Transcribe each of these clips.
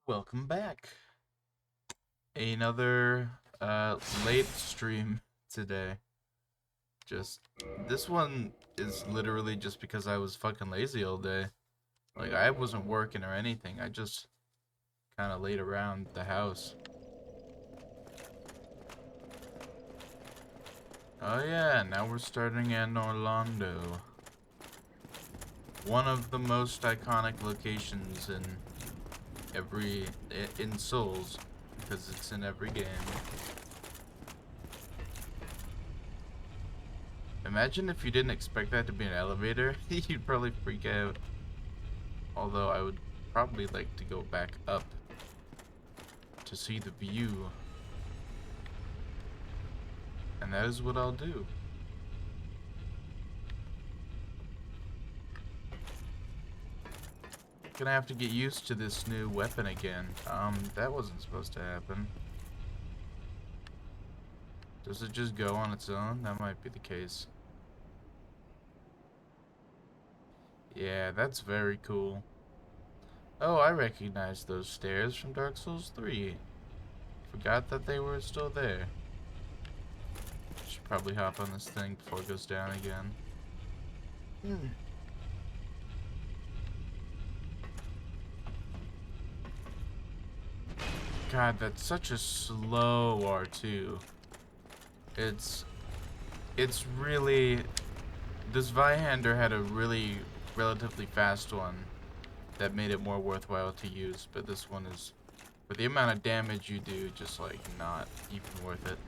Welcome back. Another late stream today. Just this one is literally just because I was fucking lazy all day. Like I wasn't working or anything. I just kind of laid around the house. Oh yeah, now we're starting in Orlando. One of the most iconic locations in in Souls because it's in every game. Imagine if you didn't expect that to be an elevator. You'd probably freak out. Although I would probably like to go back up to see the view. And that is what I'll do. Gonna have to get used to this new weapon again. That wasn't supposed to happen. Does it just go on its own? That might be the case. Yeah, that's very cool. Oh, I recognize those stairs from Dark Souls 3. Forgot that they were still there. Should probably hop on this thing before it goes down again. God, that's such a slow R2. It's really, this Vihander had a really relatively fast one that made it more worthwhile to use, but this one is, for the amount of damage you do, just like not even worth it.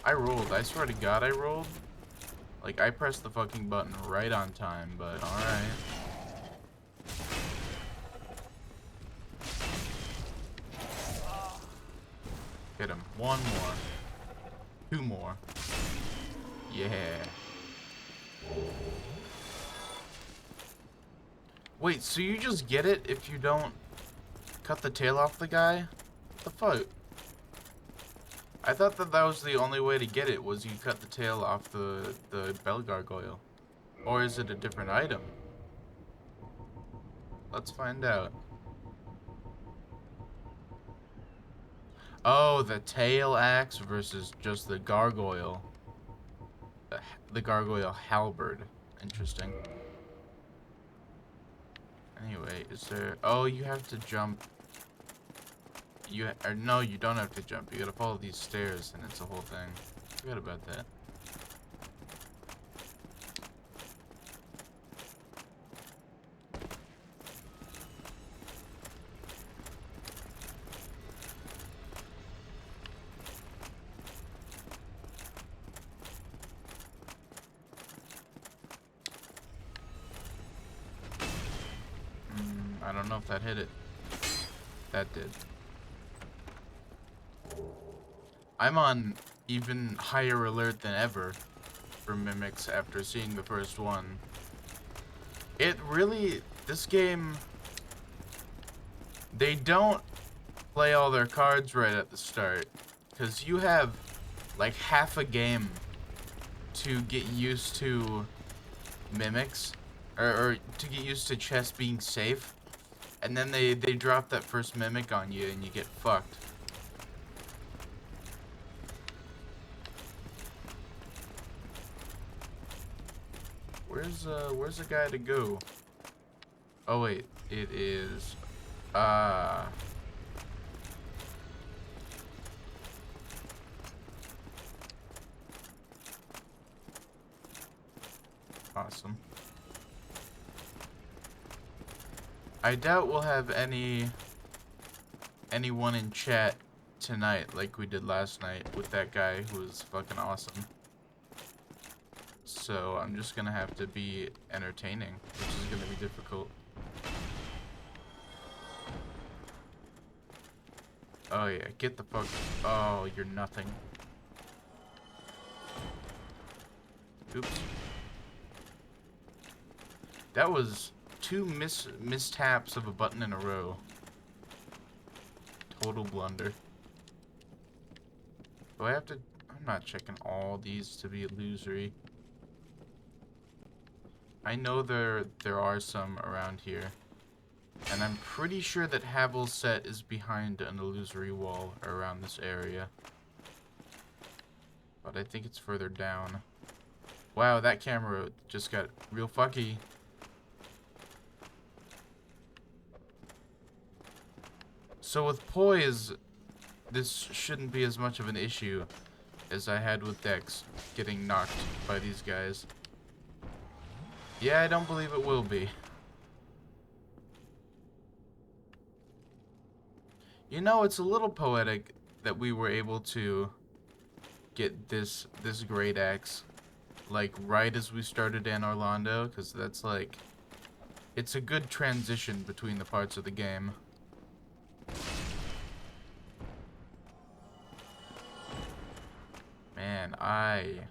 I rolled, I swear to God I rolled. Like I pressed the fucking button right on time, but alright. Hit him. One more. Two more. Yeah. Wait, so you just get it if you don't cut the tail off the guy? What the fuck? I thought that that was the only way to get it, was you cut the tail off the bell gargoyle. Or is it a different item? Let's find out. Oh, the tail axe versus just the gargoyle. The gargoyle halberd. Interesting. Anyway, is there... Oh, you have to jump. Or no, you don't have to jump. You gotta follow these stairs, and it's a whole thing. Forgot about that. I don't know if that hit it. That did. I'm on even higher alert than ever for mimics after seeing the first one. It really... This game... They don't play all their cards right at the start. Because you have like half a game to get used to mimics. Or to get used to chests being safe. And then they drop that first mimic on you and you get fucked. Where's the guy to go? Oh wait, it is awesome. I doubt we'll have anyone in chat tonight like we did last night with that guy who was fucking awesome. So I'm just gonna have to be entertaining, which is gonna be difficult. Oh yeah, get the fuck... Oh, you're nothing. Oops. That was two mistaps of a button in a row. Total blunder. Do I have to... I'm not checking all these to be illusory. I know there are some around here. And And I'm pretty sure that Havel's set is behind an illusory wall around this area. But I think it's further down. Wow, that camera just got real fucky. So with Poise, this shouldn't be as much of an issue as I had with Dex getting knocked by these guys. Yeah, I don't believe it will be. You know, it's a little poetic that we were able to get this great axe like right as we started in Orlando, because that's like, it's a good transition between the parts of the game. Man, I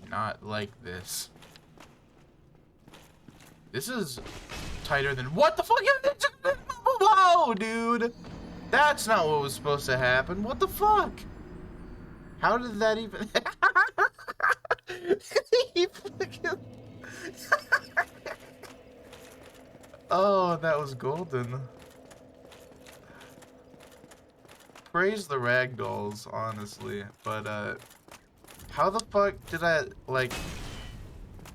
not like this. This is tighter than, what the fuck? Whoa, dude! That's not what was supposed to happen. What the fuck? How did that even... Oh, that was golden. Praise the ragdolls, honestly. But, how the fuck did I, like...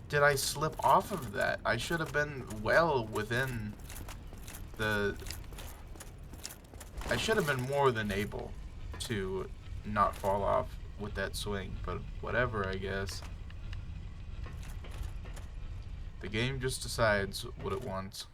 Did I slip off of that? I should have been well within the... I should have been more than able to not fall off with that swing, but whatever, I guess. The game just decides what it wants.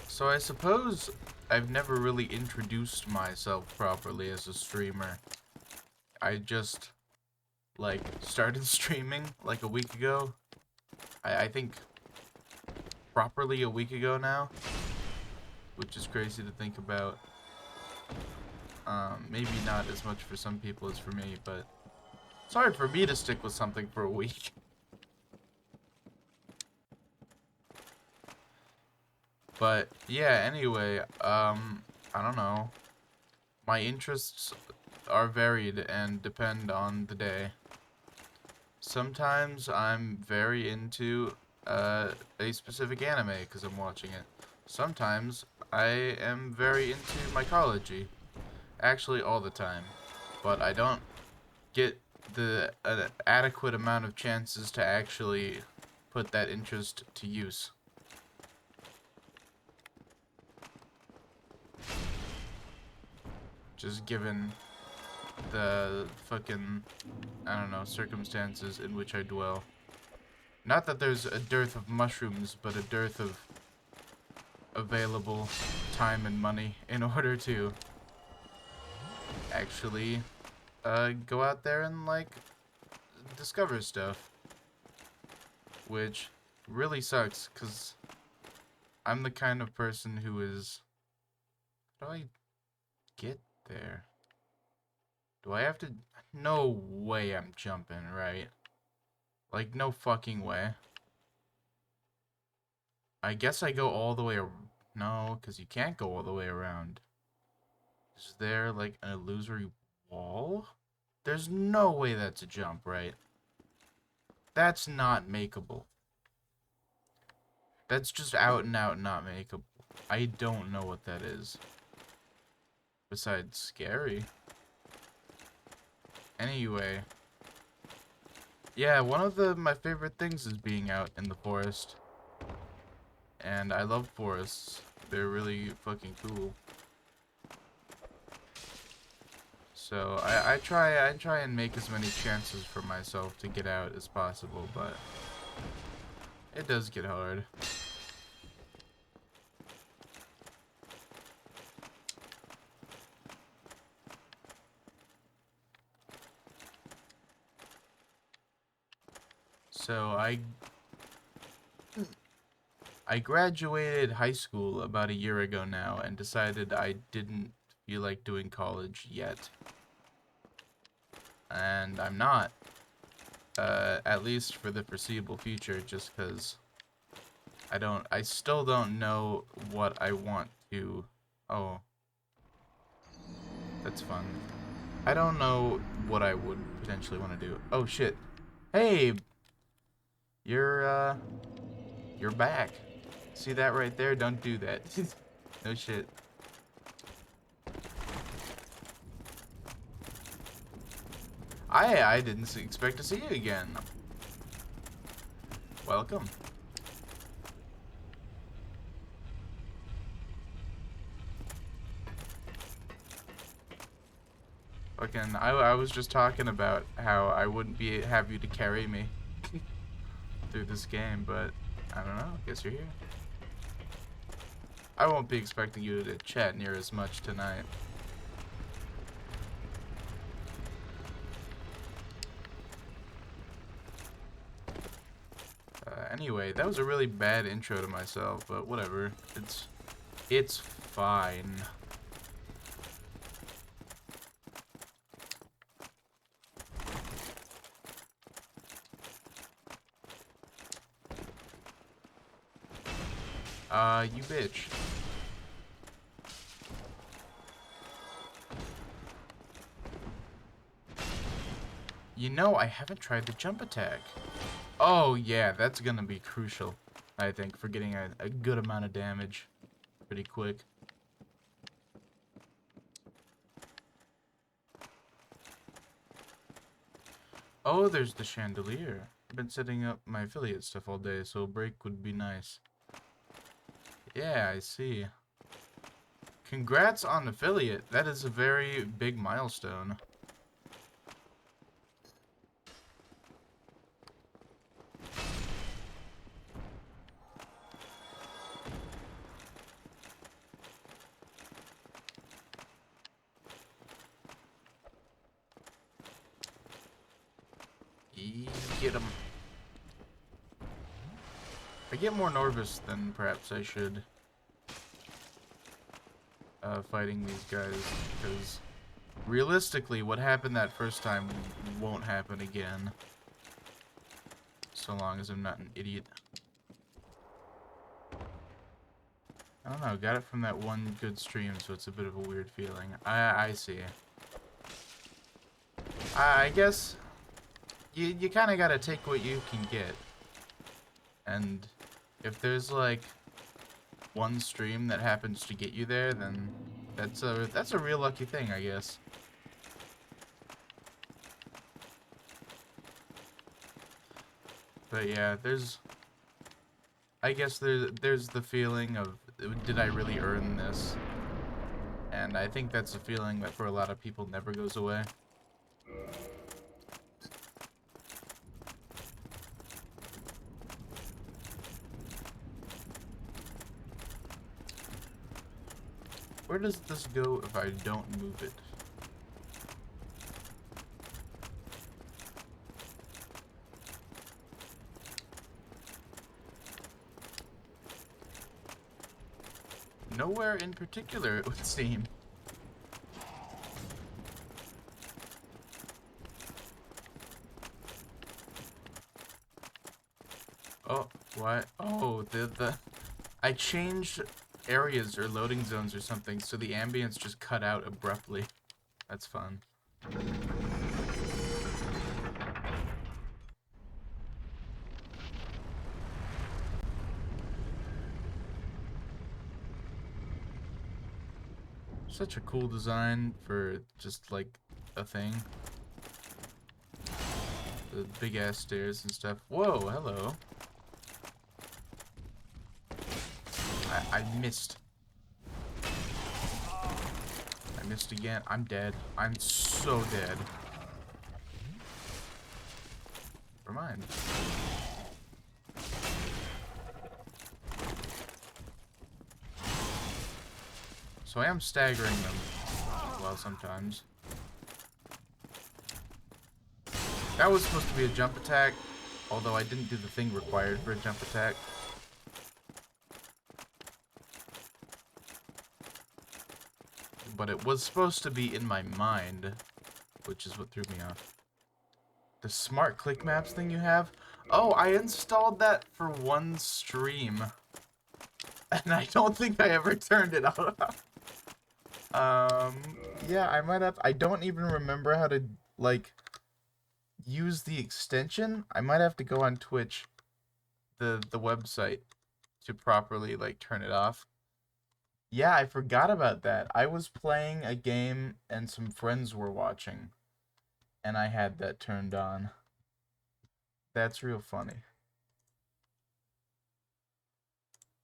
So I suppose I've never really introduced myself properly as a streamer. I just, like, started streaming like a week ago. I think properly a week ago now, which is crazy to think about. Maybe not as much for some people as for me, but it's hard for me to stick with something for a week. But yeah, anyway, I don't know. My interests are varied and depend on the day. Sometimes I'm very into a specific anime because I'm watching it. Sometimes I am very into mycology. Actually, all the time. But I don't get the adequate amount of chances to actually put that interest to use. Just given the fucking, I don't know, circumstances in which I dwell. Not that there's a dearth of mushrooms, but a dearth of available time and money in order to actually go out there and, like, discover stuff. Which really sucks, because I'm the kind of person who is... How do I get there? Do I have to... No way I'm jumping, right? Like, no fucking way. I guess I go all the way around. No, because you can't go all the way around. Is there, like, an illusory wall? There's no way that's a jump, right? That's not makeable. That's just out and out not makeable. I don't know what that is. Besides scary. Anyway. Yeah, one of my favorite things is being out in the forest. And I love forests. They're really fucking cool. So I try and make as many chances for myself to get out as possible, but it does get hard. So I graduated high school about a year ago now and decided I didn't feel like doing college yet. And I'm not. At least for the foreseeable future, just because I still don't know what I want to... Oh, that's fun. I don't know what I would potentially want to do. Oh, shit. Hey, you're, you're back. See that right there? Don't do that. No shit. I didn't expect to see you again. Welcome. Fucking, I was just talking about how I wouldn't have you to carry me through this game, but I don't know. Guess you're here. I won't be expecting you to chat near as much tonight. Anyway, that was a really bad intro to myself, but whatever. It's fine. You bitch. You know, I haven't tried the jump attack. Oh, yeah, that's gonna be crucial, I think, for getting a good amount of damage pretty quick. Oh, there's the chandelier. I've been setting up my affiliate stuff all day, so a break would be nice. Yeah, I see. Congrats on affiliate. That is a very big milestone. Get him. I get more nervous than perhaps I should fighting these guys, because realistically what happened that first time won't happen again, so long as I'm not an idiot. I don't know, got it from that one good stream, so it's a bit of a weird feeling. I see. I guess you kind of gotta take what you can get, and if there's like one stream that happens to get you there, then that's a real lucky thing, I guess. But yeah, I guess there's the feeling of, did I really earn this? And I think that's a feeling that for a lot of people never goes away. Where does this go if I don't move it? Nowhere in particular, it would seem. Oh, what? Oh, I changed areas or loading zones or something, so the ambience just cut out abruptly. That's fun. Such a cool design for just like a thing. The big ass stairs and stuff. Whoa, hello. I missed. I missed again. I'm dead. I'm so dead. Never mind. So I am staggering them as well sometimes. That was supposed to be a jump attack, although I didn't do the thing required for a jump attack. But it was supposed to be in my mind, which is what threw me off. The smart click maps thing you have? Oh, I installed that for one stream. And I don't think I ever turned it off. Yeah, I might have... I don't even remember how to, like, use the extension. I might have to go on Twitch, the website, to properly, like, turn it off. Yeah, I forgot about that. I was playing a game and some friends were watching, and I had that turned on. That's real funny.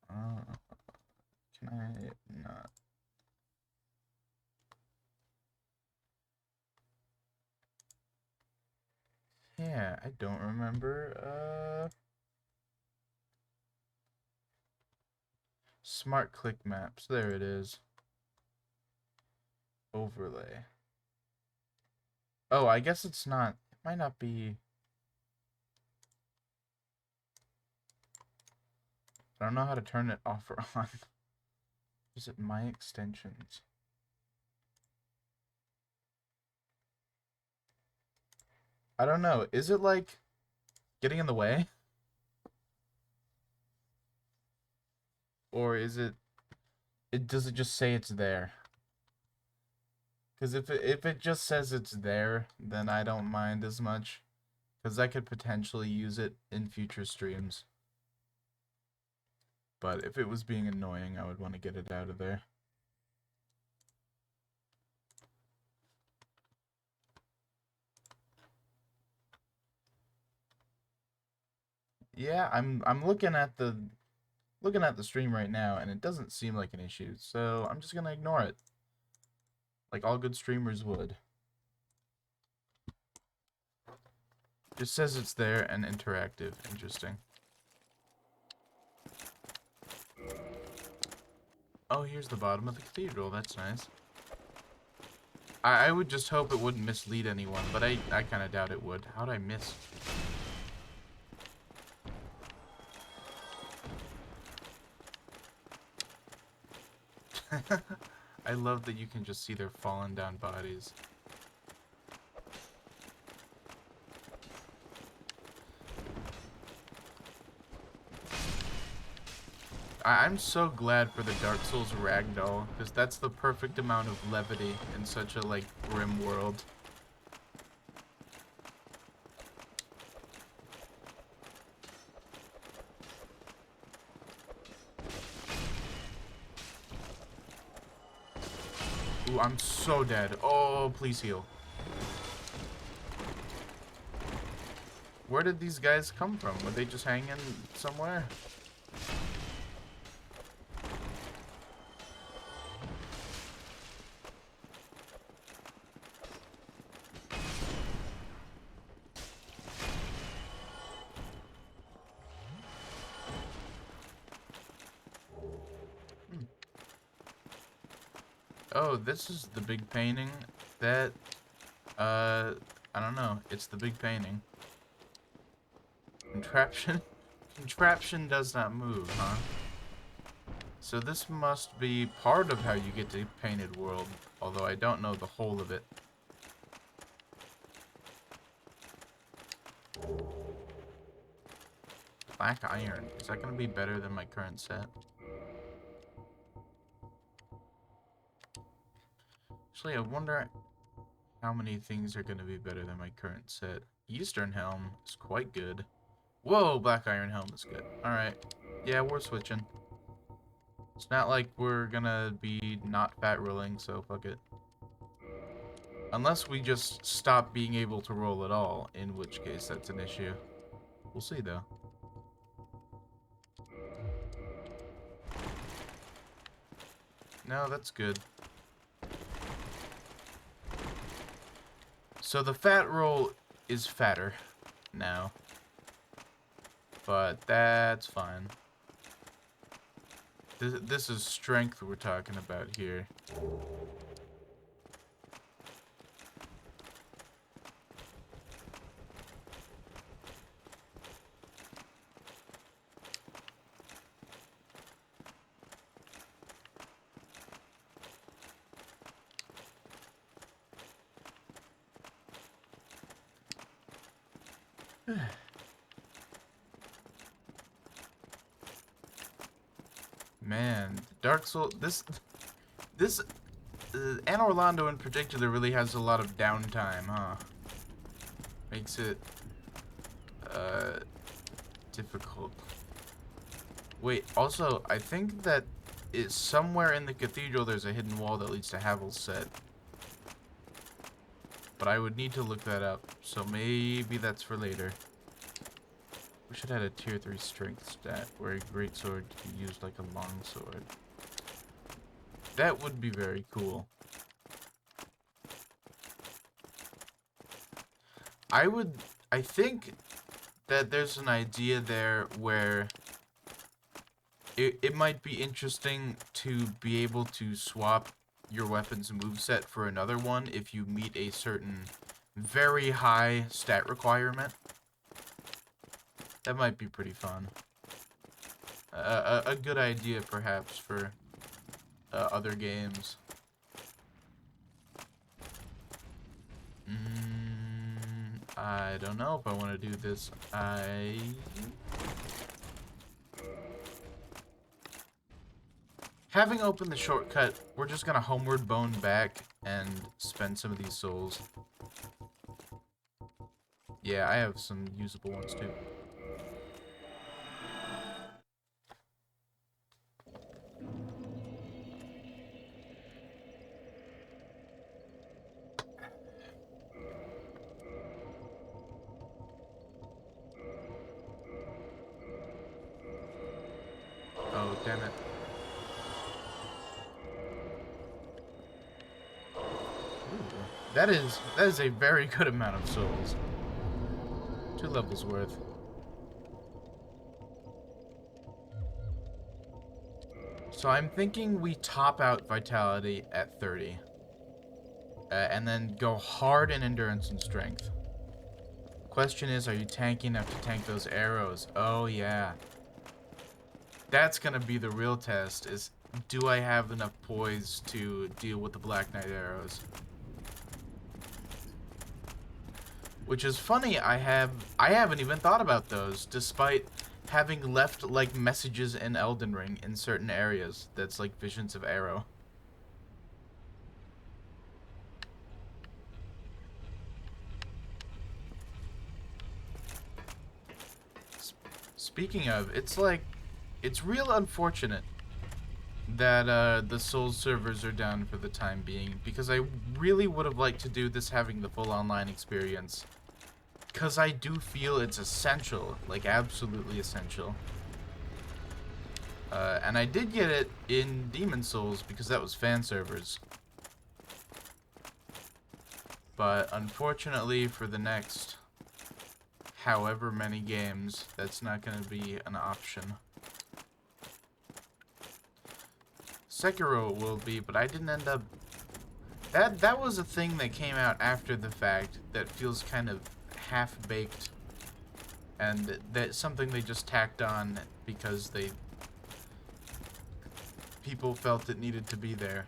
Can I not? Yeah, I don't remember. Smart click maps. There it is. Overlay. Oh, I guess it's not. It might not be. I don't know how to turn it off or on. Is it my extensions? I don't know. Is it like getting in the way? Or is it does it just say it's there? Because if it just says it's there, then I don't mind as much. Because I could potentially use it in future streams. But if it was being annoying, I would want to get it out of there. Yeah, I'm looking at the stream right now, and it doesn't seem like an issue. So I'm just gonna ignore it, like all good streamers would. Just says it's there and interactive. Interesting. Oh, here's the bottom of the cathedral. That's nice. I would just hope it wouldn't mislead anyone, but I kind of doubt it would. How'd I miss? I love that you can just see their fallen down bodies. I'm so glad for the Dark Souls ragdoll, because that's the perfect amount of levity in such a, like, grim world. Ooh, I'm so dead. Oh, please heal. Where did these guys come from? Were they just hanging somewhere? Oh, this is the big painting. That, I don't know. It's the big painting. Contraption? Contraption does not move, huh? So this must be part of how you get to Painted World, although I don't know the whole of it. Black iron. Is that going to be better than my current set? Actually, I wonder how many things are going to be better than my current set. Eastern Helm is quite good. Whoa, Black Iron Helm is good. Alright. Yeah, we're switching. It's not like we're gonna be not fat rolling, so fuck it. Unless we just stop being able to roll at all, in which case that's an issue. We'll see, though. No, that's good. So the fat roll is fatter now. But that's fine. This is strength we're talking about here. Man, Dark Souls, this Anne Orlando in particular really has a lot of downtime, huh? Makes it difficult. Wait, also, I think that it's somewhere in the cathedral there's a hidden wall that leads to Havel's set. But I would need to look that up, so maybe that's for later. We should add a tier 3 strength stat where a greatsword can be used like a longsword. That would be very cool. I think that there's an idea there where it might be interesting to be able to swap your weapon's moveset for another one if you meet a certain very high stat requirement. That might be pretty fun. A good idea, perhaps, for other games. I don't know if I want to do this. Having opened the shortcut, we're just gonna homeward bone back and spend some of these souls. Yeah, I have some usable ones too. Oh, damn it. Ooh, that is a very good amount of souls. 2 levels worth. So I'm thinking we top out vitality at 30. And then go hard in endurance and strength. Question is, are you tanky enough to tank those arrows? Oh yeah. That's gonna be the real test, is do I have enough poise to deal with the Black Knight arrows? Which is funny, I haven't even thought about those, despite having left like messages in Elden Ring in certain areas that's like visions of arrow. Speaking of, it's real unfortunate that the Souls servers are down for the time being, because I really would have liked to do this having the full online experience, because I do feel it's essential, like absolutely essential. And I did get it in Demon Souls because that was fan servers. But unfortunately for the next however many games, that's not going to be an option. Sekiro will be, but I didn't end up... That was a thing that came out after the fact that feels kind of half-baked. And that's something they just tacked on because people felt it needed to be there.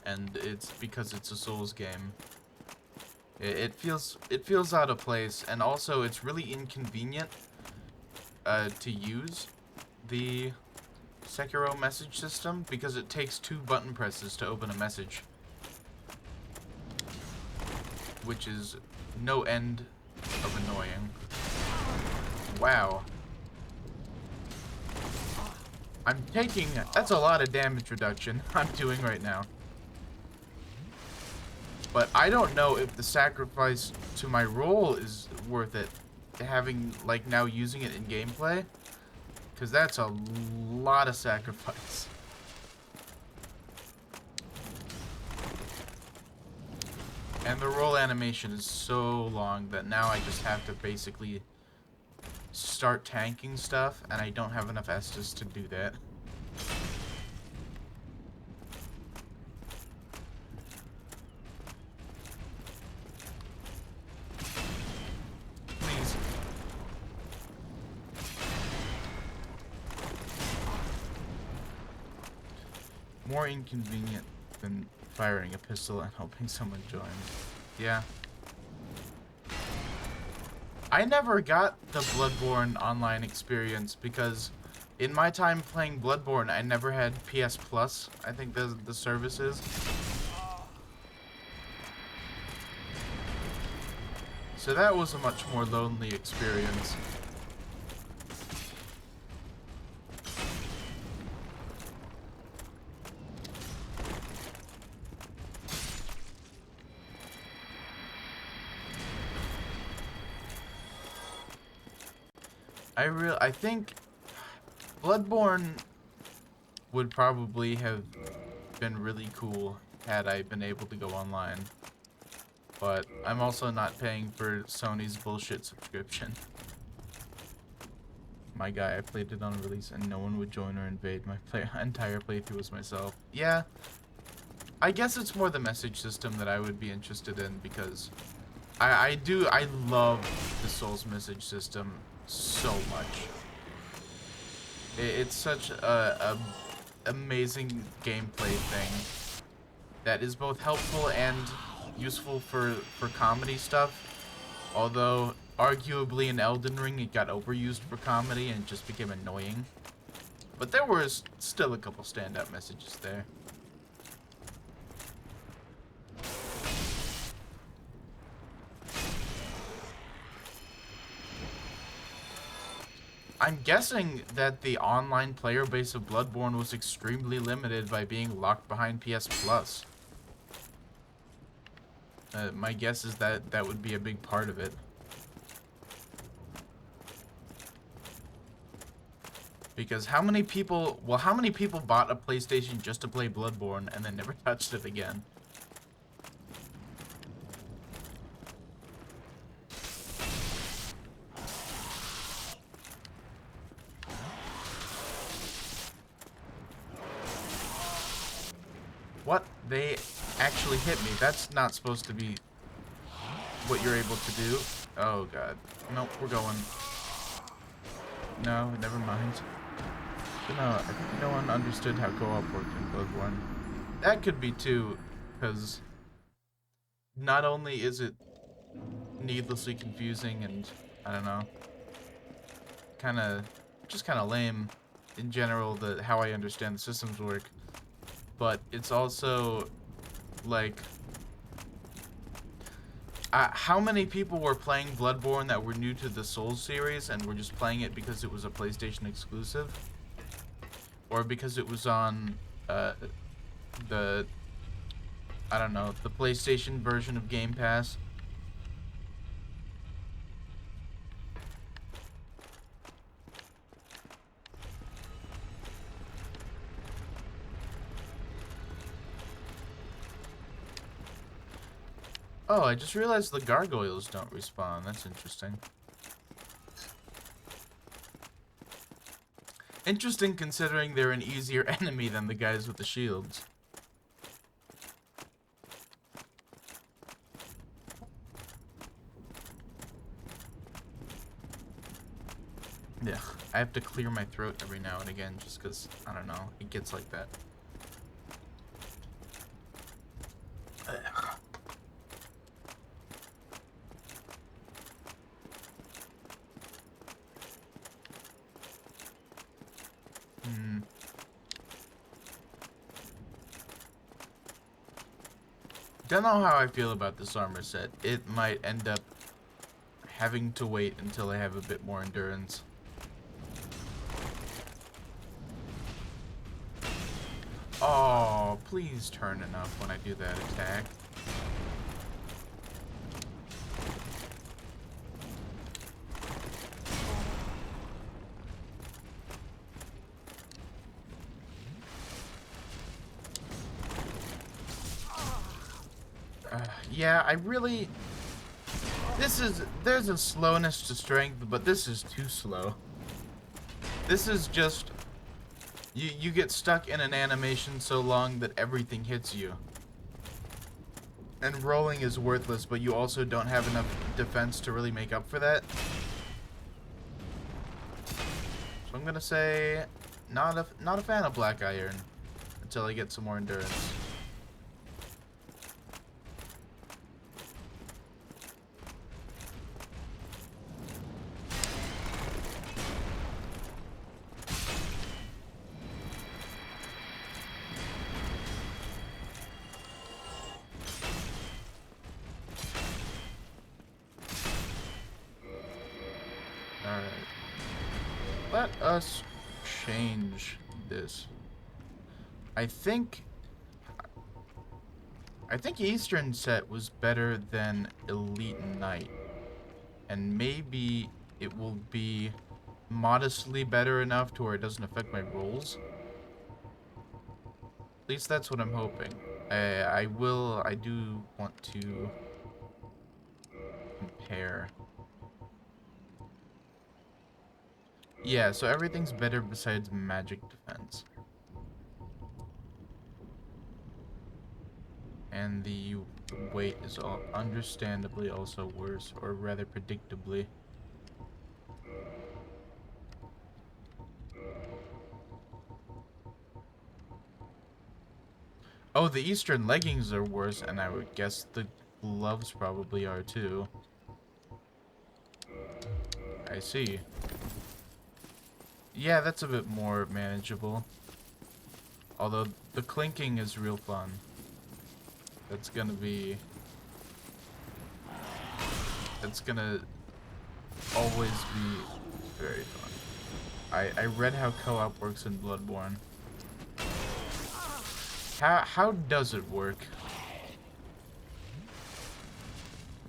And it's because it's a Souls game. It feels out of place, and also it's really inconvenient to use the Sekiro message system because it takes 2 button presses to open a message, which is no end of annoying. Wow. That's a lot of damage reduction I'm doing right now. But I don't know if the sacrifice to my role is worth it, having, like, now using it in gameplay. Because that's a lot of sacrifice. And the roll animation is so long that now I just have to basically start tanking stuff, and I don't have enough Estus to do that. Please. More inconvenient than firing a pistol and hoping someone joins. Yeah. I never got the Bloodborne online experience because In my time playing Bloodborne, I never had PS Plus, I think the service is. So that was a much more lonely experience. I think Bloodborne would probably have been really cool had I been able to go online. But I'm also not paying for Sony's bullshit subscription. My guy, I played it on release and no one would join or invade. My entire playthrough was myself. Yeah, I guess it's more the message system that I would be interested in, because I love the Souls message system so much. It's such a amazing gameplay thing that is both helpful and useful for comedy stuff. Although, arguably in Elden Ring it got overused for comedy and just became annoying. But there was still a couple standout messages there. I'm guessing that the online player base of Bloodborne was extremely limited by being locked behind PS Plus. My guess is that that would be a big part of it. Because how many people bought a PlayStation just to play Bloodborne and then never touched it again? What? They actually hit me. That's not supposed to be what you're able to do. Oh god. Nope, we're going. No, never mind. But no, I think no one understood how co-op worked in Bloodborne. That could be too, because not only is it needlessly confusing and, I don't know, just kind of lame in general, how I understand the systems work, but it's also, like, how many people were playing Bloodborne that were new to the Souls series and were just playing it because it was a PlayStation exclusive? Or because it was on, I don't know, the PlayStation version of Game Pass? Oh, I just realized the gargoyles don't respawn. That's interesting. Interesting considering they're an easier enemy than the guys with the shields. Yeah, I have to clear my throat every now and again just because, I don't know, it gets like that. Don't know how I feel about this armor set. It might end up having to wait until I have a bit more endurance. Oh, please turn enough when I do that attack. Yeah, I really... There's a slowness to strength, but this is too slow. This is just... You get stuck in an animation so long that everything hits you. And rolling is worthless, but you also don't have enough defense to really make up for that. So I'm gonna say... Not a fan of Black Iron. Until I get some more endurance. let us change this. I think Eastern set was better than Elite Knight. And maybe it will be modestly better enough to where it doesn't affect my rolls. At least that's what I'm hoping. I do want to compare. Yeah, so everything's better besides magic defense. And the weight is all understandably also worse, or rather predictably. Oh, the Eastern leggings are worse, and I would guess the gloves probably are too. I see. Yeah, that's a bit more manageable. Although the clinking is real fun. That's gonna always be very fun. I read how co-op works in Bloodborne. How does it work?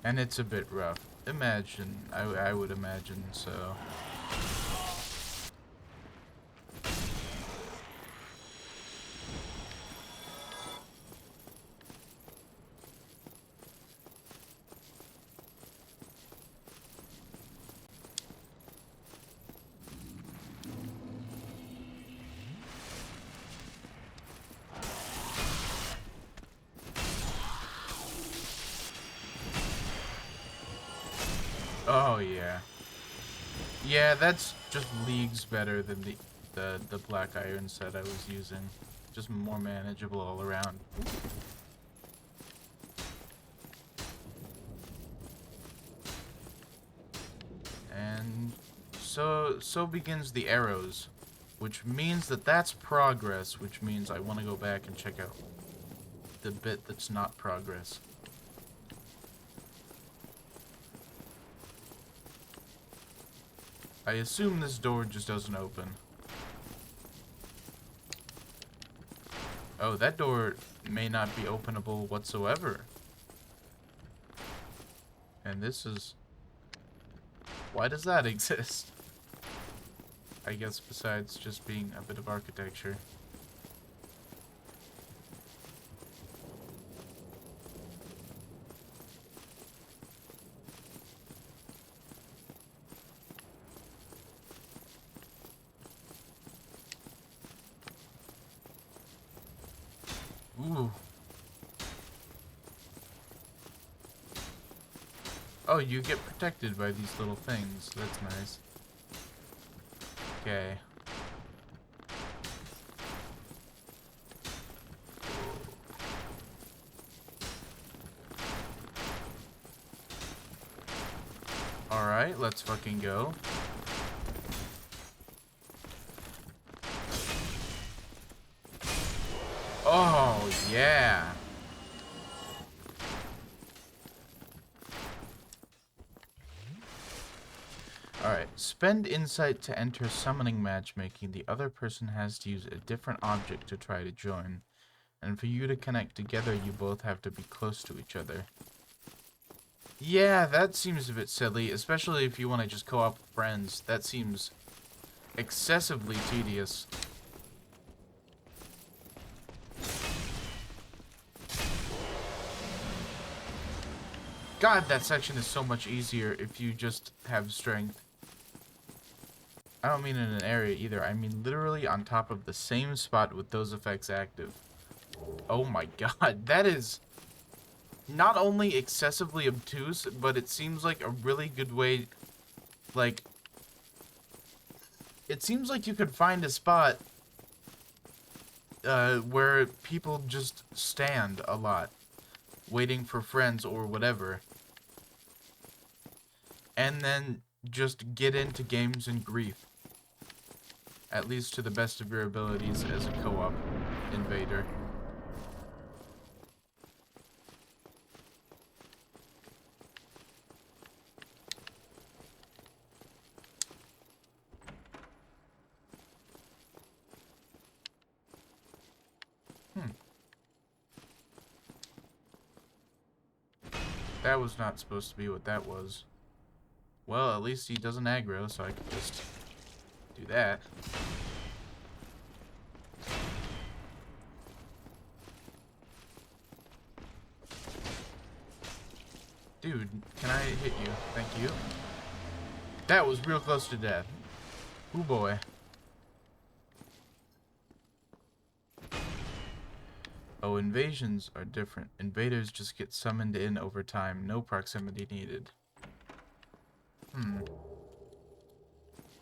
And it's a bit rough. Imagine, I would imagine so. Oh yeah. Yeah, that's just leagues better than the black iron set I was using. Just more manageable all around. And so begins the arrows, which means that's progress, which means I want to go back and check out the bit that's not progress. I assume this door just doesn't open. Oh, that door may not be openable whatsoever. And this is... Why does that exist? I guess besides just being a bit of architecture. Ooh. Oh, you get protected by these little things. That's nice. Okay. Alright, let's fucking go. Oh, yeah. Alright, spend insight to enter summoning matchmaking. The other person has to use a different object to try to join. And for you to connect together, you both have to be close to each other. Yeah, that seems a bit silly, especially if you want to just co-op with friends. That seems excessively tedious. God, that section is so much easier if you just have strength. I don't mean in an area either. I mean literally on top of the same spot with those effects active. Oh my god, that is not only excessively obtuse, but it seems like a really good way, like, it seems like you could find a spot where people just stand a lot, waiting for friends or whatever, and then just get into games and grief. At least to the best of your abilities as a co-op invader. That was not supposed to be what that was. Well, at least he doesn't aggro, so I can just do that. Dude, can I hit you? Thank you. That was real close to death. Ooh boy. Oh, invasions are different. Invaders just get summoned in over time. No proximity needed.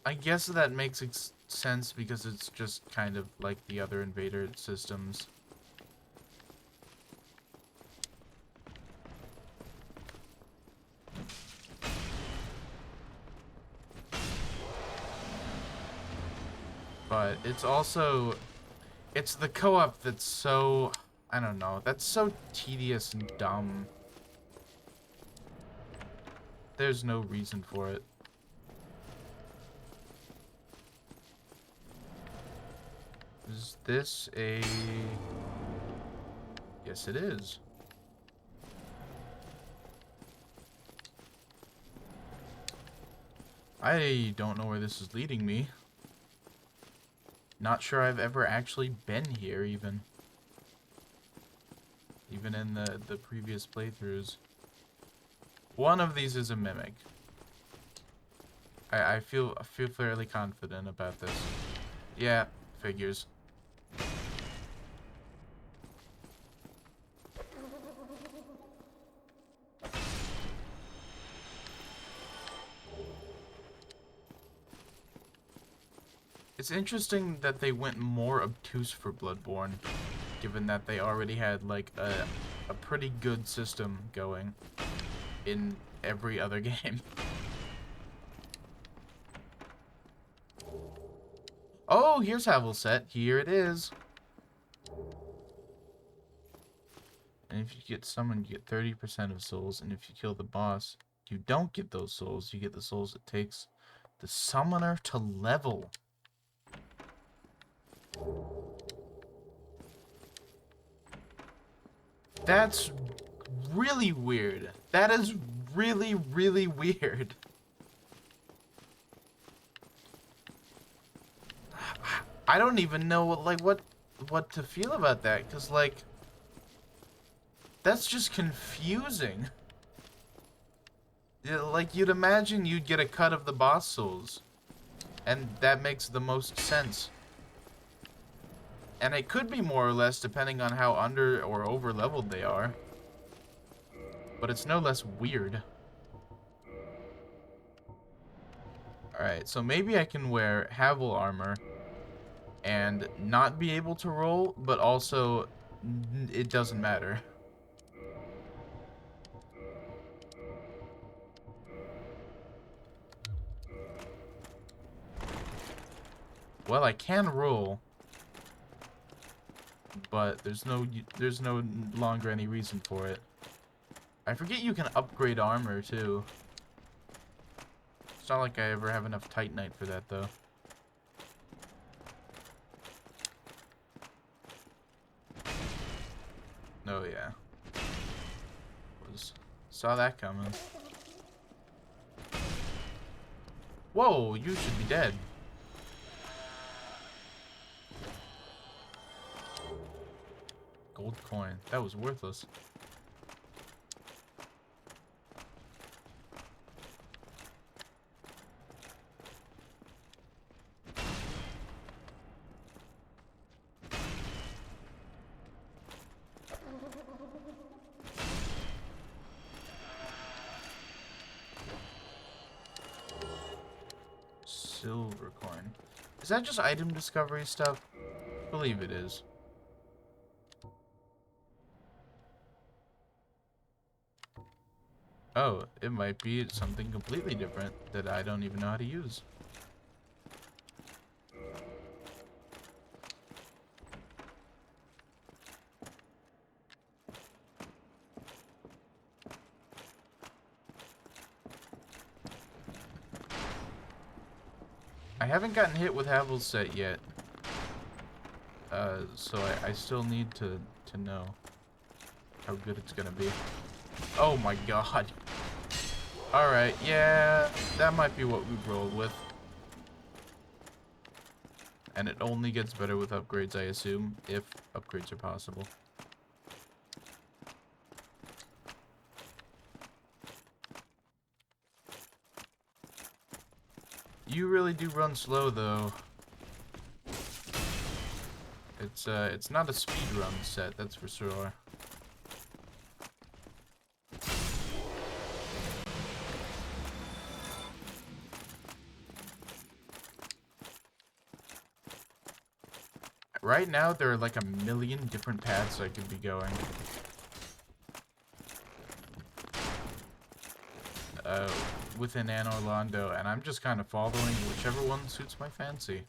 I guess that makes sense because it's just kind of like the other invader systems. But it's also... It's the co-op that's so... I don't know. That's so tedious and dumb. There's no reason for it. Is this a... Yes, it is. I don't know where this is leading me. Not sure I've ever actually been here, even. Even in the previous playthroughs. One of these is a mimic. I feel fairly confident about this. Yeah, figures. It's interesting that they went more obtuse for Bloodborne, given that they already had like a pretty good system going in every other game. Oh, here's Havel's set. Here it is. And if you get summoned, you get 30% of souls. And if you kill the boss, you don't get those souls. You get the souls it takes the summoner to level. That's really weird. That is really, really weird. I don't even know what to feel about that, cause like that's just confusing. Yeah, like you'd imagine you'd get a cut of the boss souls, and that makes the most sense. And it could be more or less depending on how under or over leveled they are. But it's no less weird. Alright, so maybe I can wear Havel armor and not be able to roll, but also it doesn't matter. Well, I can roll, but there's no longer any reason for it. I forget you can upgrade armor too. It's not like I ever have enough Titanite for that though. Oh yeah. Saw that coming. Whoa, you should be dead. Gold coin. That was worthless. Silver coin. Is that just item discovery stuff? I believe it is. Oh, it might be something completely different that I don't even know how to use. I haven't gotten hit with Havel's set yet. So I still need to know how good it's gonna be. Oh my god. Alright, yeah, that might be what we rolled with. And it only gets better with upgrades, I assume, if upgrades are possible. You really do run slow, though. It's not a speed run set, that's for sure. Right now, there are like a million different paths I could be going. Within Anne Orlando, and I'm just kind of following whichever one suits my fancy.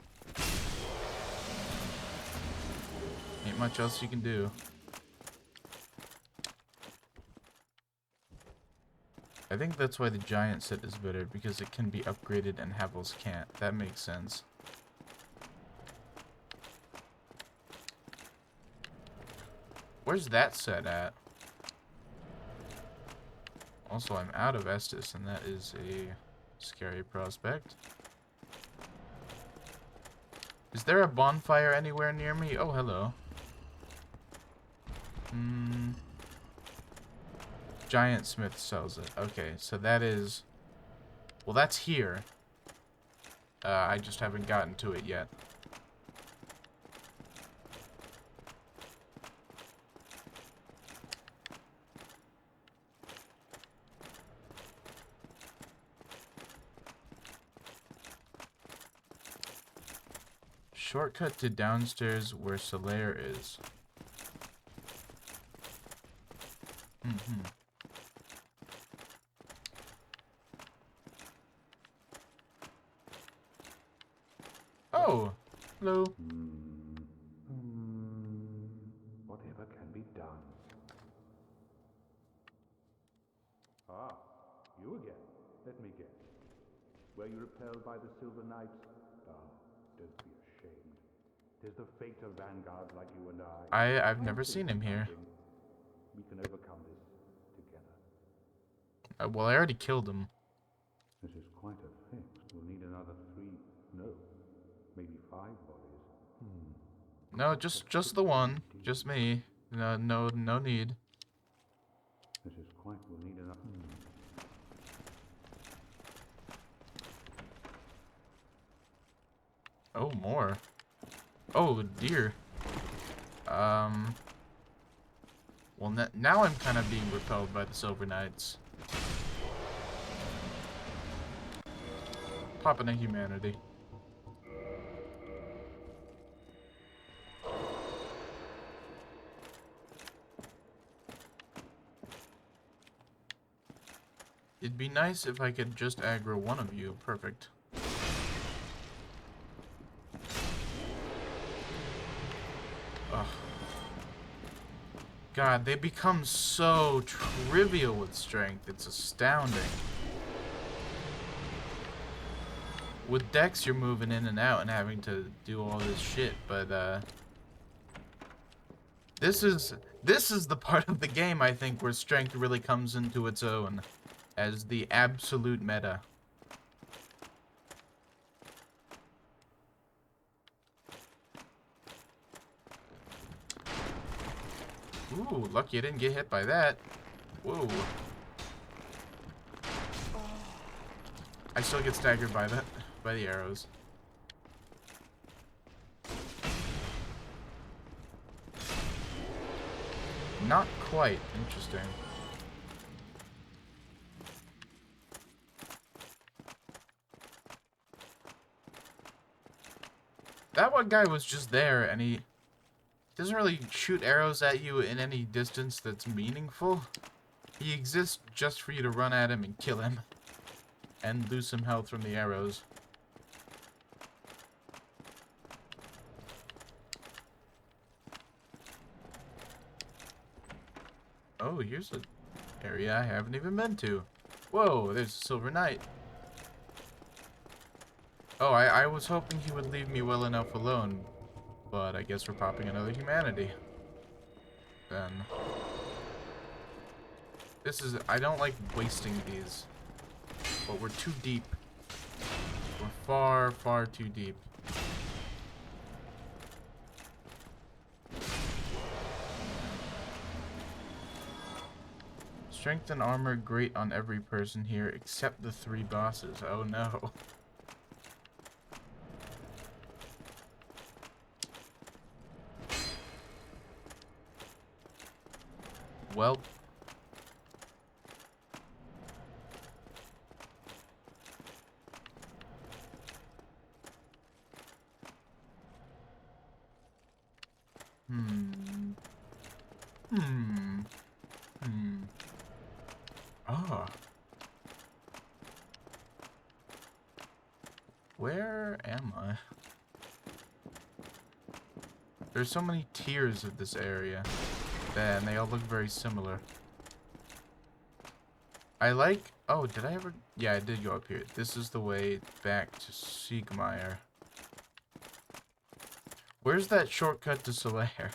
Ain't much else you can do. I think that's why the giant set is better, because it can be upgraded and Havels can't. That makes sense. Where's that set at? Also, I'm out of Estus, and that is a scary prospect. Is there a bonfire anywhere near me? Oh, hello. Giant Smith sells it. Okay, so that is... Well, that's here. I just haven't gotten to it yet. Shortcut to downstairs where Solaire is. Oh, hello. Whatever can be done. Ah, you again. Let me guess. Were you repelled by the Silver Knights? Ah, don't be ashamed. Tis the fate of vanguards like you and I. I've never seen him here. We can overcome this together. Well, I already killed him. This is quite a fix. We'll need another 3, no, maybe 5 bodies. No, just the one. Just me. No need. This is quite, we'll need another... Oh, more. Oh, dear. Well, now I'm kind of being repelled by the Silver Knights. Popping a humanity. It'd be nice if I could just aggro one of you. Perfect. Ugh. God, they become so trivial with strength. It's astounding. With Dex, you're moving in and out and having to do all this shit, but this is the part of the game, I think, where strength really comes into its own as the absolute meta. Ooh, lucky I didn't get hit by that. Whoa. I still get staggered by the arrows. Not quite. Interesting. That one guy was just there, and he doesn't really shoot arrows at you in any distance that's meaningful. He exists just for you to run at him and kill him. And lose some health from the arrows. Oh, here's an area I haven't even been to. Whoa, there's a Silver Knight. Oh, I was hoping he would leave me well enough alone. But I guess we're popping another humanity. Then. This is... I don't like wasting these. But we're too deep. We're far, far too deep. Strength and armor great on every person here except the 3 bosses. Oh no. Well. Ah. Where am I? There's so many tiers of this area, and they all look very similar. I like... Oh, did I ever... Yeah, I did go up here. This is the way back to Siegmeyer. Where's that shortcut to Solaire?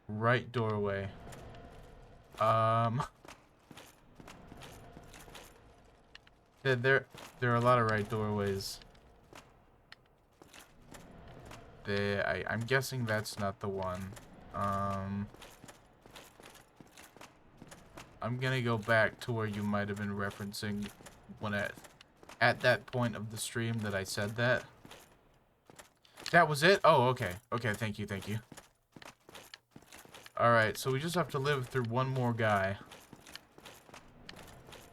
Right doorway. There are a lot of right doorways. I'm guessing that's not the one. I'm gonna go back to where you might have been referencing when at that point of the stream that I said that. That was it? Oh, okay. Okay, thank you, thank you. Alright, so we just have to live through one more guy.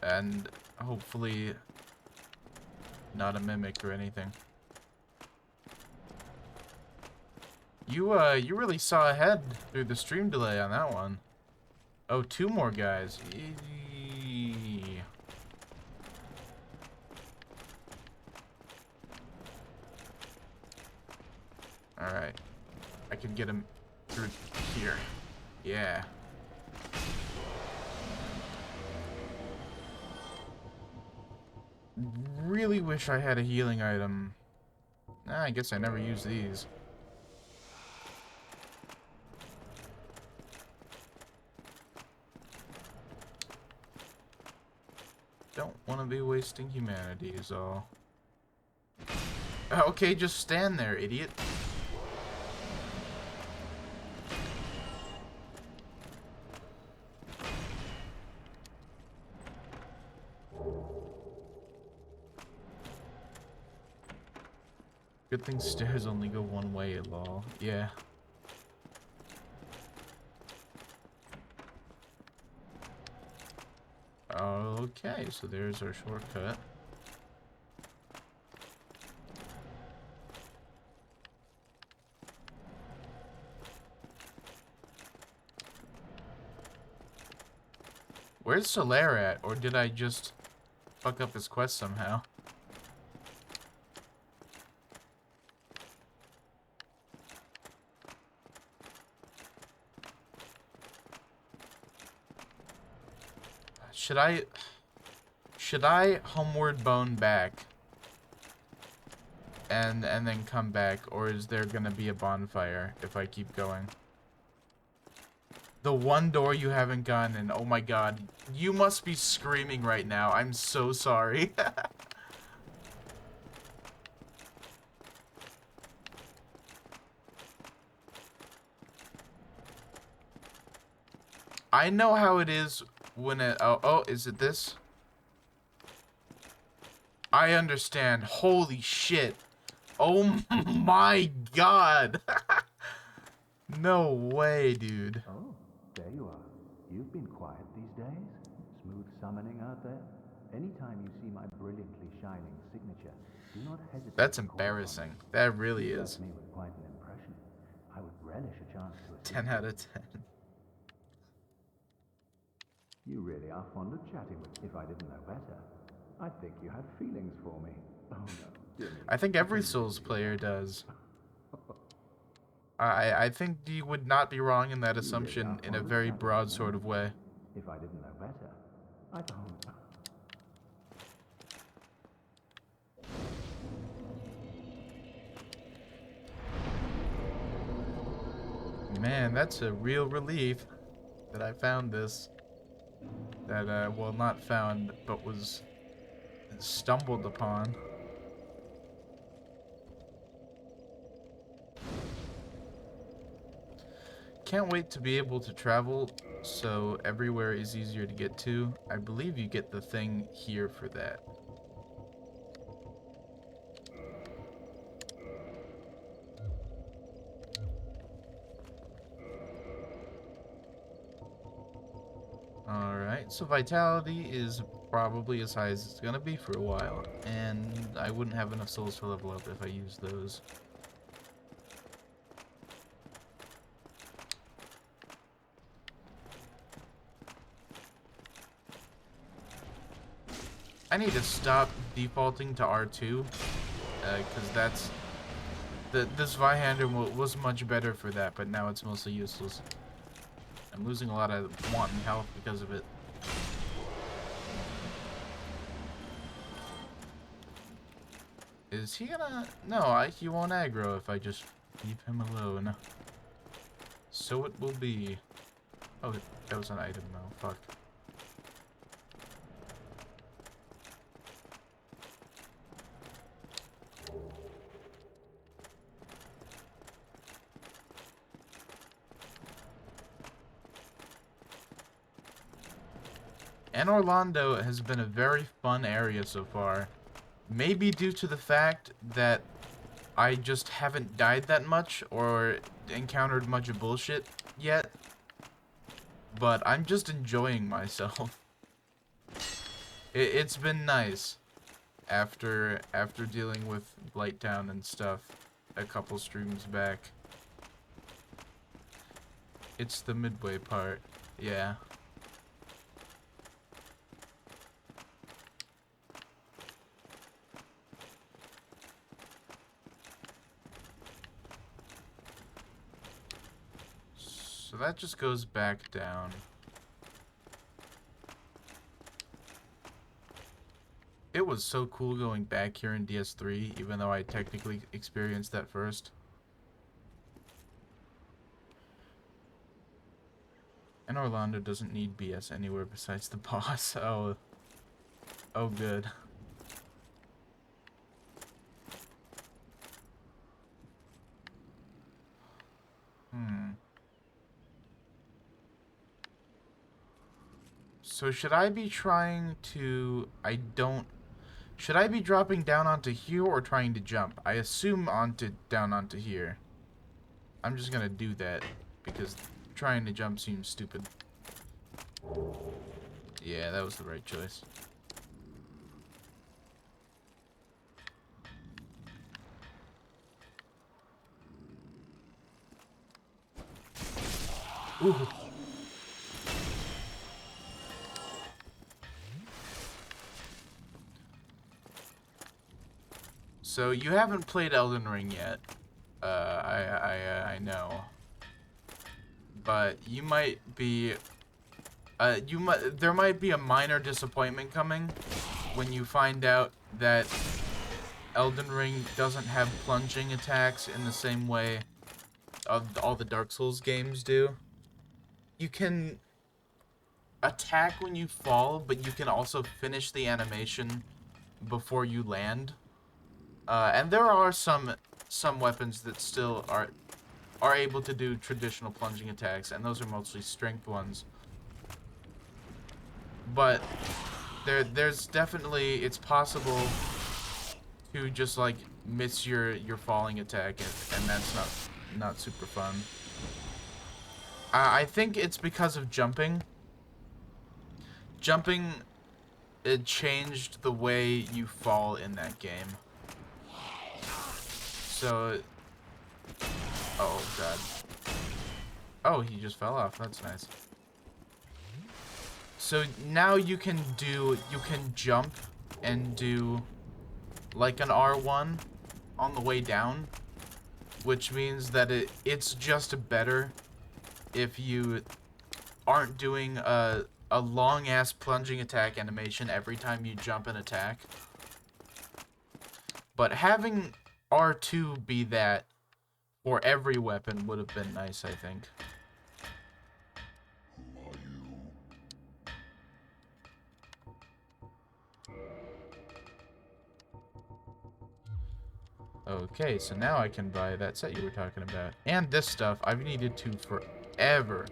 And hopefully not a mimic or anything. You really saw ahead through the stream delay on that one. Oh, 2 more guys. Eee. Alright. I can get him through here. Yeah. Really wish I had a healing item. I guess I never use these. Don't want to be wasting humanity is all. Okay, just stand there, idiot. Good thing stairs only go one way, lol. Yeah. Okay, so there's our shortcut. Where's Solaire at? Or did I just fuck up his quest somehow? Should I homeward bone back and then come back, or is there gonna be a bonfire if I keep going? The one door you haven't gone in. Oh my god, you must be screaming right now. I'm so sorry. I know how it is when it... Oh, is it this? I understand. Holy shit. Oh my god. No way, dude. Oh, there you are. You've been quiet these days. Smooth summoning out there. Anytime you see my brilliantly shining signature, do not hesitate. That's embarrassing. That really You is. left me with quite an impression. I would relish a chance to assist 10 out of 10. You really are fond of chatting with me. If I didn't know better, I think you have feelings for me. Oh no, dear me. I think every Souls player does. I think you would not be wrong in that assumption in a very broad sort of way. If I didn't know better, I don't. Man, that's a real relief that I found this. That, well, not found, but was stumbled upon. Can't wait to be able to travel so everywhere is easier to get to. I believe you get the thing here for that. Alright, so vitality is probably as high as it's gonna be for a while, and I wouldn't have enough souls to level up if I used those. I need to stop defaulting to R2, because that's... This Vihander was much better for that, but now it's mostly useless. I'm losing a lot of wanton health because of it. Is he gonna... No, he won't aggro if I just leave him alone. So it will be. Oh, that was an item though. Fuck. And Orlando has been a very fun area so far. Maybe due to the fact that I just haven't died that much or encountered much of bullshit yet. But I'm just enjoying myself. It's been nice after dealing with Blighttown and stuff a couple streams back. It's the midway part, yeah. So that just goes back down. It was so cool going back here in DS3, even though I technically experienced that first. And Orlando doesn't need BS anywhere besides the boss. Oh. Oh, good. So should I be trying to... Should I be dropping down onto here or trying to jump? I assume down onto here. I'm just gonna do that because trying to jump seems stupid. Yeah, that was the right choice. Ooh. So you haven't played Elden Ring yet. I know. But you might be there might be a minor disappointment coming when you find out that Elden Ring doesn't have plunging attacks in the same way all the Dark Souls games do. You can attack when you fall, but you can also finish the animation before you land. And there are some weapons that still are able to do traditional plunging attacks, and those are mostly strength ones. But there's definitely, it's possible to just like miss your falling attack, and that's not super fun. I think it's because of jumping. Jumping, it changed the way you fall in that game. So, oh god. Oh, he just fell off. That's nice. So now you can jump and do like an R1 on the way down, which means that it's just better if you aren't doing a a long-ass plunging attack animation every time you jump and attack. But having R2 be that for every weapon would have been nice, I think. Okay, so now I can buy that set you were talking about. And this stuff I've needed to forever.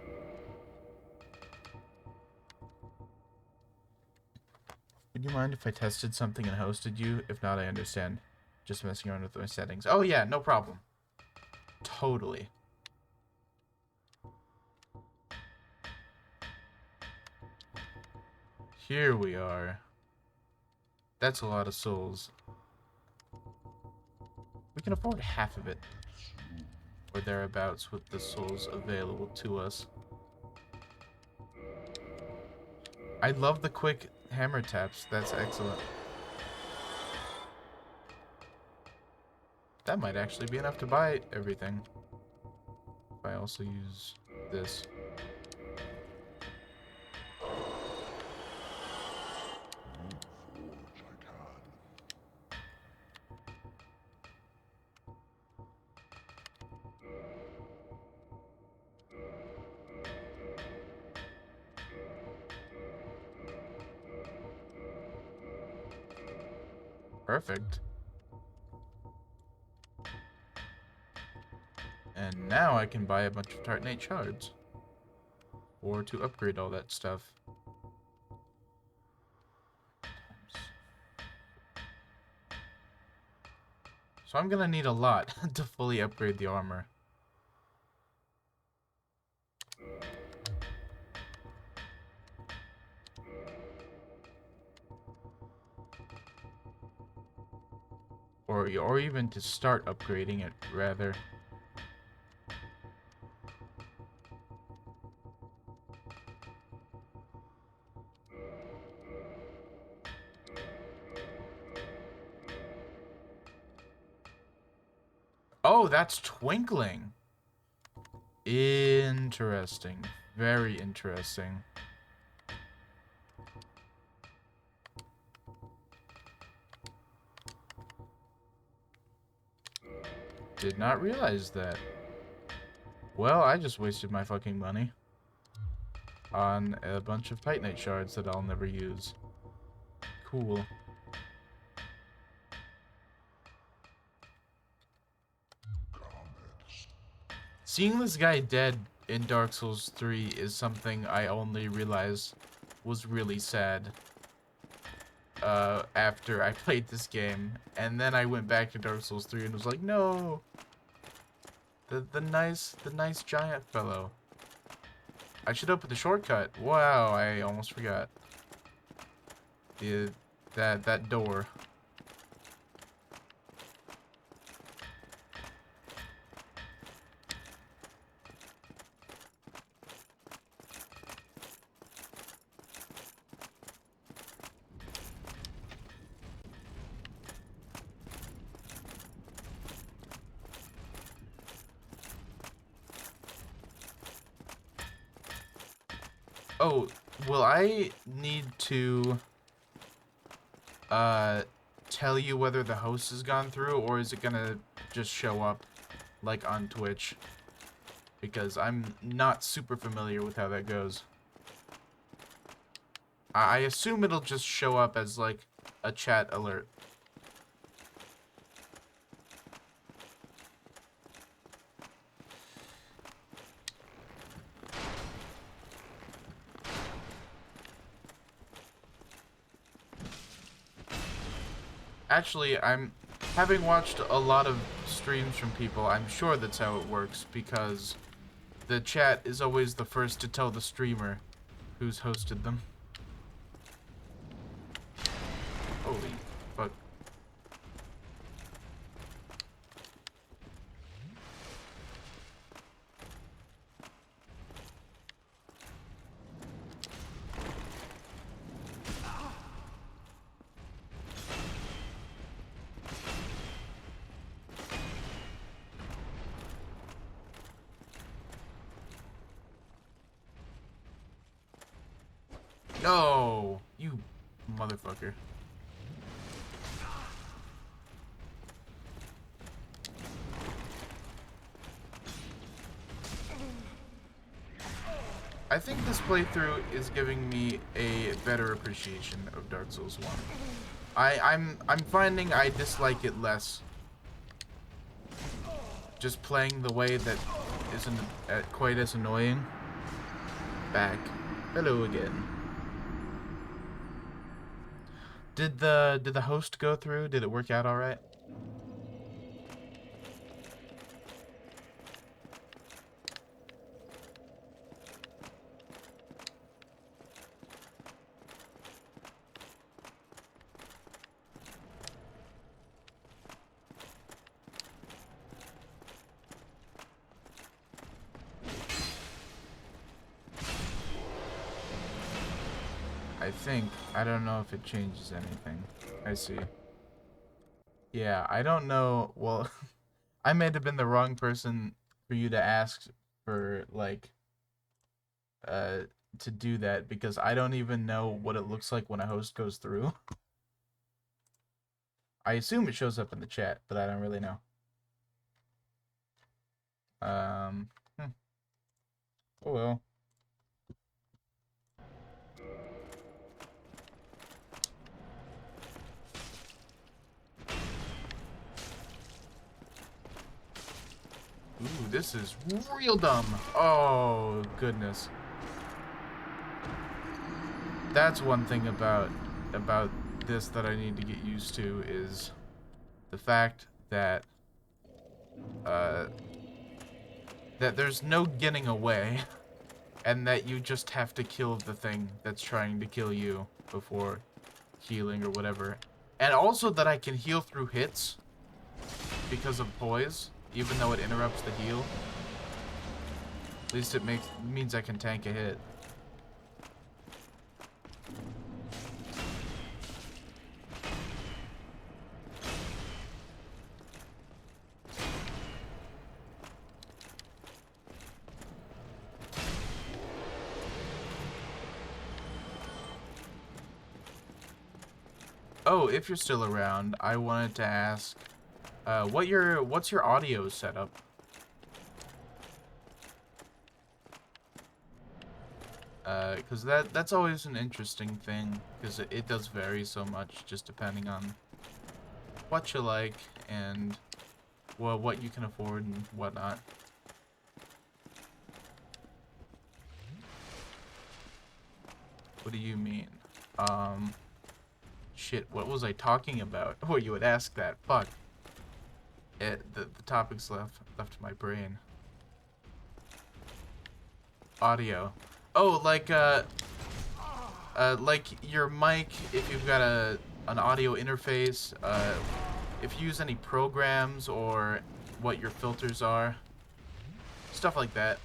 Would you mind if I tested something and hosted you? If not, I understand. Just messing around with my settings. Oh yeah, no problem. Totally. Here we are. That's a lot of souls. We can afford half of it. Or thereabouts with the souls available to us. I love the quick hammer taps. That's excellent. That might actually be enough to buy everything. If I also use this. Perfect. And now I can buy a bunch of Tartanate shards. Or to upgrade all that stuff. So I'm gonna need a lot to fully upgrade the armor. Or even to start upgrading it, rather. Oh, that's twinkling. Interesting. Very interesting. Did not realize that. Well, I just wasted my fucking money on a bunch of Titanite shards that I'll never use. Cool. Seeing this guy dead in Dark Souls 3 is something I only realized was really sad after I played this game. And then I went back to Dark Souls 3 and was like, no! The nice giant fellow. I should open the shortcut. Wow, I almost forgot. That door. Oh, will I need to tell you whether the host has gone through, or is it gonna just show up like on Twitch? Because I'm not super familiar with how that goes. I assume it'll just show up as like a chat alert. Actually, having watched a lot of streams from people, I'm sure that's how it works, because the chat is always the first to tell the streamer who's hosted them. Holy fuck. No! You motherfucker. I think this playthrough is giving me a better appreciation of Dark Souls 1. I'm finding I dislike it less. Just playing the way that isn't quite as annoying. Back. Hello again. Did the host go through? Did it work out all right? I think. I don't know if it changes anything. I see. Yeah, I don't know. Well, I may have been the wrong person for you to ask for, like, uh, to do that, because I don't even know what it looks like when a host goes through. I assume it shows up in the chat, but I don't really know. Hmm. Oh well. Ooh, this is real dumb. Oh, goodness. That's one thing about this that I need to get used to, is the fact that that there's no getting away, and that you just have to kill the thing that's trying to kill you before healing or whatever. And also that I can heal through hits because of Poise, even though it interrupts the heal. At least it means I can tank a hit. Oh, if you're still around, I wanted to ask, what's your audio setup? Because that's always an interesting thing, because it does vary so much, just depending on what you like and, well, what you can afford and whatnot. What do you mean? Shit, what was I talking about? Oh, you would ask that. Fuck. The topics left my brain. Audio. Oh, like your mic, if you've got an audio interface, if you use any programs, or what your filters are. Stuff like that.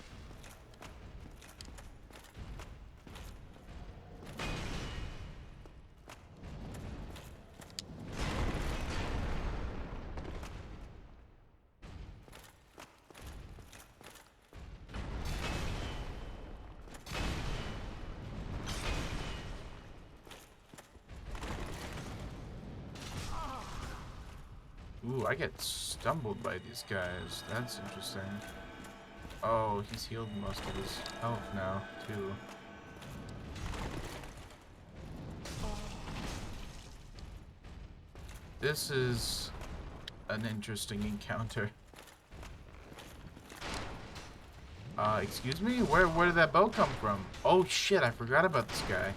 Ooh, I get stumbled by these guys. That's interesting. Oh, he's healed most of his health now, too. This is an interesting encounter. Excuse me? Where did that bow come from? Oh shit, I forgot about this guy.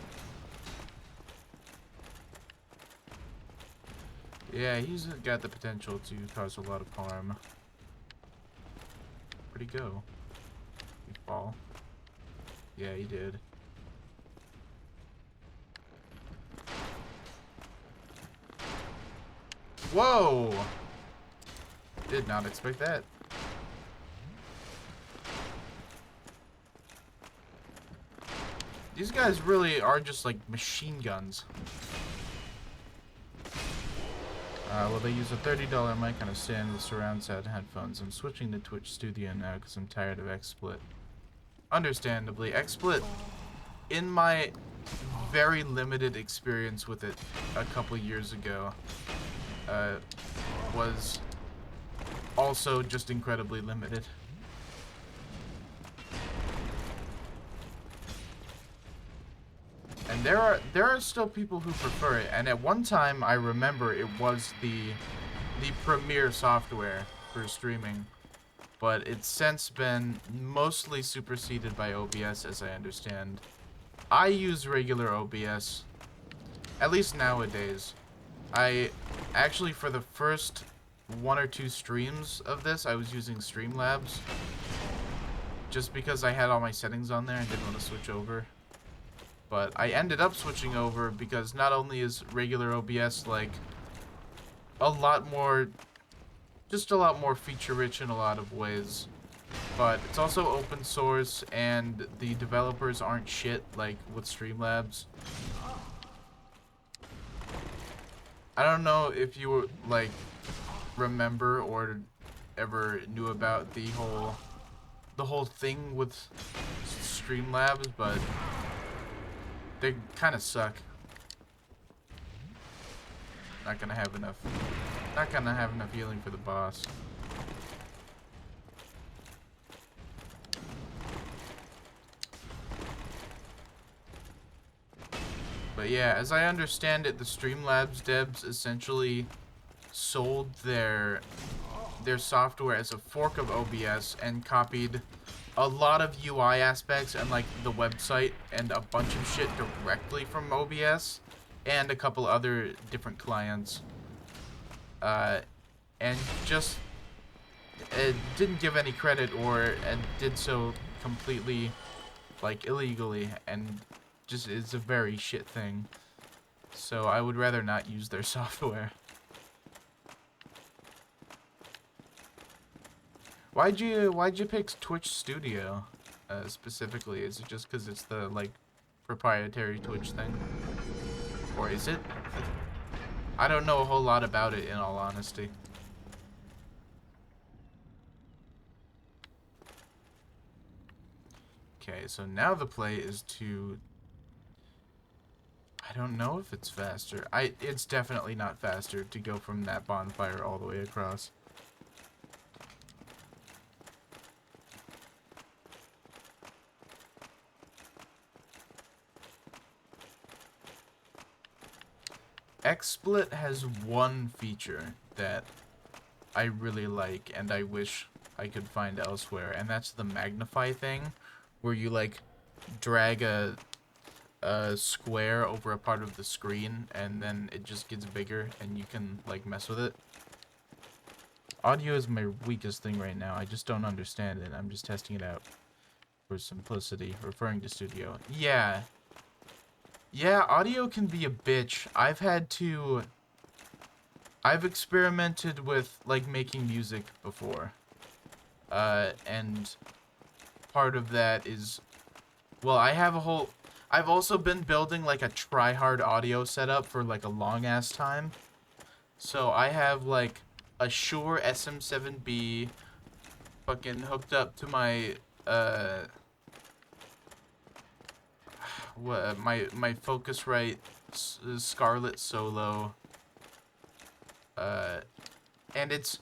Yeah, he's got the potential to cause a lot of harm. Where'd he go? Did he fall? Yeah, he did. Whoa! Did not expect that. These guys really are just like machine guns. Well, they use a $30 mic on a stand with surround sound headphones. I'm switching to Twitch Studio now because I'm tired of XSplit. Understandably, XSplit, in my very limited experience with it a couple years ago was also just incredibly limited. And there are still people who prefer it, and at one time I remember it was the premier software for streaming, but it's since been mostly superseded by OBS, as I understand. I use regular OBS, at least nowadays. I actually, for the first 1 or 2 streams of this, I was using Streamlabs, just because I had all my settings on there and didn't want to switch over. But I ended up switching over because not only is regular OBS like a lot more feature rich in a lot of ways, but it's also open source and the developers aren't shit like with Streamlabs. I don't know if you like remember or ever knew about the whole thing with Streamlabs, but they kind of suck. Not gonna have enough healing for the boss. But yeah, as I understand it, the Streamlabs devs essentially sold their software as a fork of OBS and copied a lot of UI aspects and like the website and a bunch of shit directly from OBS and a couple other different clients. And just didn't give any credit and did so completely like illegally, and just is a very shit thing. So I would rather not use their software. Why'd you pick Twitch Studio specifically? Is it just because it's the like proprietary Twitch thing, or is it? I don't know a whole lot about it, in all honesty. Okay, so now the play is to... I don't know if it's faster. It's definitely not faster to go from that bonfire all the way across. XSplit has one feature that I really like and I wish I could find elsewhere, and that's the magnify thing, where you like drag a square over a part of the screen and then it just gets bigger and you can like mess with it. Audio is my weakest thing right now. I just don't understand it. I'm just testing it out for simplicity, referring to Studio. Yeah, audio can be a bitch. I've experimented with like making music before, and part of that is, well, I've also been building like a try-hard audio setup for like a long ass time. So I have like a Shure SM7B fucking hooked up to my my Focusrite Scarlett Solo, and it's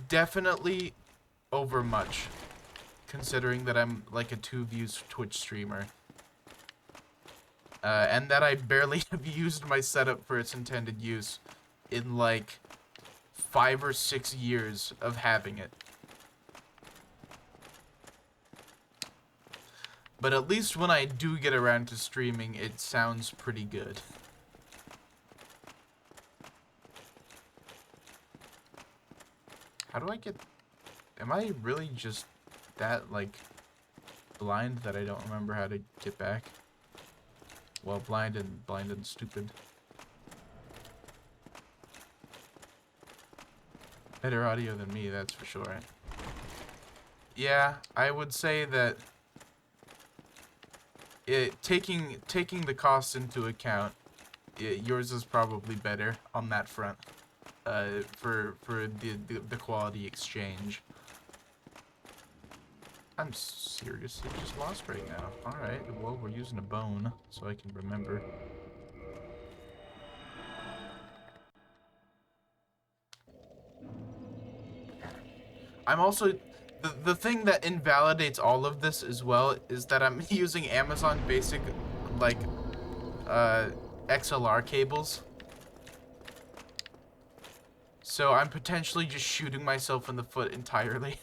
definitely overmuch, considering that I'm like a 2 views Twitch streamer, and that I barely have used my setup for its intended use in like 5 or 6 years of having it. But at least when I do get around to streaming, it sounds pretty good. How do I get... Am I really just that, like, blind that I don't remember how to get back? Well, blind and stupid. Better audio than me, that's for sure. Yeah, I would say that taking the costs into account, yours is probably better on that front. For the quality exchange. I'm seriously just lost right now. Alright, well, we're using a bone, so I can remember. I'm also... The thing that invalidates all of this as well is that I'm using Amazon Basic, like, XLR cables. So I'm potentially just shooting myself in the foot entirely.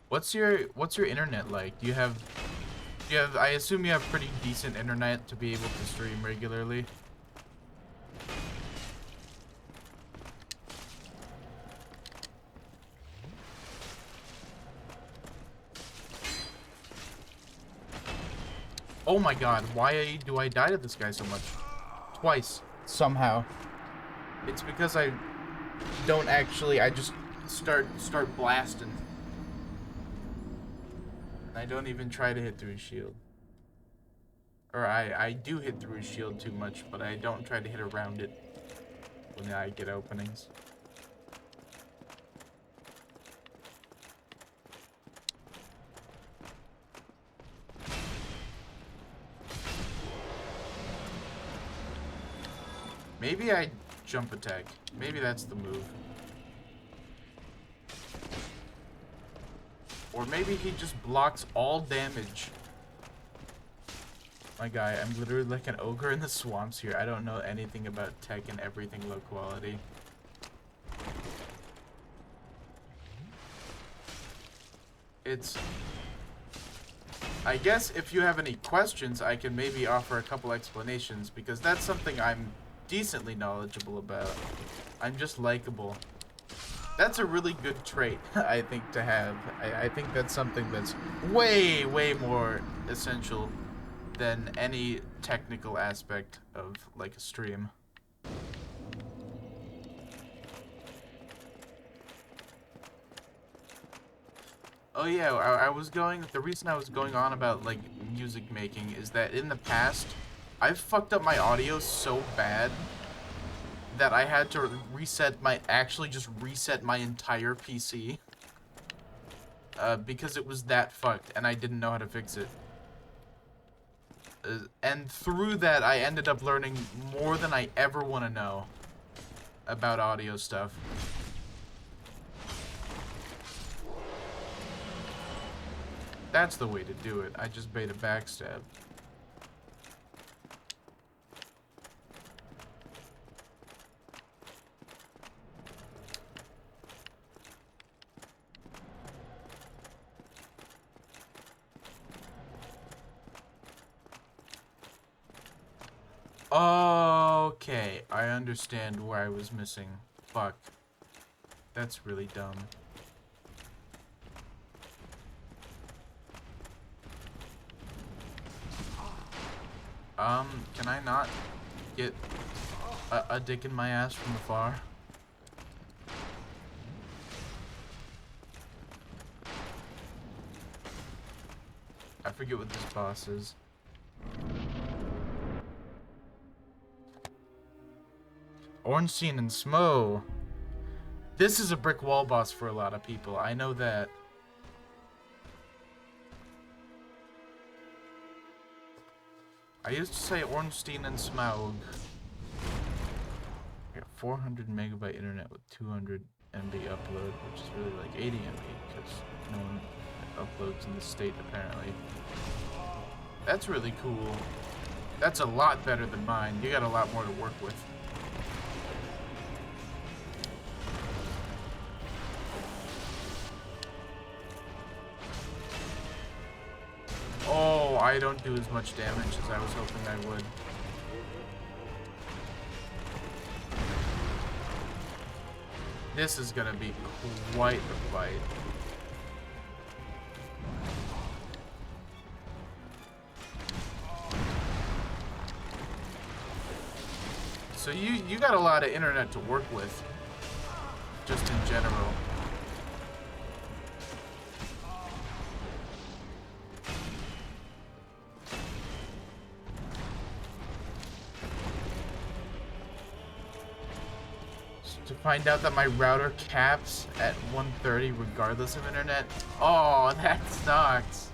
What's your internet like? Do you have I assume you have pretty decent internet to be able to stream regularly? Oh my god, why do I die to this guy so much? Twice, somehow. It's because I don't actually, I just start blasting. And I don't even try to hit through his shield. Or I do hit through his shield too much, but I don't try to hit around it when I get openings. Maybe I jump attack. Maybe that's the move. Or maybe he just blocks all damage. My guy, I'm literally like an ogre in the swamps here. I don't know anything about tech and everything low quality. It's... I guess if you have any questions, I can maybe offer a couple explanations, because that's something I'm decently knowledgeable about. I'm just likable. That's a really good trait, I think, to have. I think that's something that's way, way more essential than any technical aspect of, like, a stream. Oh yeah, I was going, the reason I was going on about, like, music making is that in the past, I've fucked up my audio so bad that I had to actually just reset my entire PC. Because it was that fucked, and I didn't know how to fix it. And through that, I ended up learning more than I ever want to know about audio stuff. That's the way to do it. I just bait a backstab. Okay, I understand where I was missing. Fuck. That's really dumb. Can I not get a dick in my ass from afar? I forget what this boss is. Ornstein and Smo. This is a brick wall boss for a lot of people. I know that. I used to say Ornstein and Smaug. I got 400 megabyte internet with 200 MB upload, which is really like 80 MB because no one uploads in this state apparently. That's really cool. That's a lot better than mine. You got a lot more to work with. Oh, I don't do as much damage as I was hoping I would. This is gonna be quite the fight. So you got a lot of internet to work with, just in general. To find out that my router caps at 130 regardless of internet. Oh, that sucks.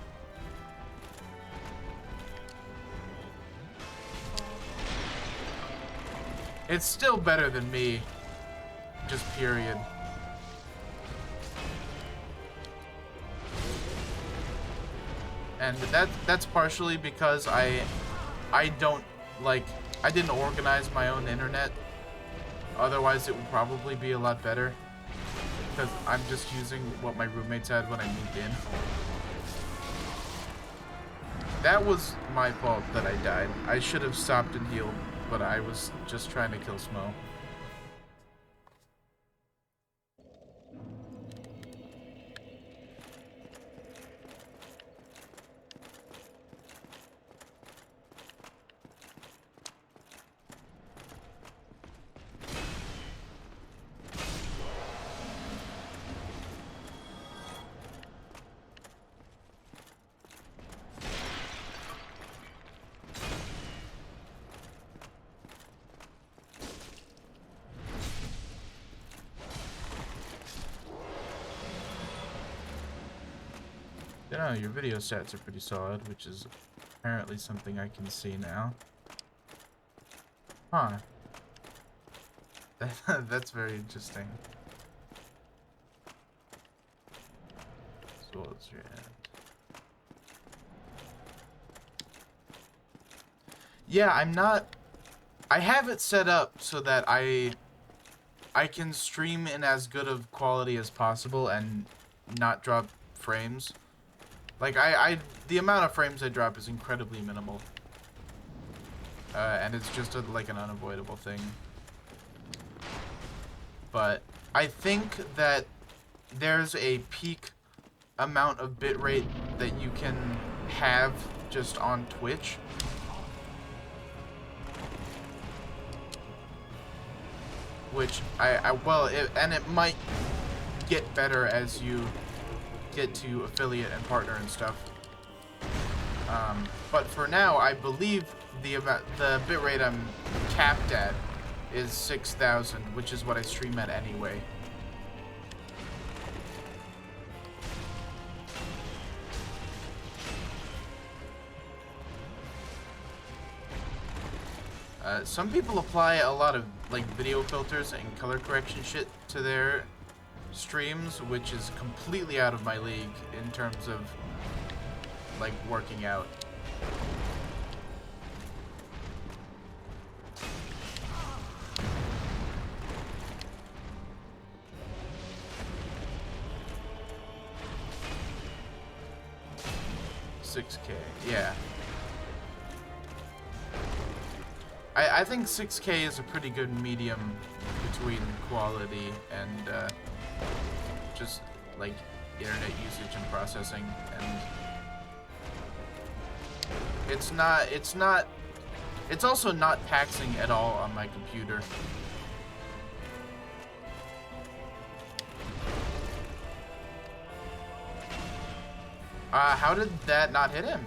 It's still better than me. Just period. And that's partially because I didn't organize my own internet. Otherwise it would probably be a lot better. Because I'm just using what my roommates had when I moved in. That was my fault that I died. I should have stopped and healed, but I was just trying to kill Smo. You know, your video stats are pretty solid, which is apparently something I can see now. Huh. That's very interesting. So what's your end? Yeah, I have it set up so that I can stream in as good of quality as possible and not drop frames. Like, the amount of frames I drop is incredibly minimal. And it's just like an unavoidable thing. But I think that there's a peak amount of bitrate that you can have just on Twitch. Which and it might get better as you get to affiliate and partner and stuff. But for now, I believe the bitrate I'm capped at is 6,000, which is what I stream at anyway. Some people apply a lot of like video filters and color correction shit to their streams, which is completely out of my league in terms of like working out. $6K, yeah. I think 6K is a pretty good medium between quality and just like internet usage and processing, and it's also not taxing at all on my computer. How did that not hit him?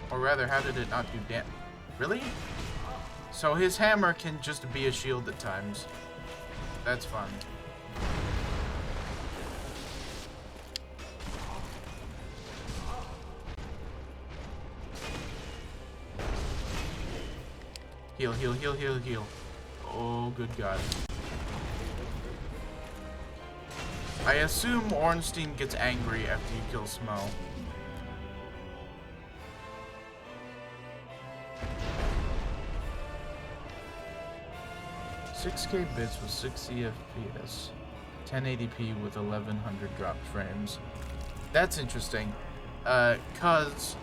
Or rather, how did it not do damage? Really? So his hammer can just be a shield at times. That's fun. Heal, heal, heal, heal, heal. Oh, good God. I assume Ornstein gets angry after you kill Smo. $6K bits with 60 FPS, 1080p with 1100 dropped frames. That's interesting, cause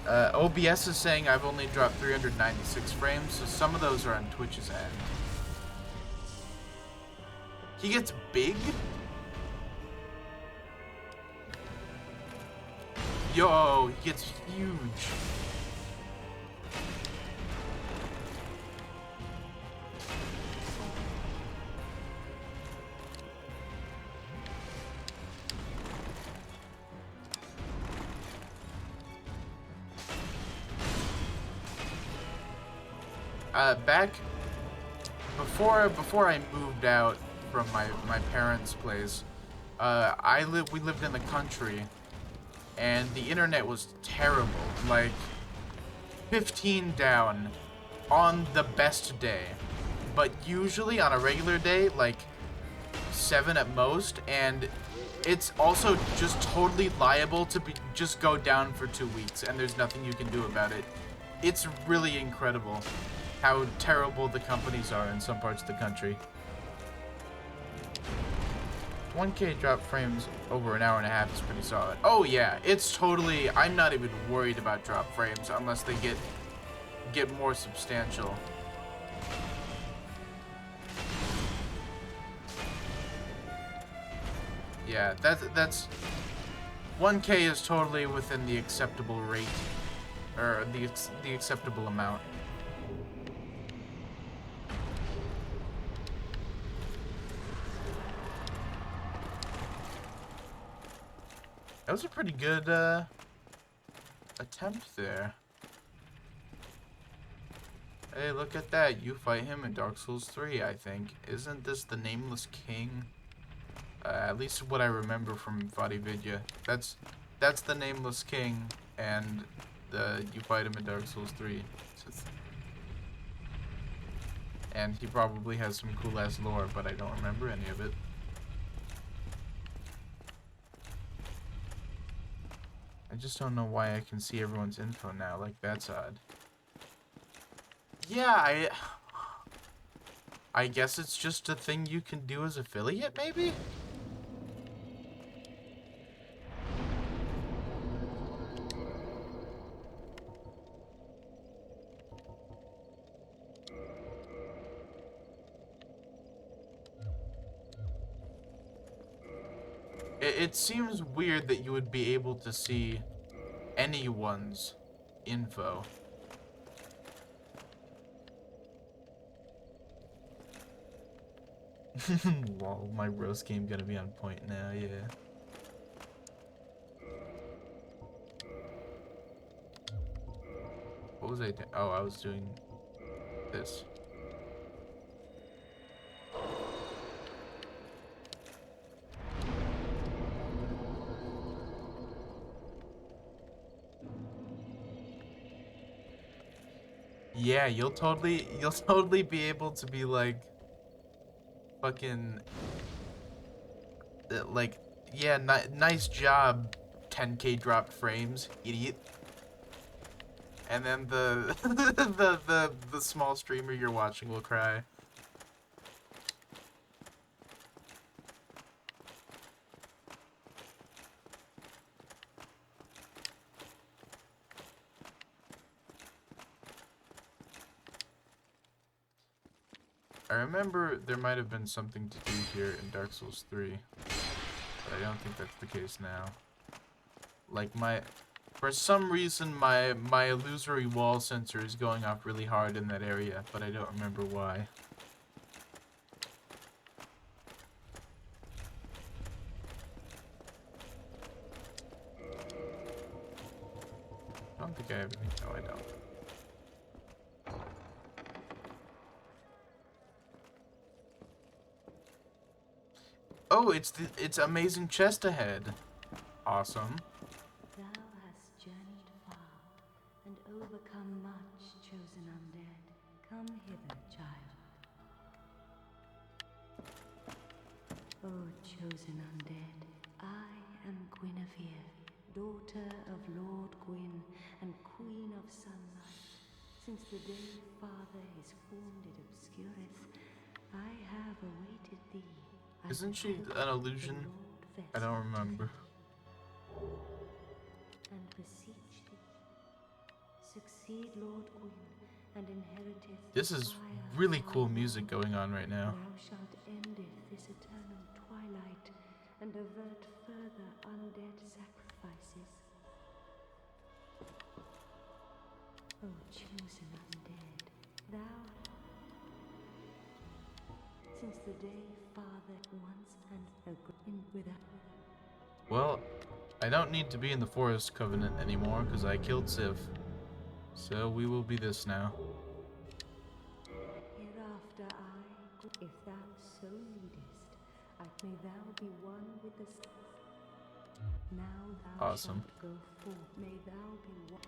OBS is saying I've only dropped 396 frames, so some of those are on Twitch's end. He gets big? Yo, he gets huge. before I moved out from my parents' place, we lived in the country, and the internet was terrible. Like 15 down on the best day, but usually on a regular day, like 7 at most, and it's also just totally liable to just go down for 2 weeks, and there's nothing you can do about it. It's really incredible how terrible the companies are in some parts of the country. 1K drop frames over an hour and a half is pretty solid. Oh yeah, it's totally, I'm not even worried about drop frames unless they get more substantial. Yeah, that's 1K is totally within the acceptable rate, or the acceptable amount. That was a pretty good attempt there. Hey, look at that. You fight him in Dark Souls 3, I think. Isn't this the Nameless King? At least what I remember from Vidya. That's the Nameless King, and you fight him in Dark Souls 3. And he probably has some cool ass lore, but I don't remember any of it. I just don't know why I can see everyone's info now. Like, that's odd. Yeah, I guess it's just a thing you can do as affiliate, maybe? It seems weird that you would be able to see anyone's info. Lol, my roast game gonna be on point now, yeah. What was I doing? Oh, I was doing this. Yeah, you'll totally be able to be like fucking like, yeah, nice job, 10K dropped frames, idiot. And then the the small streamer you're watching will cry. I remember there might have been something to do here in Dark Souls 3, but I don't think that's the case now. Like for some reason my illusory wall sensor is going off really hard in that area, but I don't remember why. I don't think I have any. No, I don't. Oh, it's amazing chest ahead. Awesome. Thou hast journeyed far and overcome much, chosen undead. Come hither, child. O chosen undead, I am Guinevere, daughter of Lord Gwyn and Queen of Sunlight. Since the day Father his form did obscureth, I have awaited thee. Isn't she an illusion? I don't remember. And beseech thee, succeed Lord Gwyn and inheriteth. This is really cool music going on right now. Thou shalt endeth this eternal twilight and avert further undead sacrifices. O chosen undead, thou, since the day Father once and agreed with us. Well, I don't need to be in the Forest Covenant anymore because I killed Civ. So we will be this now. Hereafter I, May thou be one with the now thou Awesome. shalt go forth. May thou be one.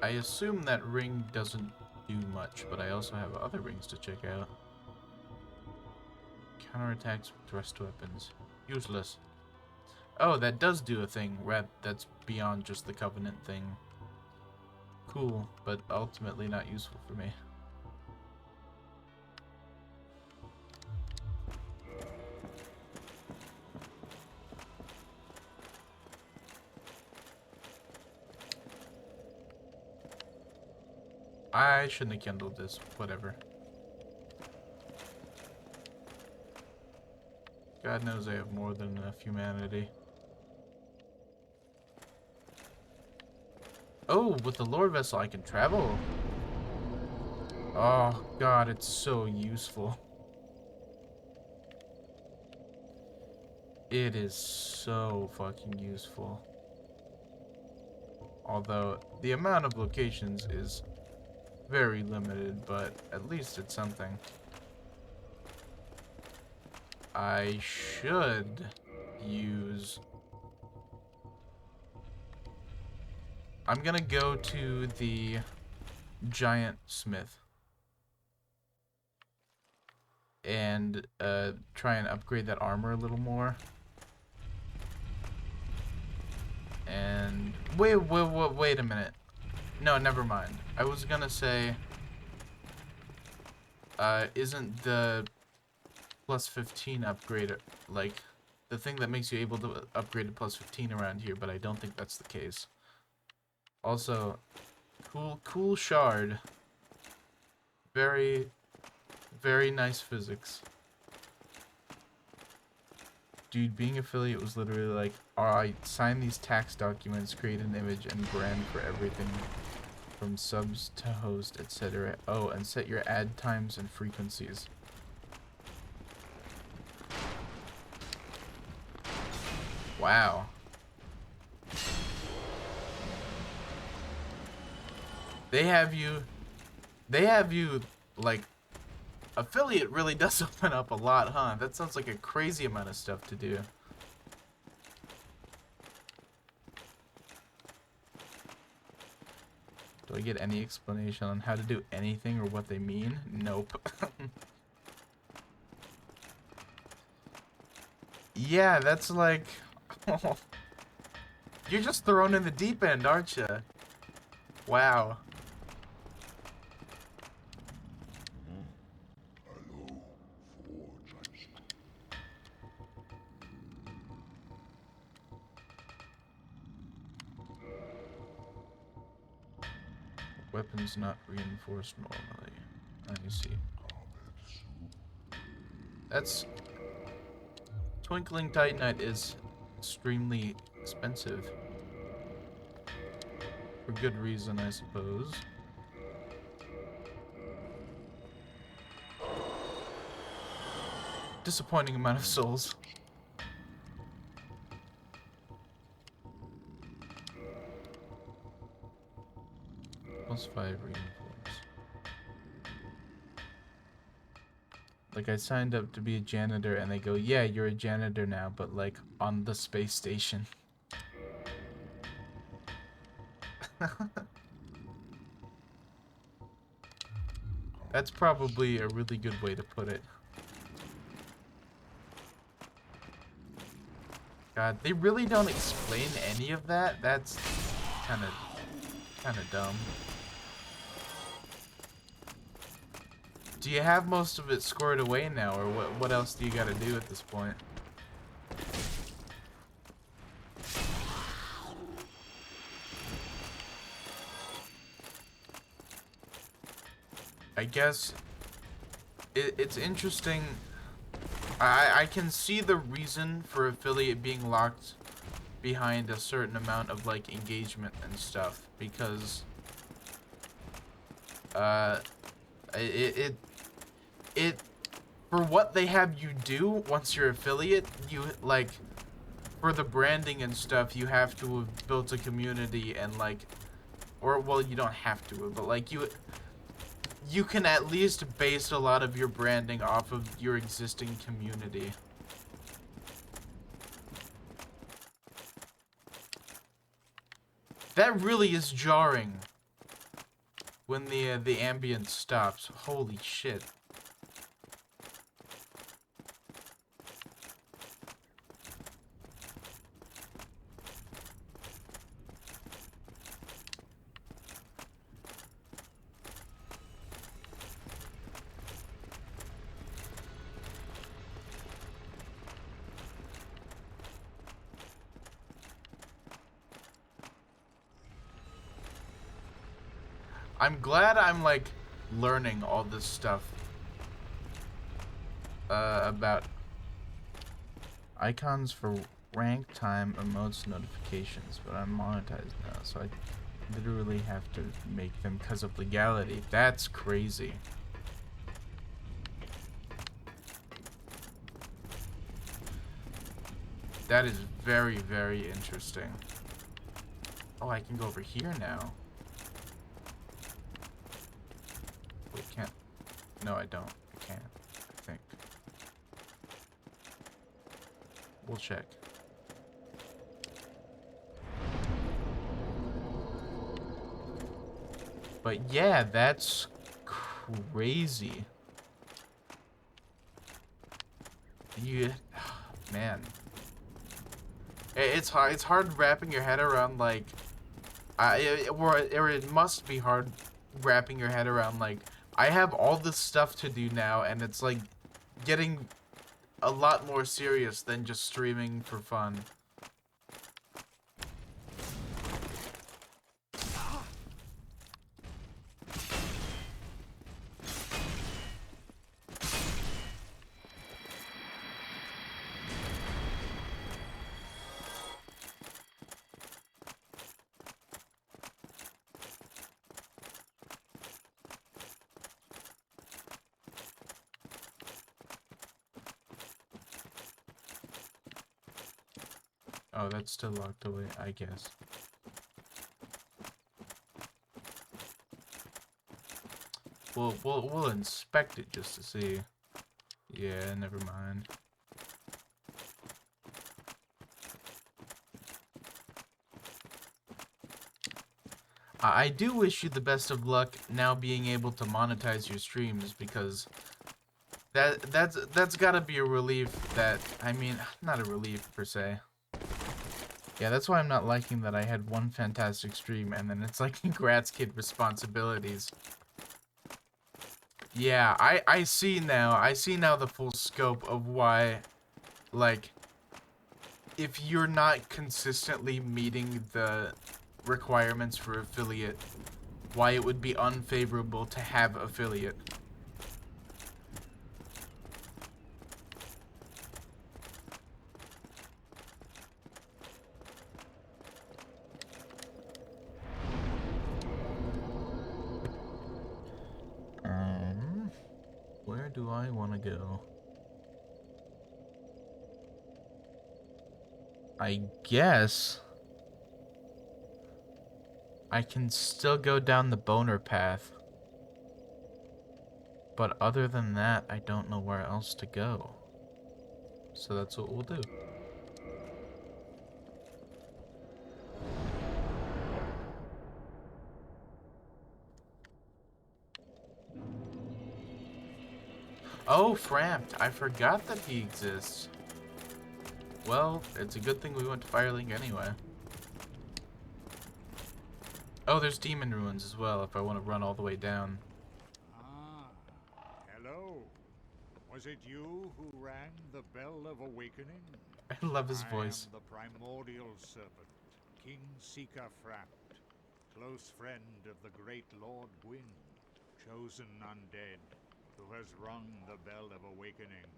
I assume that ring doesn't do much, but I also have other rings to check out. Counterattacks with thrust weapons. Useless. Oh, that does do a thing. That's beyond just the Covenant thing. Cool, but ultimately not useful for me. I shouldn't have kindled this. Whatever. God knows I have more than enough humanity. Oh, with the lore vessel I can travel. Oh, God, it's so useful. It is so fucking useful. Although, the amount of locations is very limited, but at least it's something. I should use... I'm gonna go to the giant smith and try and upgrade that armor a little more. And wait a minute. No, never mind. I was gonna say, isn't the plus 15 upgrade like the thing that makes you able to upgrade to plus 15 around here? But I don't think that's the case. Also, cool shard. Very nice physics. Dude, being affiliate was literally like, alright, sign these tax documents, create an image, and brand for everything from subs to host, etc. Oh, and set your ad times and frequencies. Wow. They have you, like, affiliate really does open up a lot, huh? That sounds like a crazy amount of stuff to do. Do I get any explanation on how to do anything or what they mean? Nope. Yeah, that's like... You're just thrown in the deep end, aren't you? Wow. Weapons not reinforced normally. Let me see. That's... Twinkling Titanite is extremely expensive. For good reason, I suppose. Disappointing amount of souls. +5 reinforce. Like, I signed up to be a janitor and they go, yeah, you're a janitor now, but like on the space station. That's probably a really good way to put it. God, they really don't explain any of that? That's kind of dumb. Do you have most of it squared away now, or what else do you gotta do at this point? I guess it's interesting. I can see the reason for affiliate being locked behind a certain amount of like engagement and stuff, because it for what they have you do once you're affiliate, you like for the branding and stuff, you have to have built a community and like, or well, you don't have to, but like you can at least base a lot of your branding off of your existing community. That really is jarring when the ambience stops. Holy shit. I'm glad I'm like learning all this stuff about icons for rank time emotes notifications, but I'm monetized now, so I literally have to make them because of legality. That's crazy. That is very, very interesting. Oh, I can go over here now. Wait, can't. No, I don't. I can't. I think. We'll check. But yeah, that's crazy. You, man. It's hard. It's hard wrapping your head around like, or it must be hard wrapping your head around like, I have all this stuff to do now, and it's like getting a lot more serious than just streaming for fun. Oh, that's still locked away, I guess. We'll inspect it just to see. Yeah, never mind. I do wish you the best of luck now being able to monetize your streams, because that's gotta be a relief. That, I mean, not a relief per se. Yeah, that's why I'm not liking that I had one fantastic stream and then it's like congrats kid responsibilities. Yeah, I see now. I see now the full scope of why, like, if you're not consistently meeting the requirements for affiliate, why it would be unfavorable to have affiliate. Where do I want to go? I guess I can still go down the boner path. But other than that, I don't know where else to go. So that's what we'll do. Oh, Framped. I forgot that he exists. Well, it's a good thing we went to Firelink anyway. Oh, there's Demon Ruins as well if I want to run all the way down. Ah, hello. Was it you who rang the bell of awakening? I love his voice. I am the primordial serpent, King Seeker Framped, close friend of the great Lord Gwyn, chosen undead, who has rung the bell of awakening.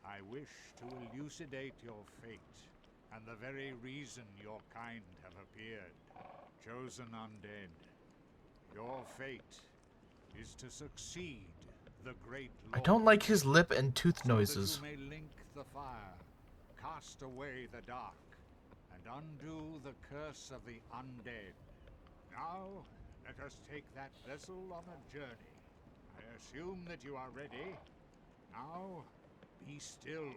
I wish to elucidate your fate, and the very reason your kind have appeared. Chosen undead, your fate is to succeed the great Lord. I don't like his lip and tooth noises. So that you may link the fire, cast away the dark, and undo the curse of the undead. Now, let us take that vessel on a journey. I assume that you are ready. Now, be still.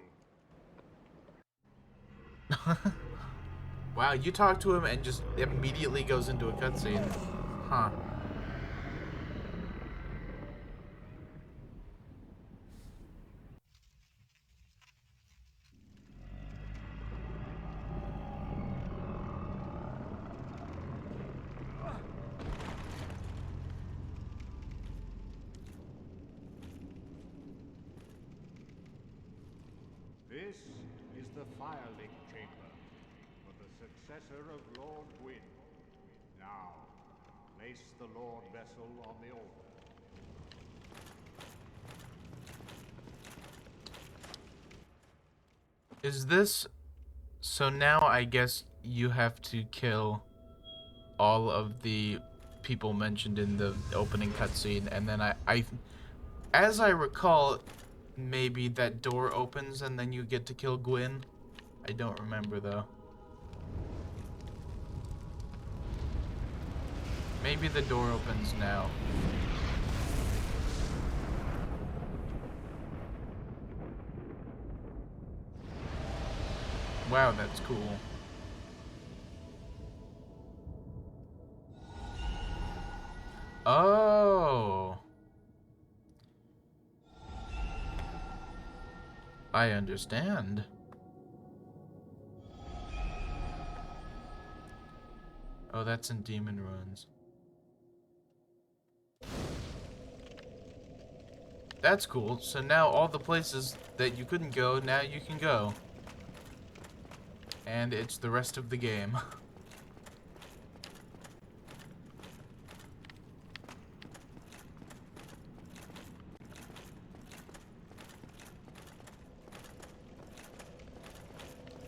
Wow, you talk to him and just immediately goes into a cutscene. Huh. This is the Firelink Chamber for the successor of Lord Gwyn. Now, place the Lord Vessel on the altar. Is this... So now I guess you have to kill all of the people mentioned in the opening cutscene, and then as I recall, maybe that door opens and then you get to kill Gwyn. I don't remember though. Maybe the door opens now. Wow, that's cool. Oh. I understand. Oh, that's in Demon Ruins. That's cool. So now all the places that you couldn't go, now you can go. And it's the rest of the game.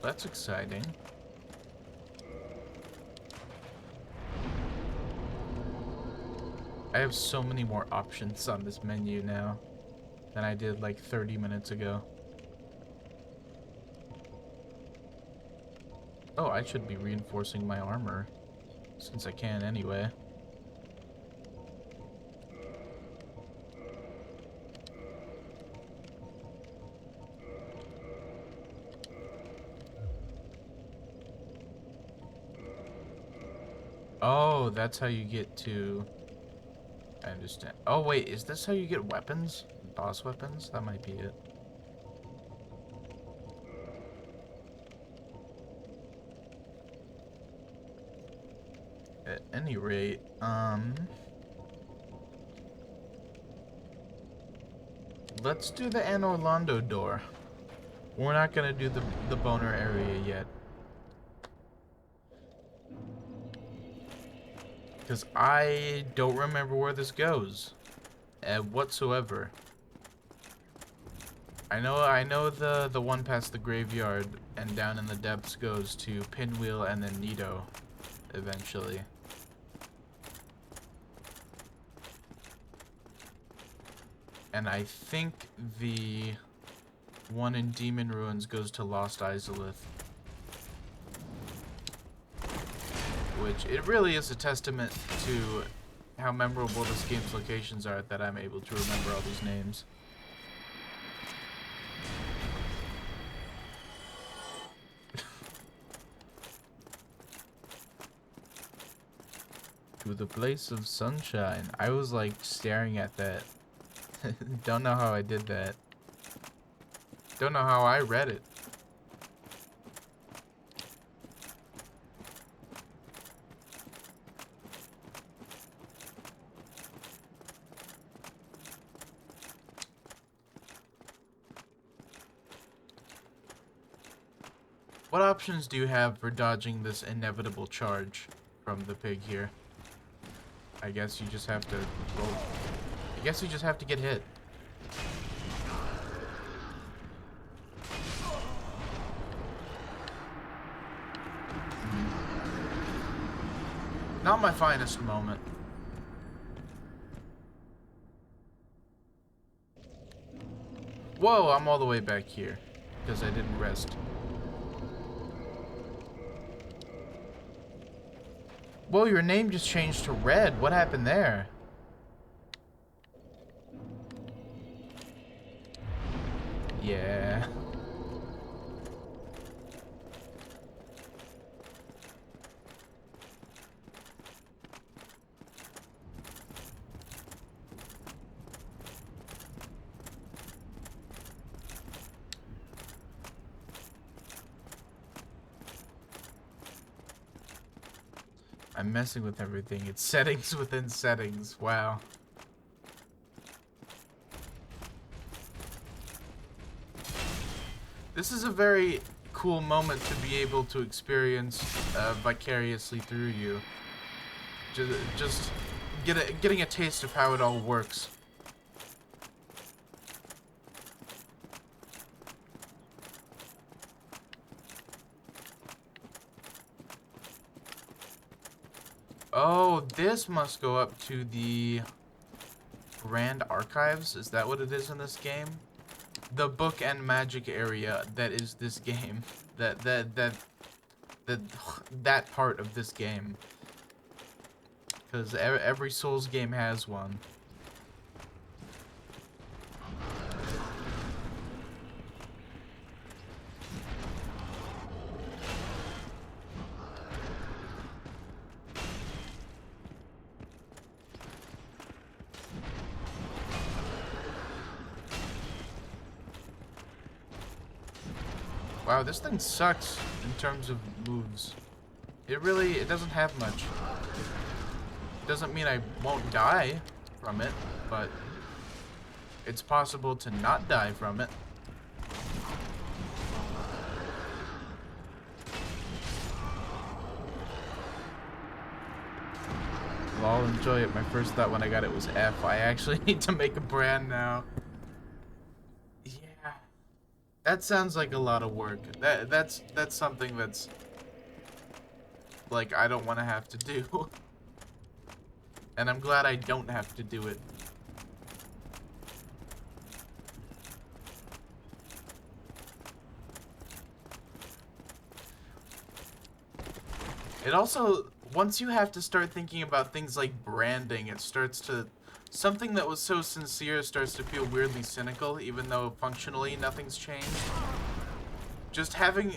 That's exciting. I have so many more options on this menu now than I did like 30 minutes ago. Oh, I should be reinforcing my armor, since I can anyway. Oh, that's how you get to... I understand. Oh, wait, is this how you get weapons? Boss weapons? That might be it. At any rate, let's do the Anne Orlando door. We're not gonna do the boner area yet. Because I don't remember where this goes. Whatsoever. I know the one past the graveyard and down in the depths goes to Pinwheel and then Nito eventually. And I think the one in Demon Ruins goes to Lost Izalith. Which, it really is a testament to how memorable this game's locations are that I'm able to remember all these names. To the place of sunshine. I was like staring at that. Don't know how I did that. Don't know how I read it. What options do you have for dodging this inevitable charge from the pig here? I guess you just have to roll. I guess you just have to get hit. Not my finest moment. Whoa, I'm all the way back here because I didn't rest. Whoa, your name just changed to Red. What happened there? Yeah. I'm messing with everything. It's settings within settings. Wow. This is a very cool moment to be able to experience vicariously through you. Just getting a taste of how it all works. Oh, this must go up to the Grand Archives. Is that what it is in this game? The book and magic area that is this game. That part of this game. Because every Souls game has one. Wow, this thing sucks in terms of moves. It doesn't have much. Doesn't mean I won't die from it, but it's possible to not die from it. Well, I'll enjoy it. My first thought when I got it was F. I actually need to make a brand now. Yeah. That sounds like a lot of work. That's something that's like I don't want to have to do. And I'm glad I don't have to do it. It also, once you have to start thinking about things like branding, it starts to, something that was so sincere starts to feel weirdly cynical, even though functionally nothing's changed. Just having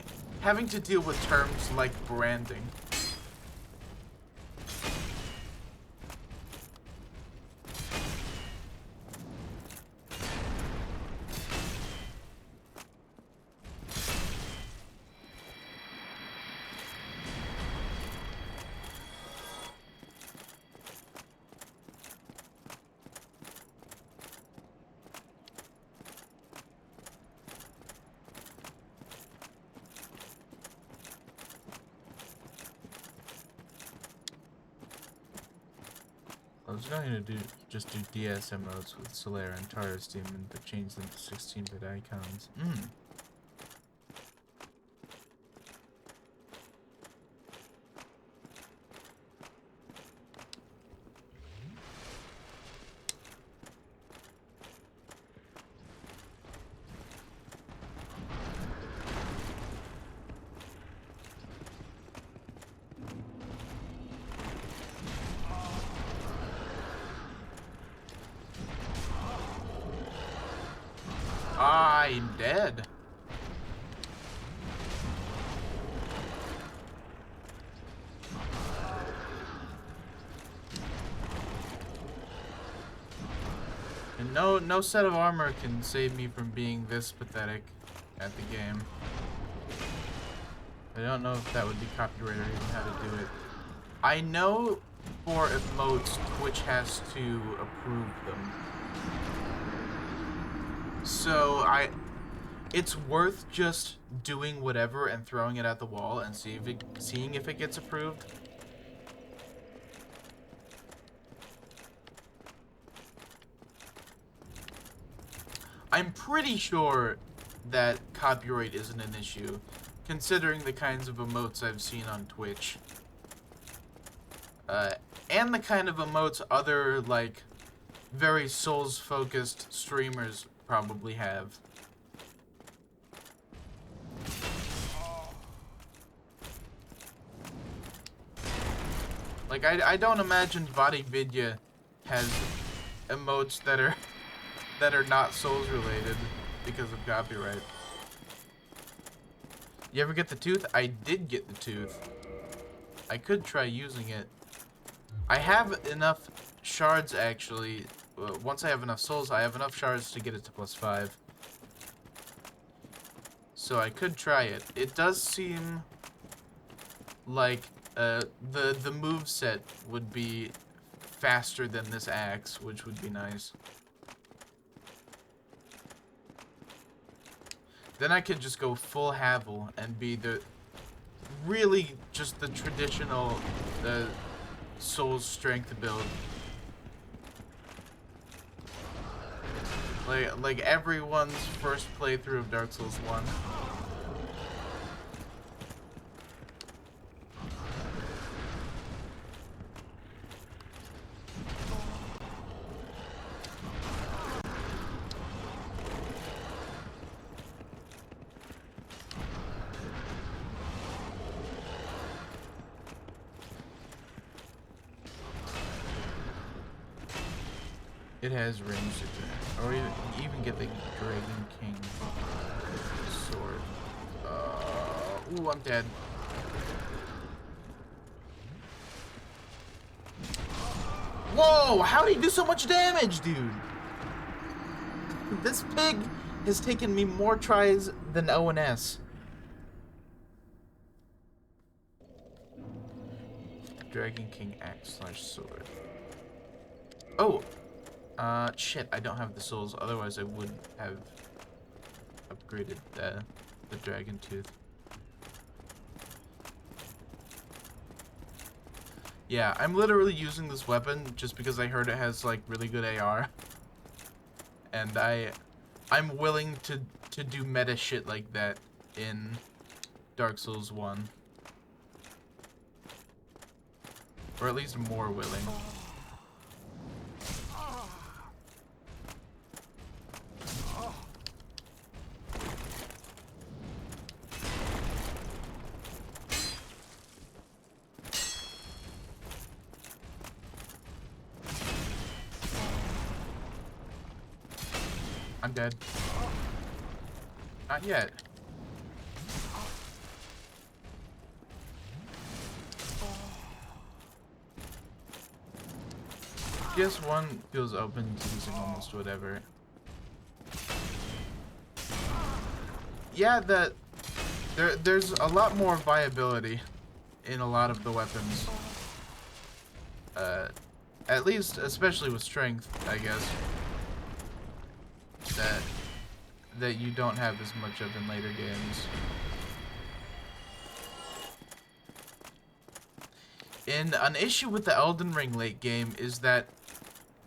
to deal with terms like branding. I was going to just do DS emotes with Solera and Taurus Demon, but change them to 16-bit icons. I'm dead. And no set of armor can save me from being this pathetic at the game. I don't know if that would be copyright or even how to do it. I know for emotes, Twitch has to approve them. So it's worth just doing whatever and throwing it at the wall and seeing if it gets approved. I'm pretty sure that copyright isn't an issue, considering the kinds of emotes I've seen on Twitch. And the kind of emotes other, like, very Souls-focused streamers probably have. Like, I don't imagine VodiVidya has emotes that are not Souls related. because of copyright. You ever get the tooth? I did get the tooth. I could try using it. I have enough shards, actually. Once I have enough souls, I have enough shards to get it to +5. So I could try it. It does seem like the moveset would be faster than this axe, which would be nice. Then I could just go full Havel and be the really just the traditional Soul's strength build. Like everyone's first playthrough of Dark Souls 1. It has range attack, or even get the Dragon King sword. Ooh, I'm dead. Whoa! How did he do so much damage, dude? This pig has taken me more tries than ONS. Dragon King axe / sword. Oh! Shit, I don't have the souls, otherwise I would have upgraded the dragon tooth. Yeah, I'm literally using this weapon just because I heard it has, like, really good AR. And I'm willing to do meta shit like that in Dark Souls 1. Or at least more willing. I'm dead. Not yet. PS1 feels open to using almost whatever. Yeah, there's a lot more viability in a lot of the weapons. At least, especially with strength, I guess. That you don't have as much of in later games. And an issue with the Elden Ring late game is that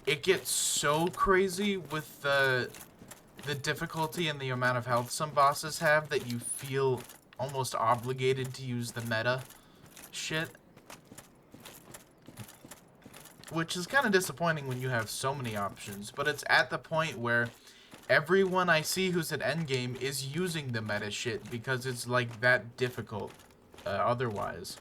it gets so crazy with the difficulty and the amount of health some bosses have that you feel almost obligated to use the meta shit. Which is kind of disappointing when you have so many options, but it's at the point where everyone I see who's at endgame is using the meta shit because it's like that difficult otherwise.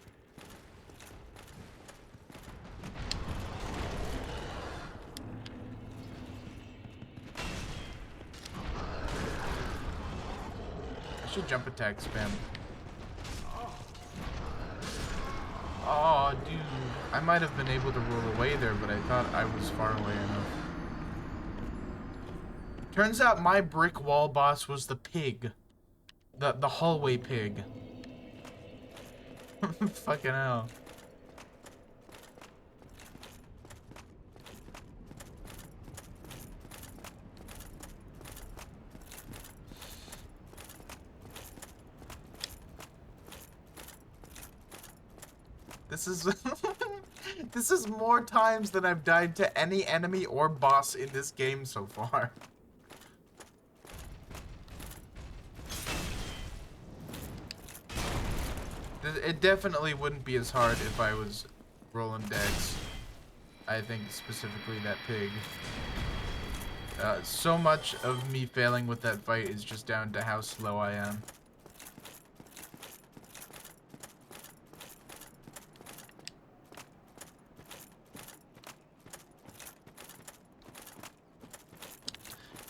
I should jump attack spam. Oh, dude. I might have been able to roll away there, but I thought I was far away enough. Turns out my brick wall boss was the pig. The hallway pig. Fucking hell. This is this is more times than I've died to any enemy or boss in this game so far. It definitely wouldn't be as hard if I was rolling decks. I think specifically that pig. So much of me failing with that fight is just down to how slow I am.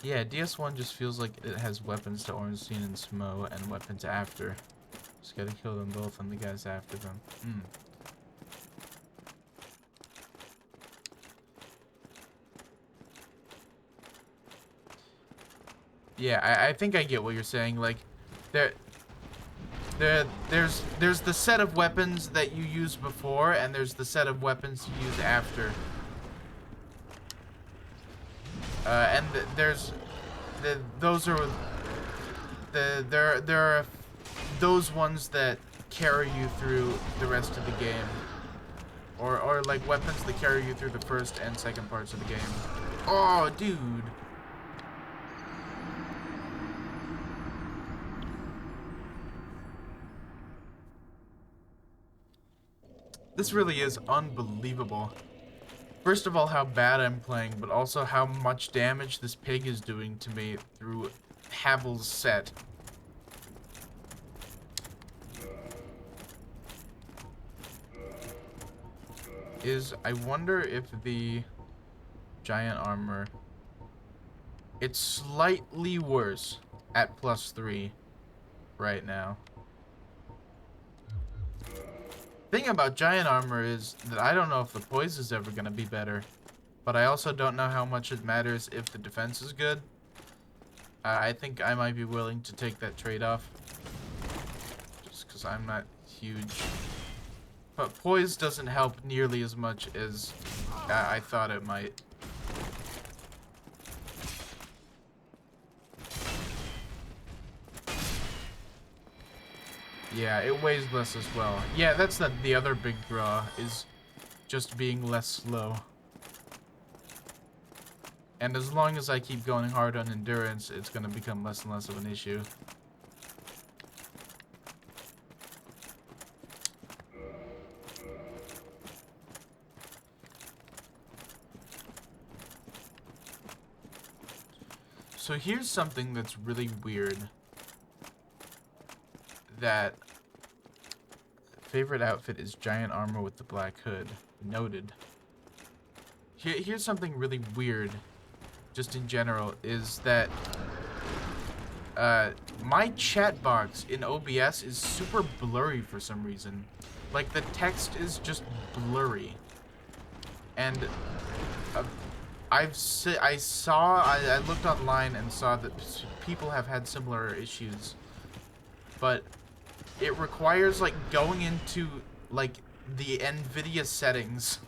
Yeah, DS1 just feels like it has weapons to Ornstein and Smo and weapons after. Just gotta kill them both and the guys after them. Yeah, I think I get what you're saying. Like, there's the set of weapons that you used before, and there's the set of weapons you use after. And those are there are those ones that carry you through the rest of the game, or like weapons that carry you through the first and second parts of the game. Oh, dude. This really is unbelievable. First of all, how bad I'm playing, but also how much damage this pig is doing to me through Havel's set. I wonder if the giant armor... It's slightly worse at +3 right now. Thing about giant armor is that I don't know if the poise is ever going to be better, but I also don't know how much it matters if the defense is good. I think I might be willing to take that trade-off, just because I'm not huge. But poise doesn't help nearly as much as I thought it might. Yeah, it weighs less as well. Yeah, that's the other big draw, is just being less slow. And as long as I keep going hard on endurance, it's going to become less and less of an issue. So here's something that's really weird. That favorite outfit is giant armor with the black hood. Noted. Here's something really weird, just in general, is that my chat box in OBS is super blurry for some reason. Like, the text is just blurry. And I looked online and saw that people have had similar issues. But it requires, like, going into, like, the NVIDIA settings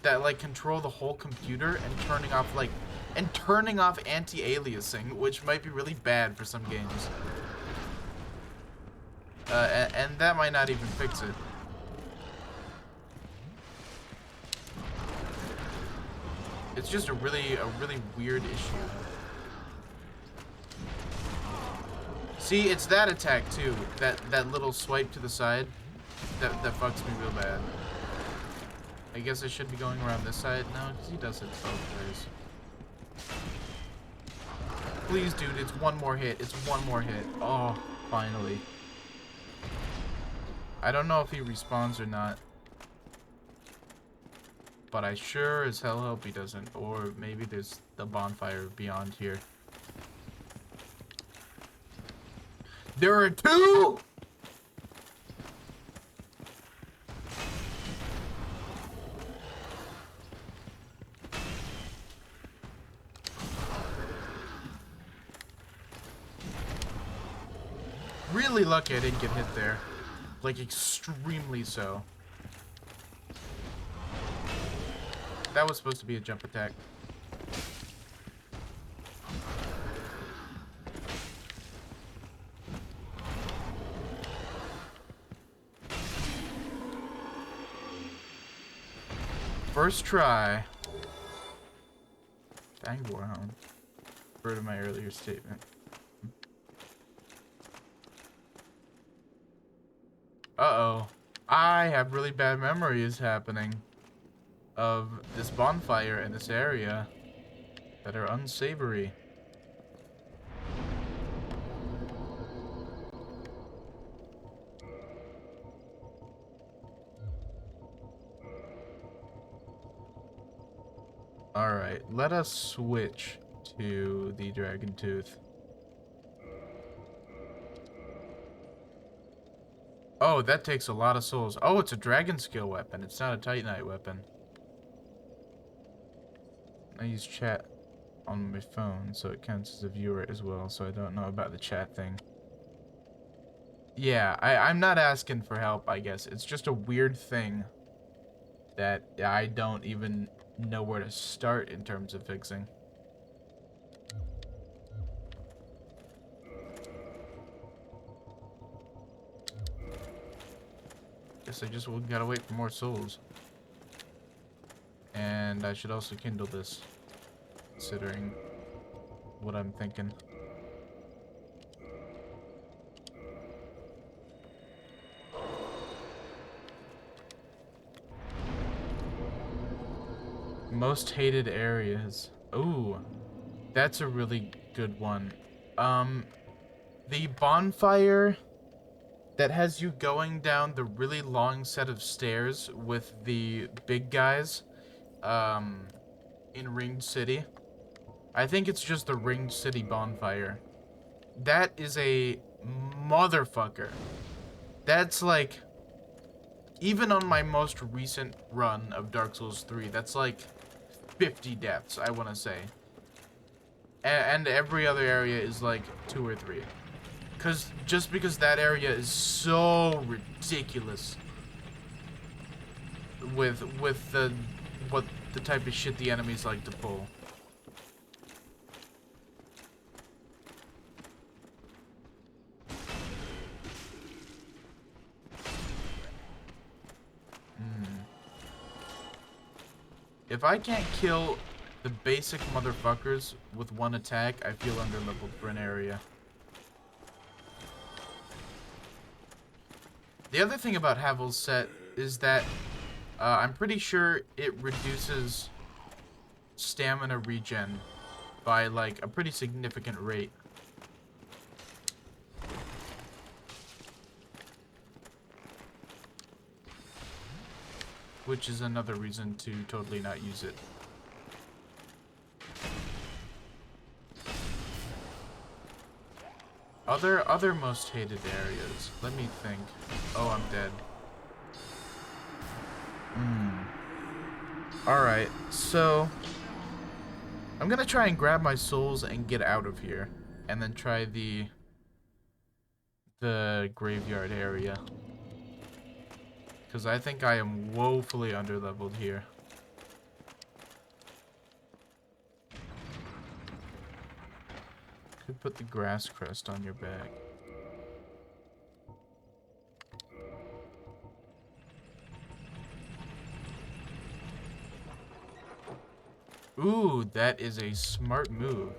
that, like, control the whole computer and turning off anti-aliasing, which might be really bad for some games. And that might not even fix it. It's just a really weird issue. See, it's that attack too. That little swipe to the side. That fucks me real bad. I guess I should be going around this side. No, because he does it both ways. Please, dude, it's one more hit. It's one more hit. Oh, finally. I don't know if he respawns or not. But I sure as hell hope he doesn't. Or maybe there's the bonfire beyond here. There are two! Really lucky I didn't get hit there. Like, extremely so. That was supposed to be a jump attack. First try. Dang, Warhound. Refer to my earlier statement. Uh-oh. I have really bad memories happening of this bonfire in this area that are unsavory. Alright, let us switch to the Dragon Tooth. Oh, that takes a lot of souls. Oh, it's a dragon skill weapon. It's not a Titanite weapon. I use chat on my phone, so it counts as a viewer as well, so I don't know about the chat thing. Yeah, I'm not asking for help, I guess. It's just a weird thing that I don't even know where to start in terms of fixing. Guess I just gotta wait for more souls. And I should also kindle this, considering what I'm thinking. Most hated areas. Ooh, that's a really good one. The bonfire that has you going down the really long set of stairs with the big guys, in Ringed City. I think it's just the Ringed City bonfire. That is a motherfucker. That's like, even on my most recent run of Dark Souls 3, that's like 50 deaths, I want to say. And every other area is like 2 or 3. Just because that area is so ridiculous with the type of shit the enemies like to pull. If I can't kill the basic motherfuckers with one attack, I feel underleveled for an area. The other thing about Havel's set is that I'm pretty sure it reduces stamina regen by like a pretty significant rate. Which is another reason to totally not use it. Other most hated areas. Let me think. Oh, I'm dead. Alright, so I'm gonna try and grab my souls and get out of here. And then try the graveyard area. Because I think I am woefully underleveled here. Could put the grass crest on your back. Ooh, that is a smart move.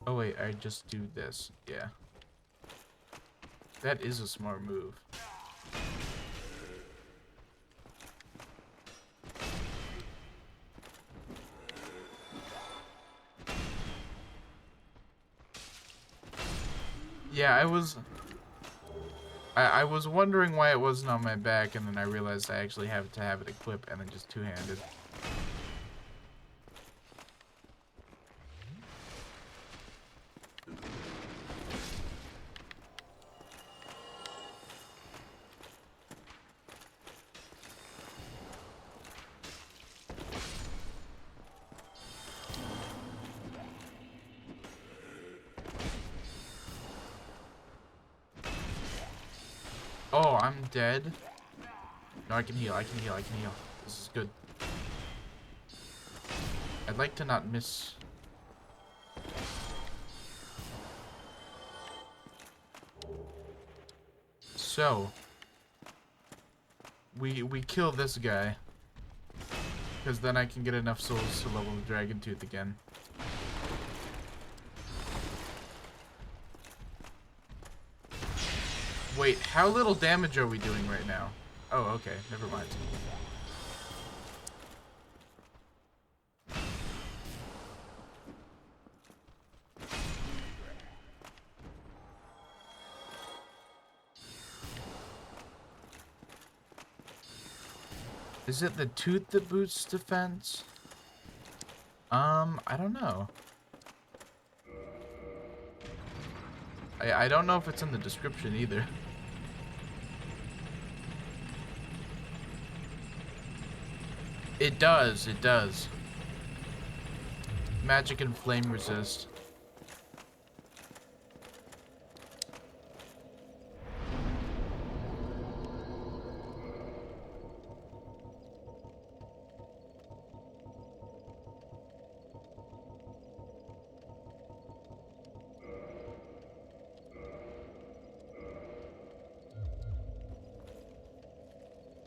Oh wait, I just do this. Yeah. That is a smart move. Yeah, I was wondering why it wasn't on my back, and then I realized I actually have to have it equipped and then just two-handed. Oh, I'm dead. No, I can heal, I can heal, I can heal. This is good. I'd like to not miss. So, we kill this guy. Because then I can get enough souls to level the Dragon Tooth again. Wait, how little damage are we doing right now? Oh, okay, never mind. Is it the tooth that boosts defense? I don't know. I don't know if it's in the description either. It does, it does. Magic and flame resist.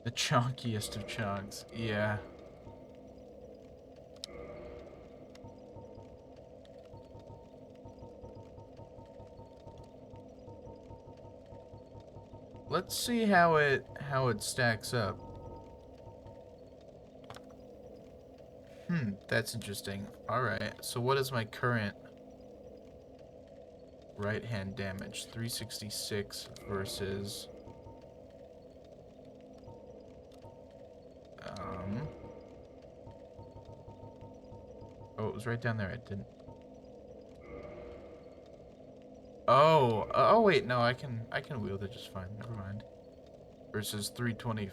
The chunkiest of chunks, yeah. Let's see how it stacks up. That's interesting. Alright, so what is my current right hand damage? 366 versus oh, it was right down there. I didn't. Oh wait, no, I can wield it just fine. Never mind. Versus 320.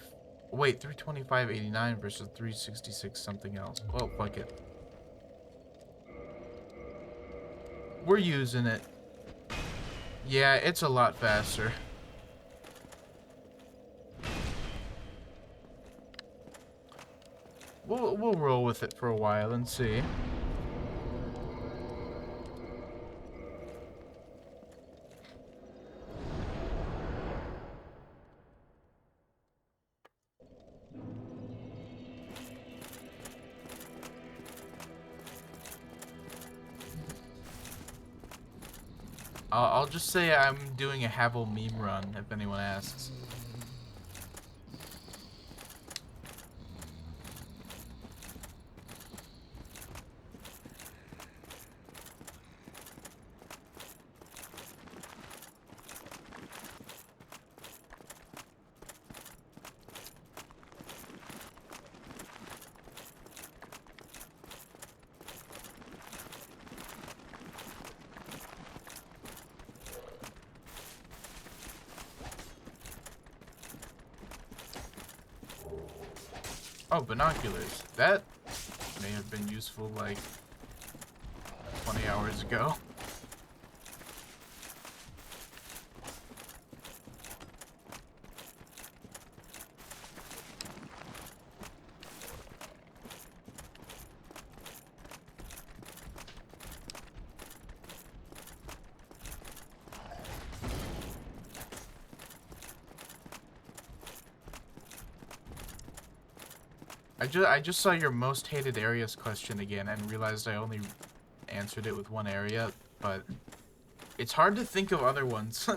Wait, 325.89 versus 366 something else. Well, fuck it. We're using it. Yeah, it's a lot faster. We'll roll with it for a while and see. I'll just say I'm doing a Havel meme run if anyone asks. Oh, binoculars. That may have been useful like 20 hours ago. I just saw your most hated areas question again and realized I only answered it with one area, but it's hard to think of other ones.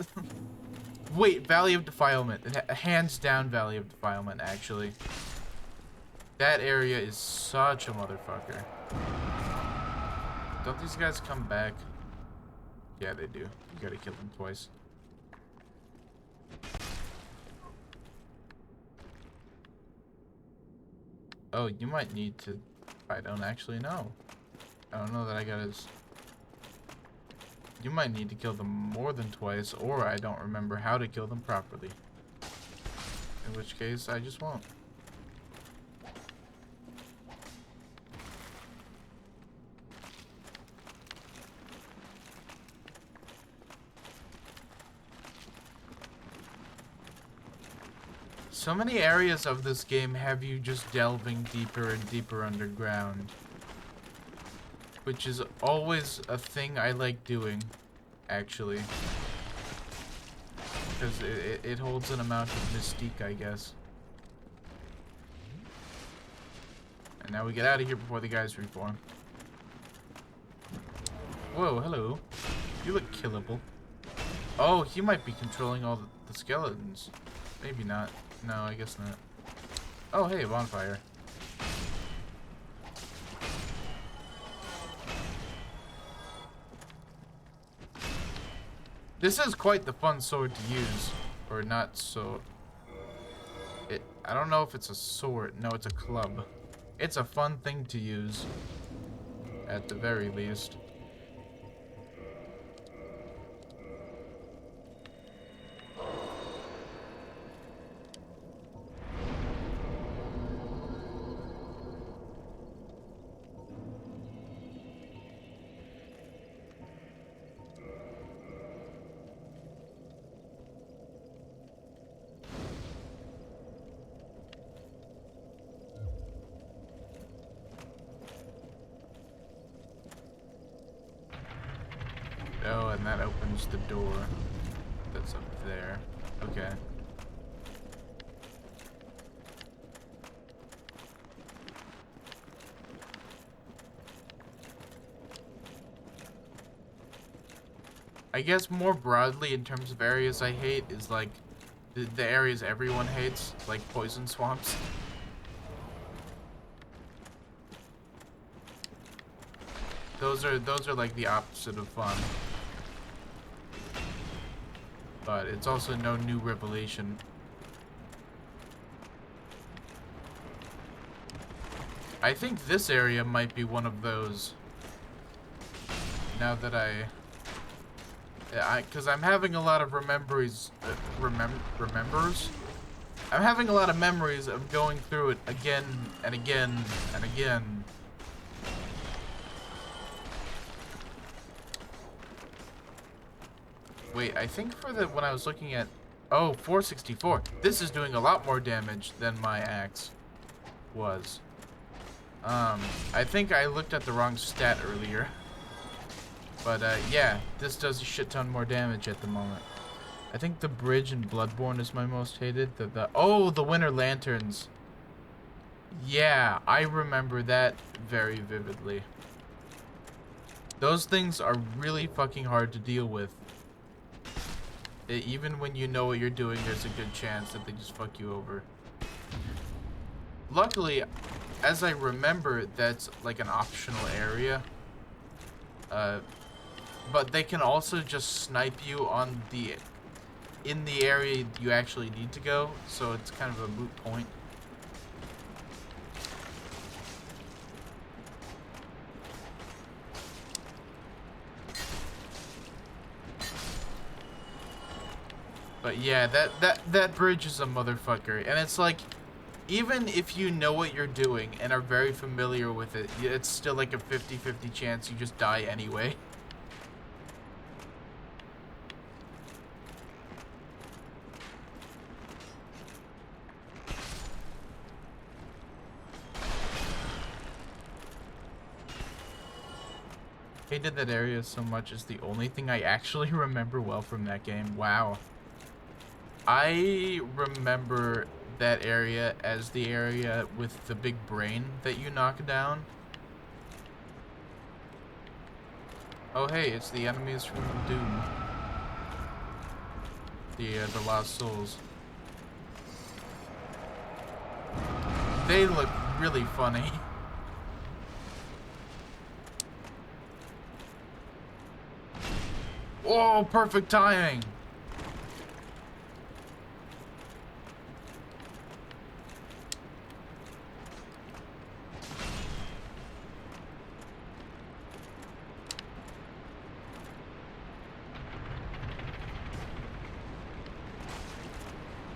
Wait, Valley of Defilement. Hands down Valley of Defilement, actually. That area is such a motherfucker. Don't these guys come back? Yeah, they do. You gotta kill them twice. Oh, you might need to... I don't actually know. I don't know that I gotta... You might need to kill them more than twice, or I don't remember how to kill them properly. In which case, I just won't. So many areas of this game have you just delving deeper and deeper underground. Which is always a thing I like doing, actually. Because it holds an amount of mystique, I guess. And now we get out of here before the guys reform. Whoa, hello. You look killable. Oh, he might be controlling all the skeletons. Maybe not. No, I guess not. Oh, hey, bonfire. This is quite the fun sword to use. Or not so... I don't know if it's a sword. No, it's a club. It's a fun thing to use, at the very least. Oh, and that opens the door that's up there. Okay. I guess more broadly in terms of areas I hate is like the areas everyone hates, like poison swamps. Those are like the opposite of fun. But it's also no new revelation. I think this area might be one of those. Now that because I'm having a lot of remembers. I'm having a lot of memories of going through it again and again and again. Wait, I think for the when I was looking at 464, this is doing a lot more damage than my axe was. I think I looked at the wrong stat earlier. But yeah, this does a shit ton more damage at the moment. I think the bridge in Bloodborne is my most hated. The Winter Lanterns. Yeah, I remember that very vividly. Those things are really fucking hard to deal with. Even when you know what you're doing, there's a good chance that they just fuck you over. Luckily, as I remember, that's like an optional area. But they can also just snipe you on in the area you actually need to go, so it's kind of a moot point. But yeah, that bridge is a motherfucker, and it's like, even if you know what you're doing and are very familiar with it, it's still like a 50-50 chance you just die anyway. Hated that area so much is the only thing I actually remember well from that game. Wow. I remember that area as the area with the big brain that you knock down. Oh hey, it's the enemies from Doom. The Lost Souls. They look really funny. Oh, perfect timing!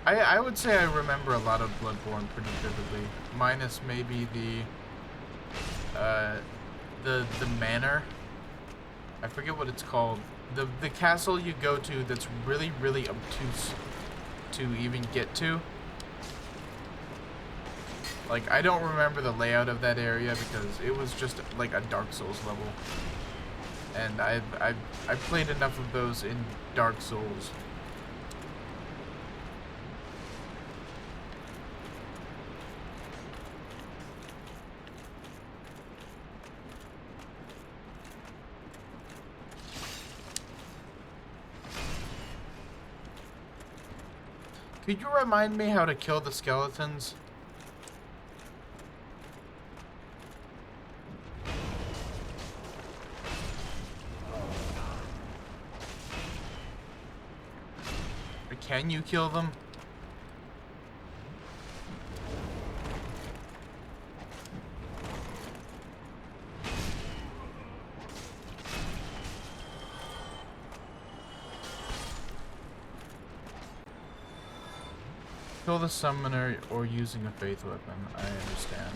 I would say I remember a lot of Bloodborne pretty vividly, minus maybe the manor. I forget what it's called. The castle you go to that's really, really obtuse to even get to. Like, I don't remember the layout of that area because it was just like a Dark Souls level. And I've played enough of those in Dark Souls. Could you remind me how to kill the skeletons? Or can you kill them? Kill the summoner or using a faith weapon. I understand.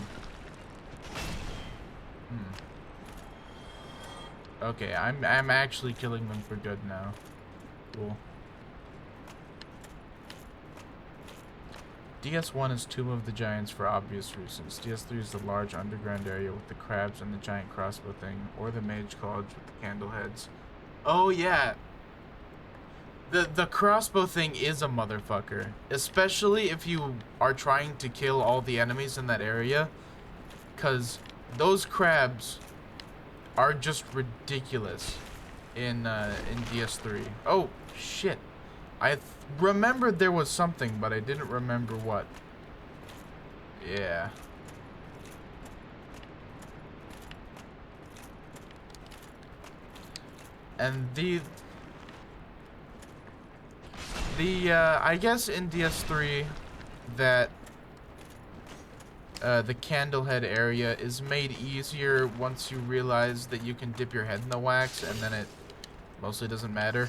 Okay, I'm actually killing them for good now. Cool. DS1 is Tomb of the Giants for obvious reasons. DS3 is the large underground area with the crabs and the giant crossbow thing, or the mage college with the candle heads. Oh yeah. The crossbow thing is a motherfucker, especially if you are trying to kill all the enemies in that area, cuz those crabs are just ridiculous in DS3. Oh shit. I remembered there was something, but I didn't remember what. Yeah. And I guess in DS3 that the Candlehead area is made easier once you realize that you can dip your head in the wax, and then it mostly doesn't matter.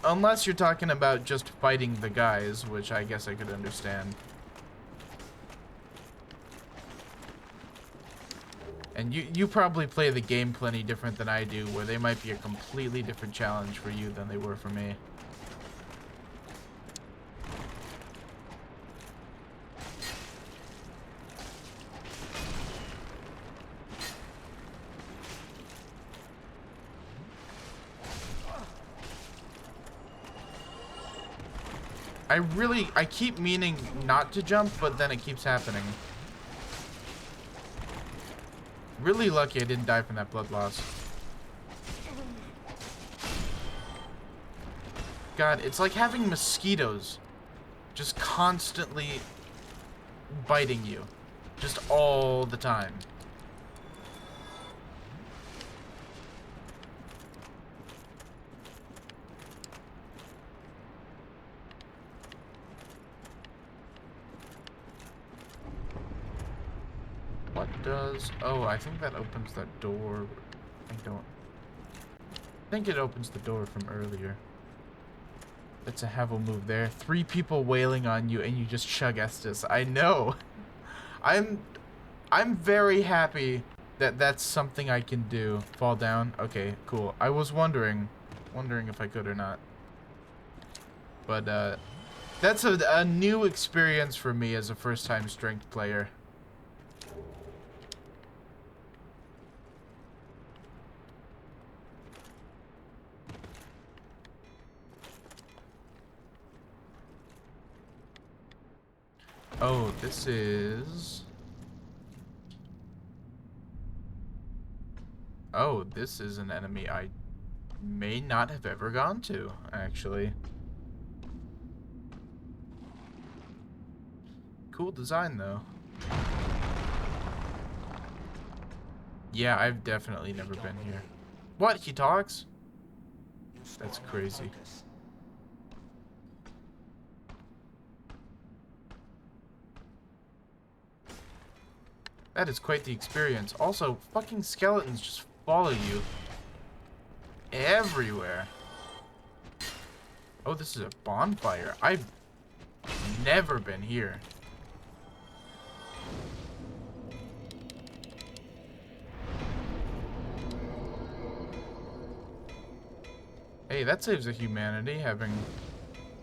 Unless you're talking about just fighting the guys, which I guess I could understand. And you probably play the game plenty different than I do, where they might be a completely different challenge for you than they were for me. I keep meaning not to jump, but then it keeps happening. Really lucky I didn't die from that blood loss. God, it's like having mosquitoes just constantly biting you. Just all the time. What does... Oh, I think that opens that door. I think it opens the door from earlier. That's a Havel move there. 3 people wailing on you and you just chug Estus. I know. I'm very happy that that's something I can do. Fall down. Okay, cool. I was wondering if I could or not. But that's a new experience for me as a first-time strength player. Oh, this is... Oh, this is an enemy I may not have ever gone to, actually. Cool design, though. Yeah, I've definitely never been here. What? He talks? That's crazy. That is quite the experience. Also, fucking skeletons just follow you everywhere. Oh, this is a bonfire. I've never been here. Hey, that saves a humanity,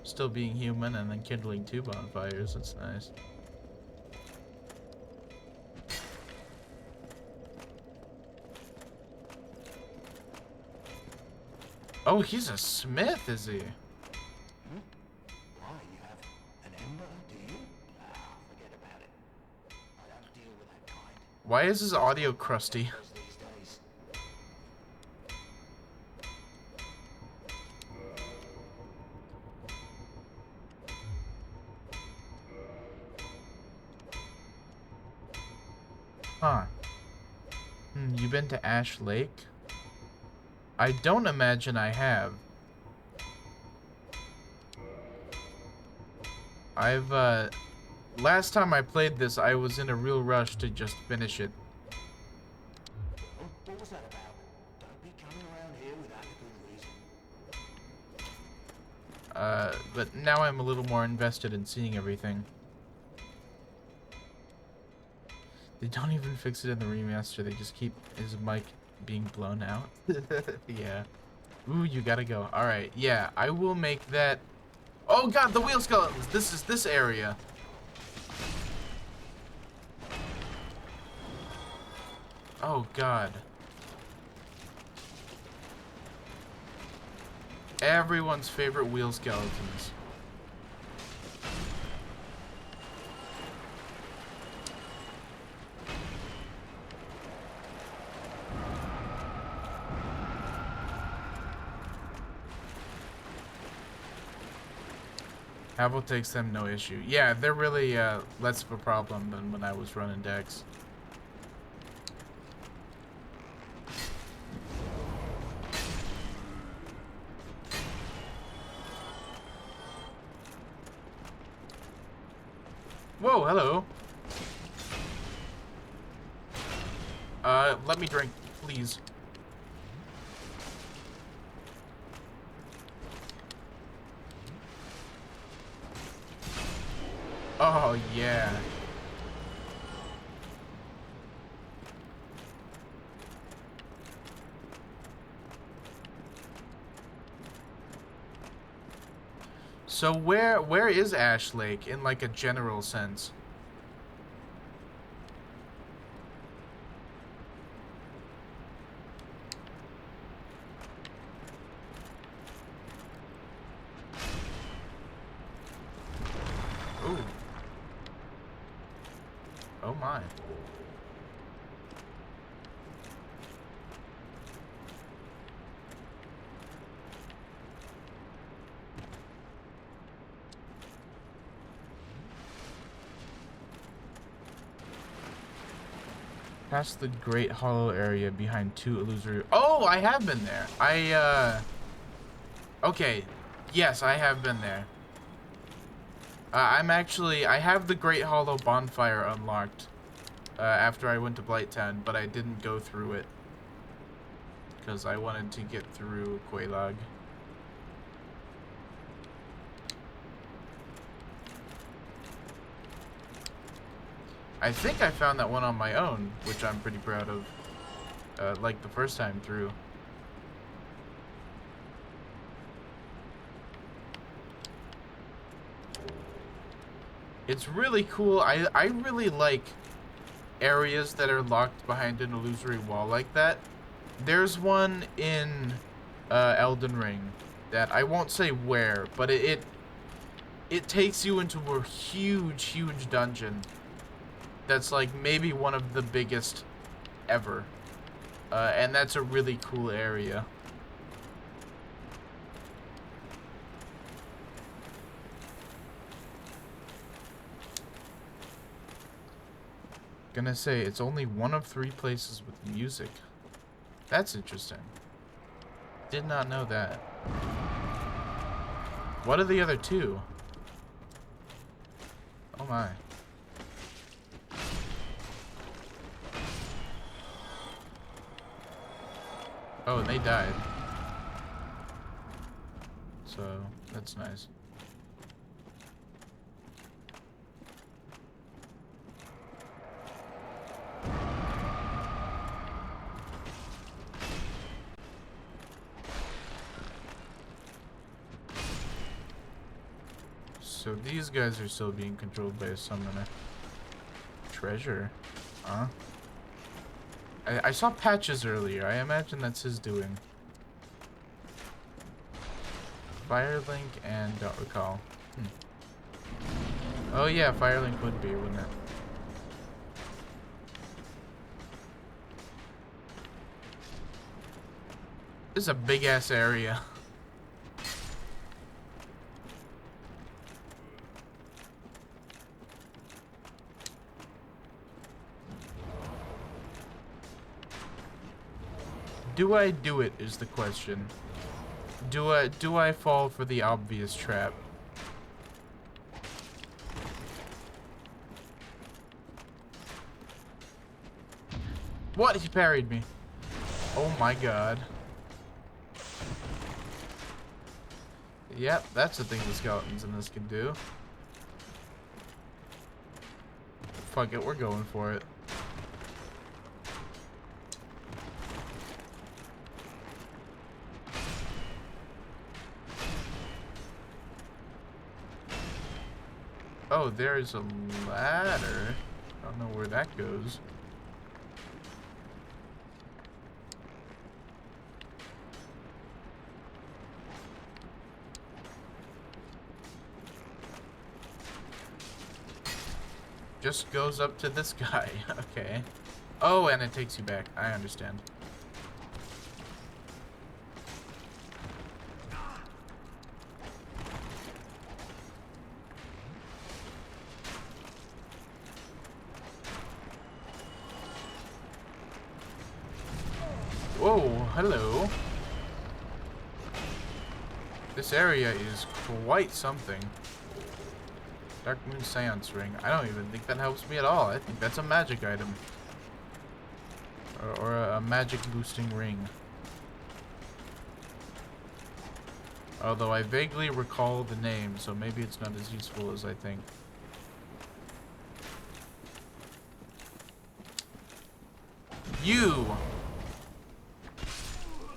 still being human and then kindling 2 bonfires. That's nice. Oh, he's a smith, is he? Why, you have an ember, do you? Forget about it. I don't deal with that kind. Why is his audio crusty? These days. Huh. You been to Ash Lake? I don't imagine I have. Last time I played this, I was in a real rush to just finish it. What was that about? Don't be coming around here without a good reason. But now I'm a little more invested in seeing everything. They don't even fix it in the remaster. They just keep his mic being blown out. Yeah. Ooh, you gotta go. Alright, yeah, I will make that... Oh god, the wheel skeletons! This is this area. Oh god. Everyone's favorite wheel skeletons. Apple takes them no issue. Yeah, they're really less of a problem than when I was running decks. Whoa, hello. Let me drink, please. Oh, yeah. So where is Ash Lake in like a general sense? Ooh. Oh my. Past the Great Hollow area behind 2 illusory... Oh, I have been there. Okay. Yes, I have been there. I have the Great Hollow bonfire unlocked after I went to Blighttown, but I didn't go through it because I wanted to get through Quelaag. I think I found that one on my own, which I'm pretty proud of, like the first time through. It's really cool. I really like areas that are locked behind an illusory wall like that. There's one in Elden Ring that I won't say where, but it takes you into a huge dungeon that's like maybe one of the biggest ever. And that's a really cool area. Gonna say, it's only one of 3 places with music. That's interesting. Did not know that. What are the other 2? Oh my. Oh, and they died. So, that's nice. So these guys are still being controlled by a summoner. Treasure? Huh? I saw Patches earlier. I imagine that's his doing. Firelink and don't recall. Oh yeah, Firelink would be, wouldn't it? This is a big ass area. Do I do it is the question. Do I fall for the obvious trap? What? He parried me. Oh my god. Yep, that's the thing the skeletons in this can do. Fuck it, we're going for it. Oh, there's a ladder. I don't know where that goes. Just goes up to this guy. Okay. Oh, and it takes you back. I understand. Whoa, hello. This area is quite something. Dark Moon Seance Ring. I don't even think that helps me at all. I think that's a magic item. Or a magic boosting ring. Although I vaguely recall the name, so maybe it's not as useful as I think. You!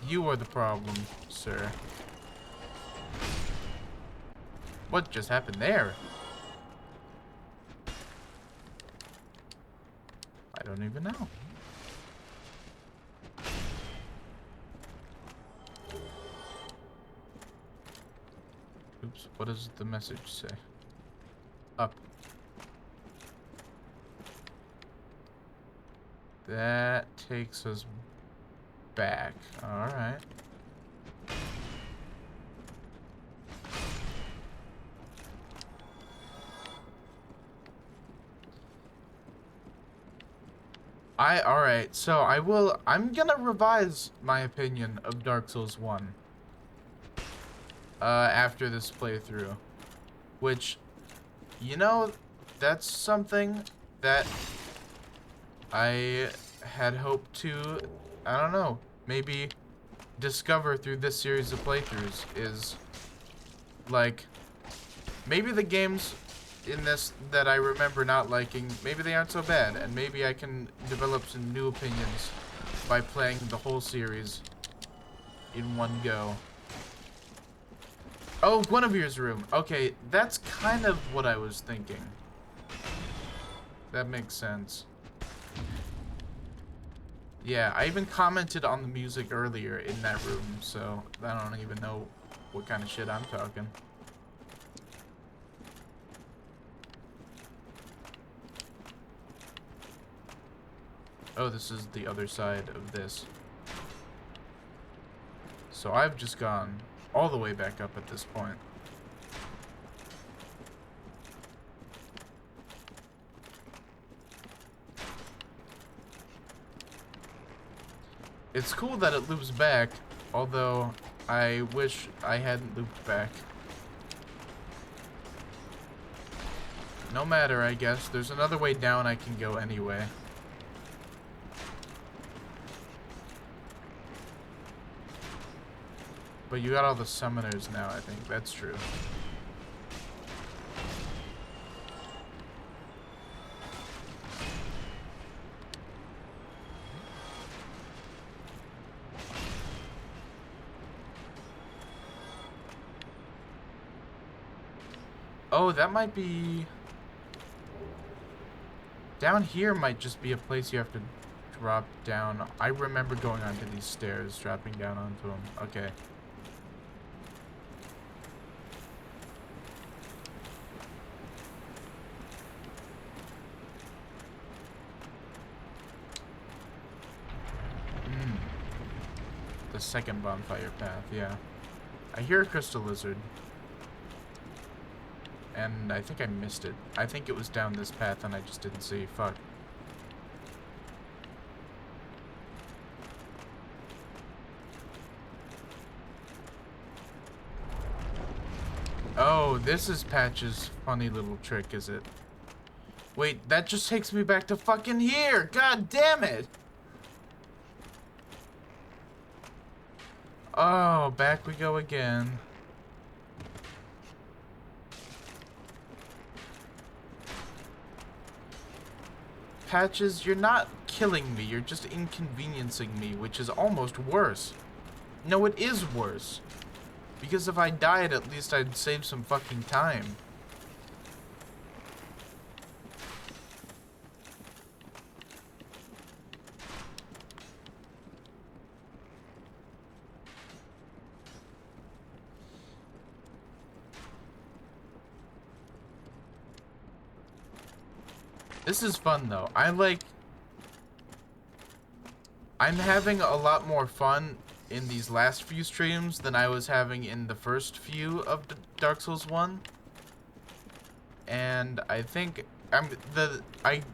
You are the problem, sir. What just happened there? I don't even know. Oops, what does the message say? Up. That takes us back. Alright. Alright, so I'm gonna revise my opinion of Dark Souls 1. After this playthrough. Which, you know, that's something that I had hoped to, I don't know, maybe discover through this series of playthroughs is, like, maybe the games in this that I remember not liking, maybe they aren't so bad, and maybe I can develop some new opinions by playing the whole series in one go. Oh, Guinevere's room. Okay, that's kind of what I was thinking. That makes sense. Yeah, I even commented on the music earlier in that room, so I don't even know what kind of shit I'm talking. Oh, this is the other side of this. So I've just gone all the way back up at this point. It's cool that it loops back, although I wish I hadn't looped back. No matter, I guess. There's another way down I can go anyway. But you got all the summoners now, I think. That's true. Oh, that might be... Down here might just be a place you have to drop down. I remember going onto these stairs, dropping down onto them. Okay. The second bonfire path, yeah. I hear a crystal lizard. And I think I missed it. I think it was down this path and I just didn't see. Fuck. Oh, this is Patch's funny little trick, is it? Wait, that just takes me back to fucking here! God damn it! Oh, back we go again. patches, you're not killing me, you're just inconveniencing me, which is almost worse. No, it is worse. Because if I died, at least I'd save some fucking time. This is fun, though. I'm having a lot more fun in these last few streams than I was having in the first few of Dark Souls 1. And I think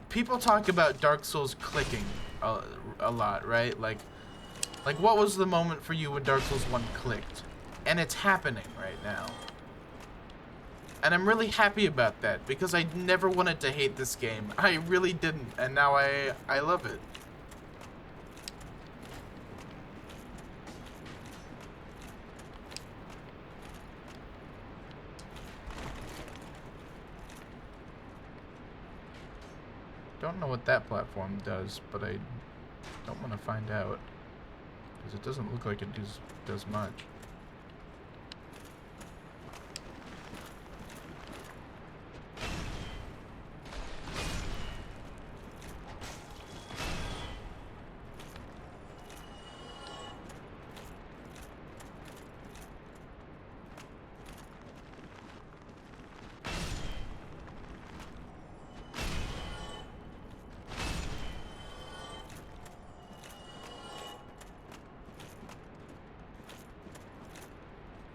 people talk about Dark Souls clicking a lot, right? Like what was the moment for you when Dark Souls 1 clicked? And it's happening right now. And I'm really happy about that, because I never wanted to hate this game. I really didn't, and now I love it. Don't know what that platform does, but I don't want to find out, because it doesn't look like it does much.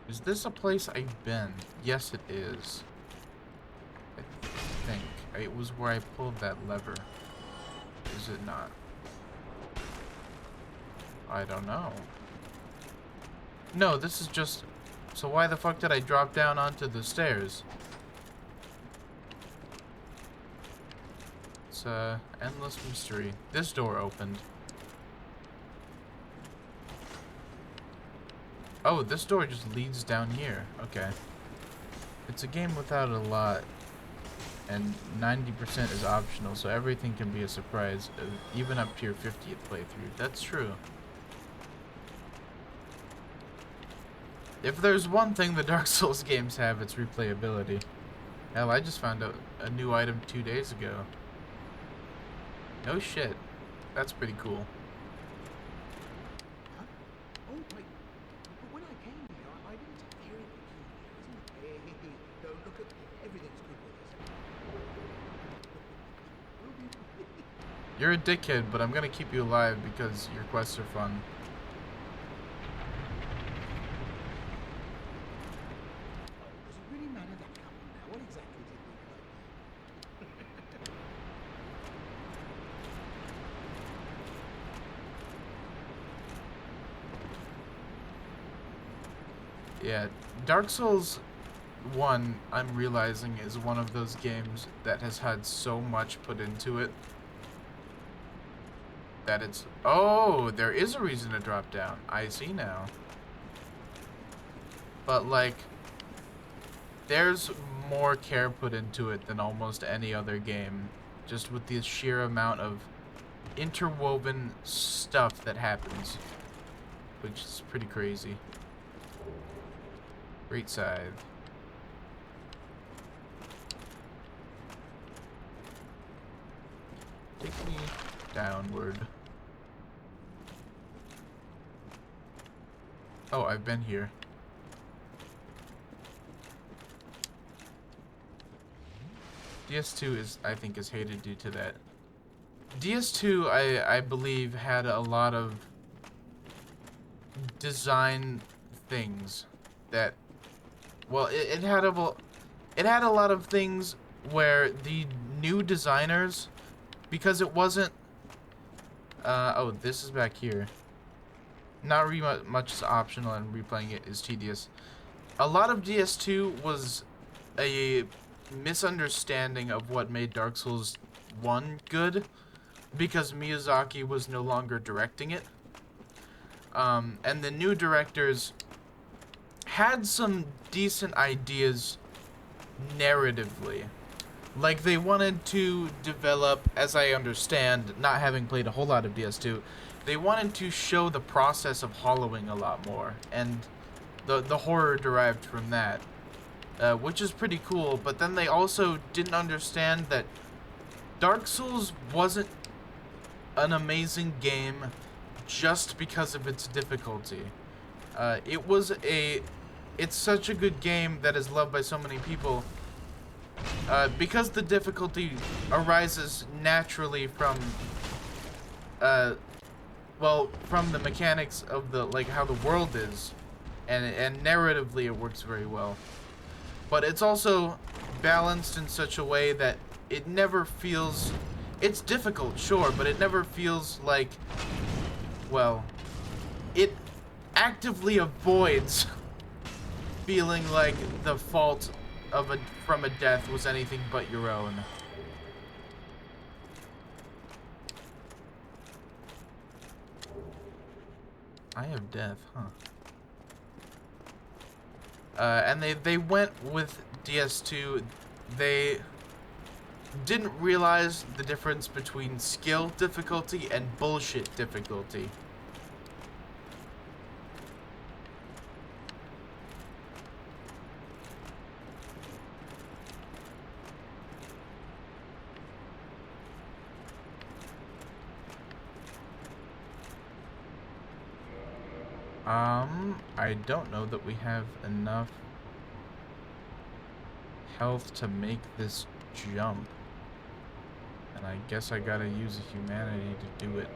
Is this a place I've been? Yes, it is. I think. It was where I pulled that lever. Is it not? I don't know. No, this is just... So why the fuck did I drop down onto the stairs? It's a endless mystery. This door opened. Oh, this door just leads down here. Okay. It's a game without a lot, and 90% is optional, so everything can be a surprise, even up to your 50th playthrough. That's true. If there's one thing the Dark Souls games have, it's replayability. Hell, I just found out a new item 2 days ago. No shit. That's pretty cool. You're a dickhead, but I'm gonna keep you alive because your quests are fun. Does it really matter that couple now? What exactly did they Yeah, Dark Souls 1, I'm realizing, is one of those games that has had so much put into it that it's... Oh, there is a reason to drop down. I see now. But, like, there's more care put into it than almost any other game, just with the sheer amount of interwoven stuff that happens, which is pretty crazy. Great scythe. Take me downward. Oh, I've been here. DS2 is, I think, is hated due to that. DS2, I believe, had a lot of design things that, well, it had a lot of things where the new designers, because it wasn't, oh, this is back here. Not really much is optional, and replaying it is tedious. A lot of DS2 was a misunderstanding of what made Dark Souls 1 good, because Miyazaki was no longer directing it. And the new directors had some decent ideas narratively, Like, they wanted to develop, as I understand, not having played a whole lot of DS2, they wanted to show the process of hollowing a lot more, and the horror derived from that, which is pretty cool. But then they also didn't understand that Dark Souls wasn't an amazing game just because of its difficulty. It's such a good game that is loved by so many people, because the difficulty arises naturally from, well, from the mechanics of the, like, how the world is, and narratively it works very well. But it's also balanced in such a way that it never feels, it's difficult, sure, but it never feels like, well, it actively avoids feeling like the fault of from a death was anything but your own. I have death, huh? And they went with DS2. They didn't realize the difference between skill difficulty and bullshit difficulty. I don't know that we have enough health to make this jump. And I guess I gotta use a humanity to do it.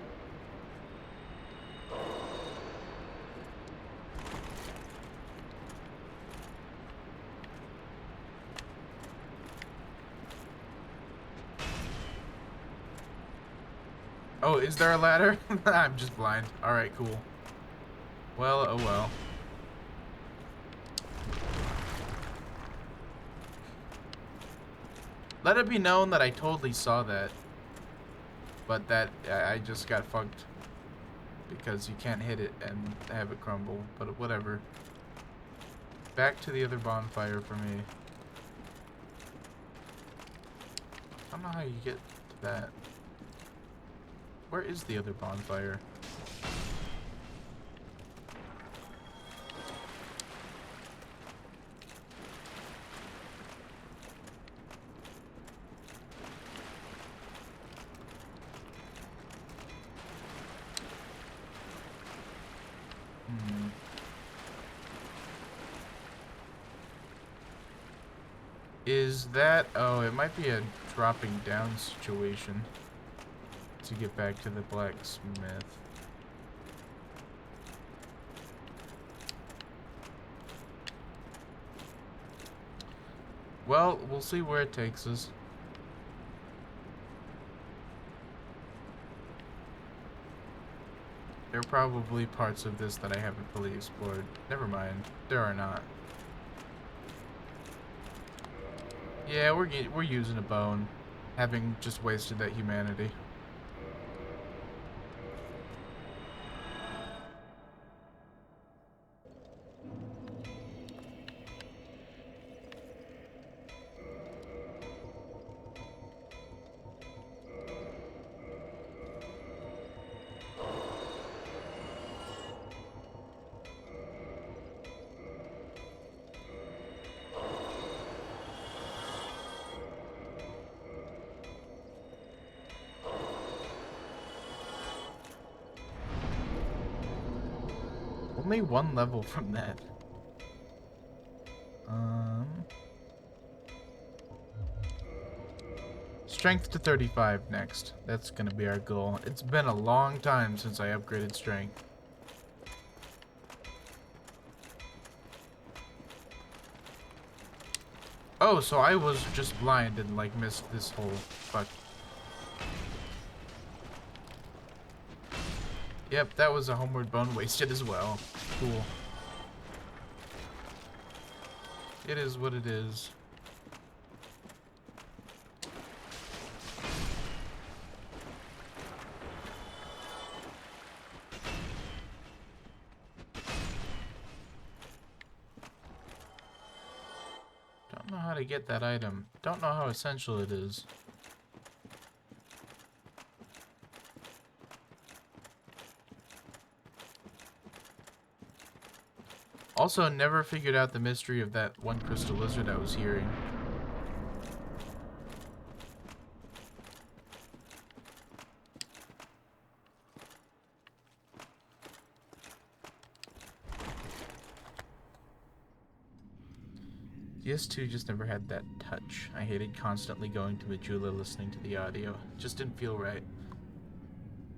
Oh, is there a ladder? I'm just blind. Alright, cool. Well, oh well. Let it be known that I totally saw that. But that I just got fucked. Because you can't hit it and have it crumble. But whatever. Back to the other bonfire for me. I don't know how you get to that. Where is the other bonfire? Is that... Oh, it might be a dropping down situation to get back to the blacksmith. Well, we'll see where it takes us. There are probably parts of this that I haven't fully explored. Never mind. There are not. Yeah, we're using a bone, having just wasted that humanity. Only one level from that. Strength to 35 next. That's gonna be our goal. It's been a long time since I upgraded strength. Oh, so I was just blind and like missed this whole fuck. Yep, that was a homeward bone wasted as well. Cool. It is what it is. Don't know how to get that item. Don't know how essential it is. Also, never figured out the mystery of that one crystal lizard I was hearing. DS2 just never had that touch. I hated constantly going to Majula listening to the audio. Just didn't feel right.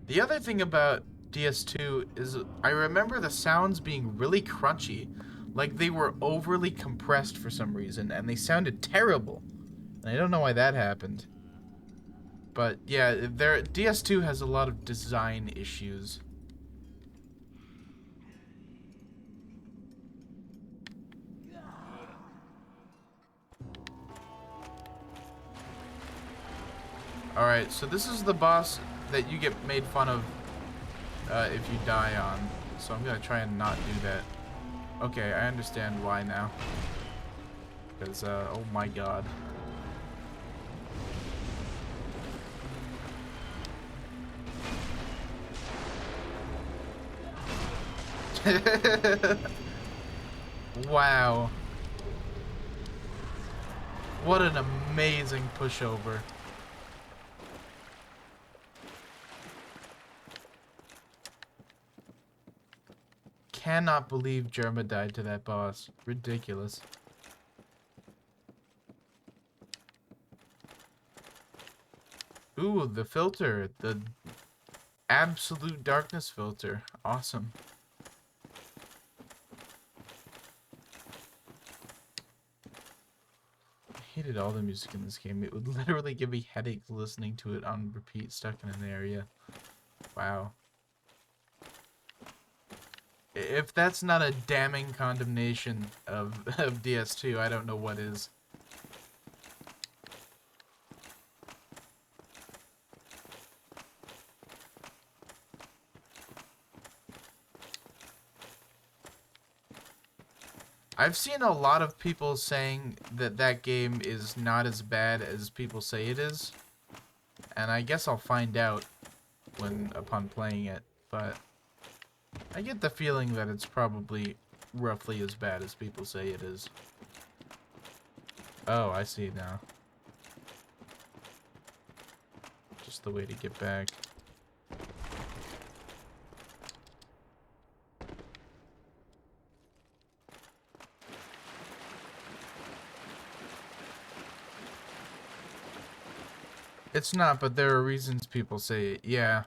The other thing about DS2 is I remember the sounds being really crunchy. Like they were overly compressed for some reason, and they sounded terrible. And I don't know why that happened. But yeah, DS2 has a lot of design issues. Alright, so this is the boss that you get made fun of if you die on. So I'm gonna try and not do that. Okay, I understand why now. Because, oh my god. Wow. What an amazing pushover. Cannot believe Germa died to that boss. Ridiculous. Ooh, the filter. The absolute darkness filter. Awesome. I hated all the music in this game. It would literally give me headaches listening to it on repeat stuck in an area. Wow. If that's not a damning condemnation of DS2, I don't know what is. I've seen a lot of people saying that that game is not as bad as people say it is. And I guess I'll find out upon playing it, but I get the feeling that it's probably roughly as bad as people say it is. Oh, I see now. Just the way to get back. It's not, but there are reasons people say it. Yeah.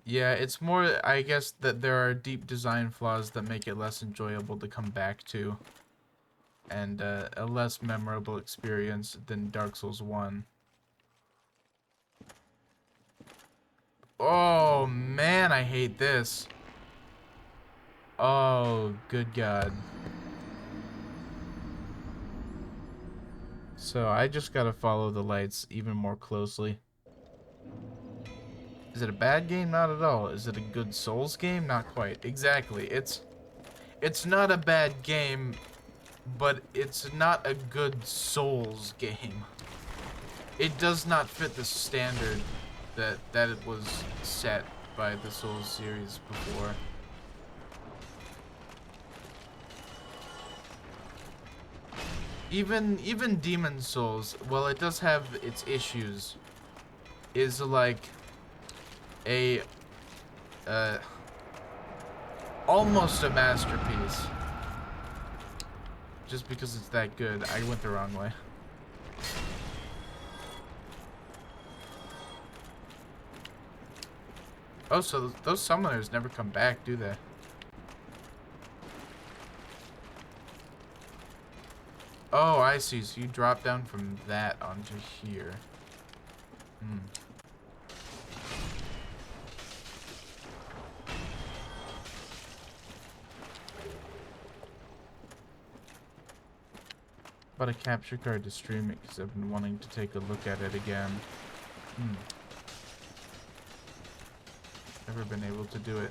Yeah, it's more, I guess, that there are deep design flaws that make it less enjoyable to come back to. And a less memorable experience than Dark Souls 1. Oh, man, I hate this. Oh, good God. So I just gotta follow the lights even more closely. Is it a bad game? Not at all. Is it a good Souls game? Not quite. Exactly. It's not a bad game, but it's not a good Souls game. It does not fit the standard that it was set by the Souls series before. Even Demon Souls, while it does have its issues, is like a almost a masterpiece. Just because it's that good. I went the wrong way. Oh, so those summoners never come back, do they? Oh, I see. So you drop down from that onto here. Hmm. Bought a capture card to stream it because I've been wanting to take a look at it again. Hmm. Never been able to do it.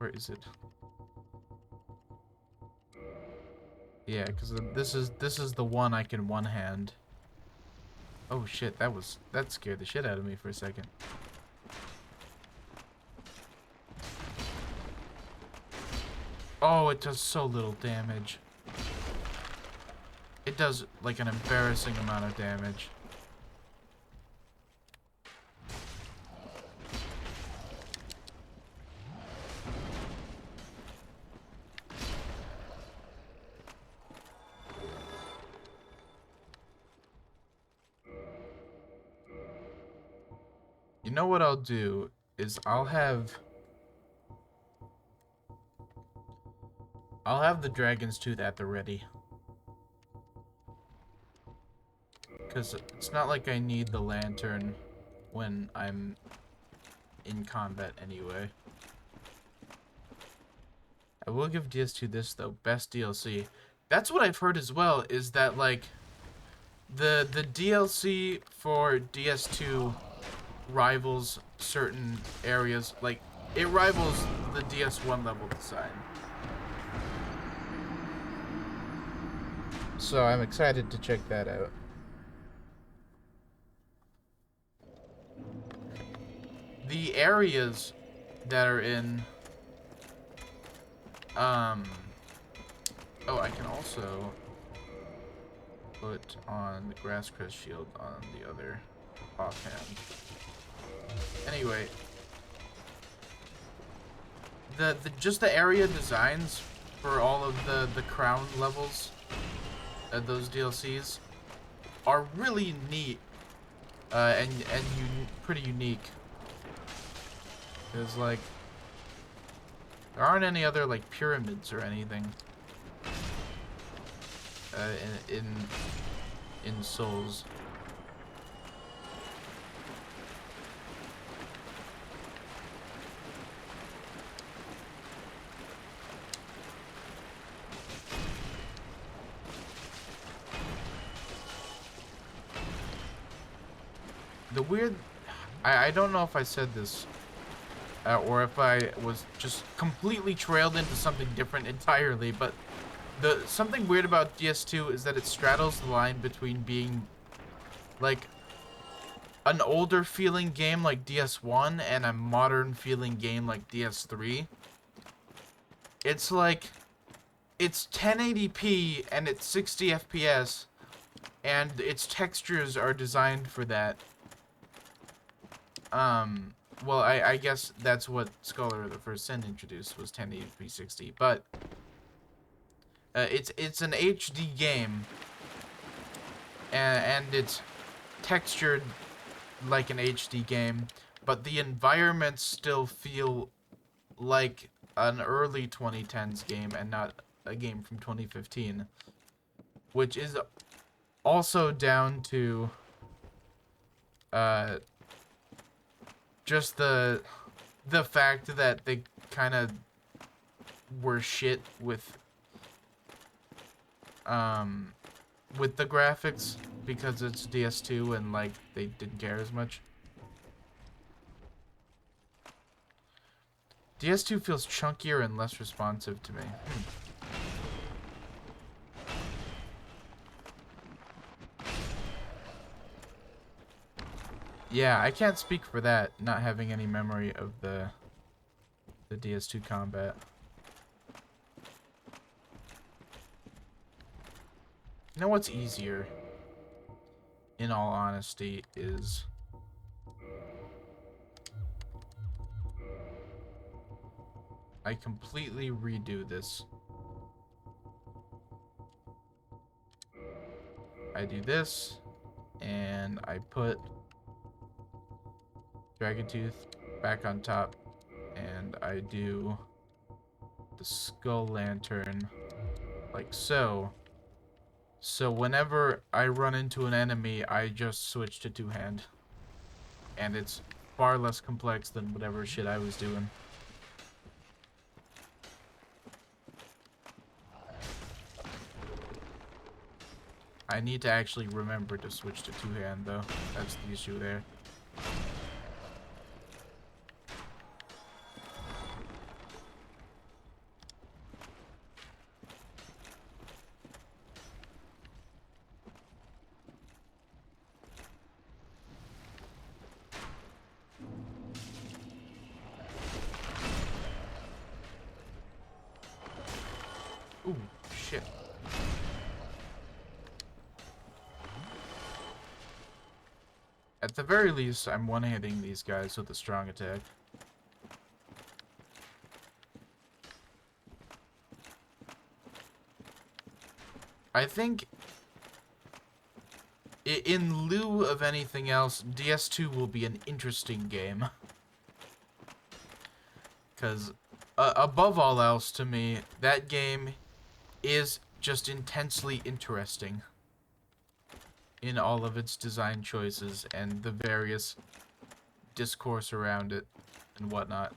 Where is it? Yeah, because this is the one I can one hand. Oh shit, that scared the shit out of me for a second. Oh, it does so little damage. It does like an embarrassing amount of damage. You know what I'll do is I'll have the Dragon's Tooth at the ready. Because it's not like I need the lantern when I'm in combat anyway. I will give DS2 this though, best DLC. That's what I've heard as well, is that like the DLC for DS2 rivals certain areas, like it rivals the DS1 level design. So I'm excited to check that out. The areas that are in oh, I can also put on the Grass Crest shield on the other offhand. Anyway, just the area designs for all of the crown levels of those DLCs are really neat and pretty unique. Because like there aren't any other like pyramids or anything in Souls. The weird, I don't know if I said this, or if I was just completely trailed into something different entirely, but something weird about DS2 is that it straddles the line between being like an older feeling game like DS1 and a modern feeling game like DS3. It's like, it's 1080p and it's 60 FPS, and its textures are designed for that. Well, I guess that's what Scholar of the First Sin introduced, was 1080p 60, but it's an HD game, and it's textured like an HD game, but the environments still feel like an early 2010s game and not a game from 2015, which is also down to just the fact that they kind of were shit with the graphics because it's DS2 and like they didn't care as much. DS2 feels chunkier and less responsive to me. Yeah, I can't speak for that, not having any memory of the DS2 combat. You know what's easier, in all honesty, is I completely redo this. I do this, and I put Dragon Tooth back on top, and I do the Skull Lantern like so. So whenever I run into an enemy, I just switch to two-hand. And it's far less complex than whatever shit I was doing. I need to actually remember to switch to two-hand, though. That's the issue there. Ooh, shit. At the very least, I'm one-hitting these guys with a strong attack. I think, in lieu of anything else, DS2 will be an interesting game. Because, above all else to me, that game is just intensely interesting in all of its design choices and the various discourse around it and whatnot.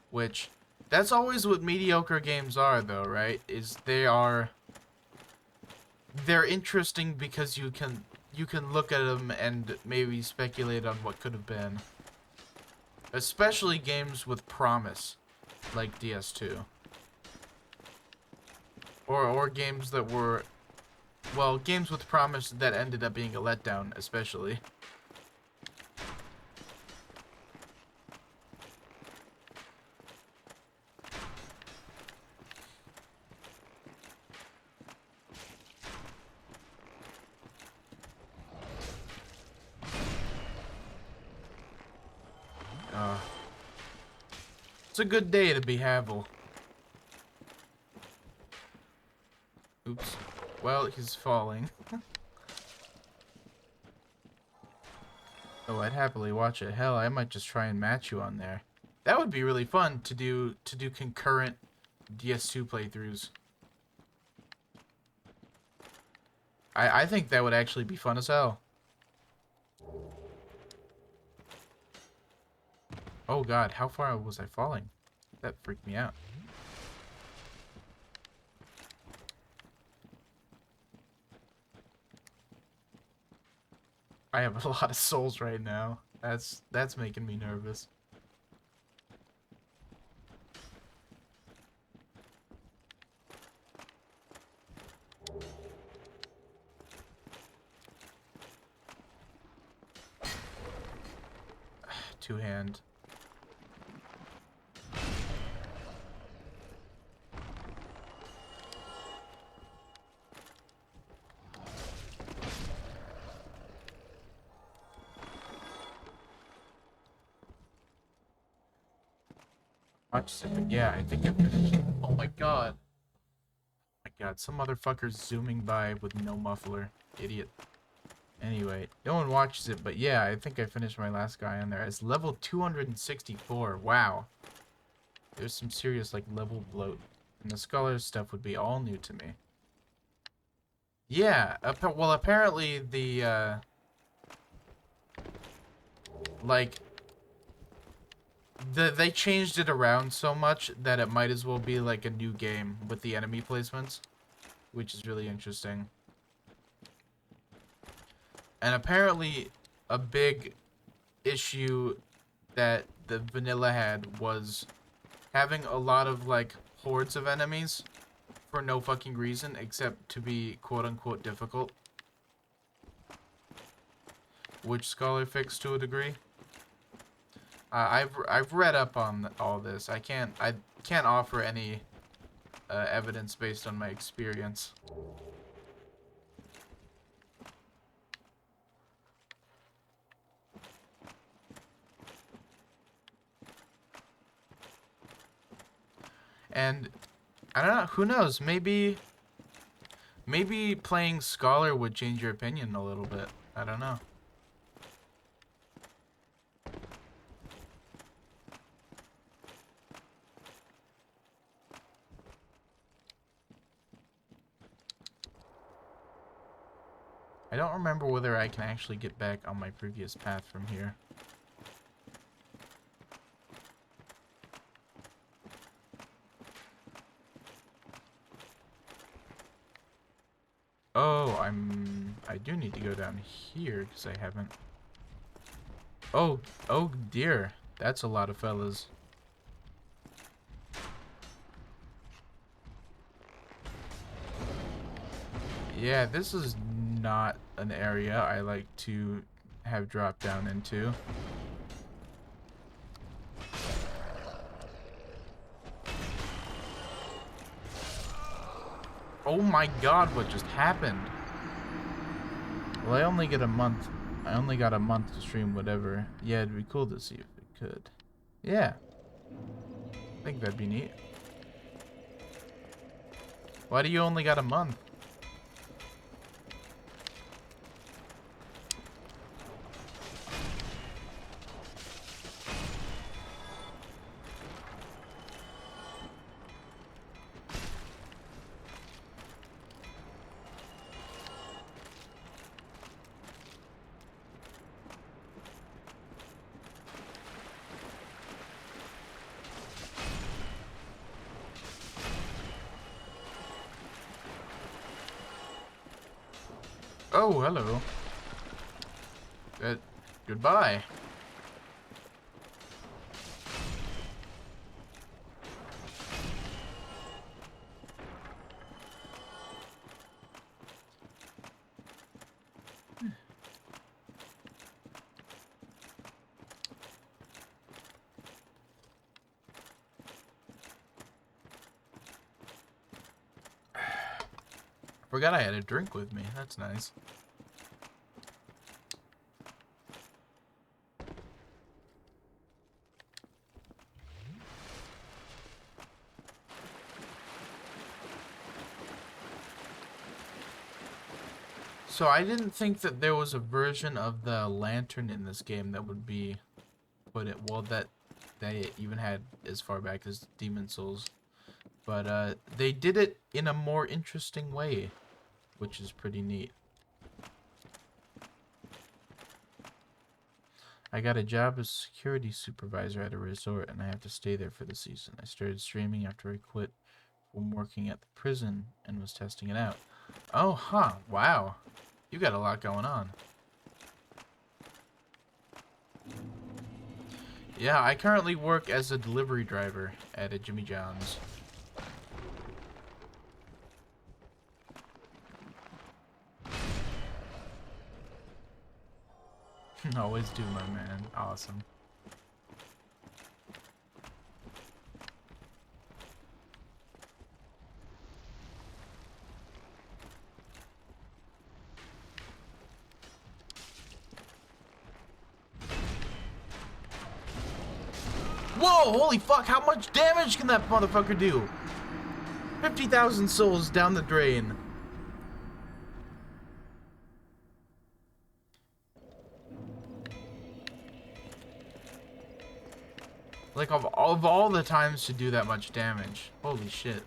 Which, that's always what mediocre games are, though, right? They're interesting because you can look at them and maybe speculate on what could have been. Especially games with promise, like DS2. Or games that were, well, games with promise that ended up being a letdown, especially. It's a good day to be Havel. Oops. Well, he's falling. Oh, I'd happily watch it. Hell, I might just try and match you on there. That would be really fun to do concurrent DS2 playthroughs. I think that would actually be fun as hell. Oh god, how far was I falling? That freaked me out. I have a lot of souls right now. That's making me nervous. Two-hand. Watch it, but yeah, I think I finished. Oh my god. Oh my god, some motherfucker's zooming by with no muffler. Idiot. Anyway, no one watches it, but yeah, I think I finished my last guy on there. It's level 264. Wow. There's some serious, like, level bloat. And the scholar stuff would be all new to me. Yeah, well, apparently the, like, they changed it around so much that it might as well be, like, a new game with the enemy placements, which is really interesting. And apparently, a big issue that the vanilla had was having a lot of, like, hordes of enemies for no fucking reason except to be quote-unquote difficult. Which Scholar fixed to a degree. I've read up on all this. I can't offer any evidence based on my experience. And I don't know, who knows, maybe playing Scholar would change your opinion a little bit. I don't know. I don't remember whether I can actually get back on my previous path from here. Oh, I do need to go down here because I haven't. Oh dear. That's a lot of fellas. Yeah, this is not an area I like to have dropped down into. Oh my god, what just happened? Well, I only get a month. I only got a month to stream whatever. Yeah, it'd be cool to see if it could. Yeah. I think that'd be neat. Why do you only got a month? Oh, hello. Goodbye. Forgot I had a drink with me. That's nice. So I didn't think that there was a version of the lantern in this game that would be put it well that they even had as far back as Demon Souls. But they did it in a more interesting way, which is pretty neat. I got a job as security supervisor at a resort and I have to stay there for the season. I started streaming after I quit from working at the prison and was testing it out. Oh, huh. Wow. You got a lot going on. Yeah, I currently work as a delivery driver at a Jimmy John's. Always do, my man. Awesome. Whoa, holy fuck, how much damage can that motherfucker do? 50,000 souls down the drain. Like, of all the times to do that much damage. Holy shit.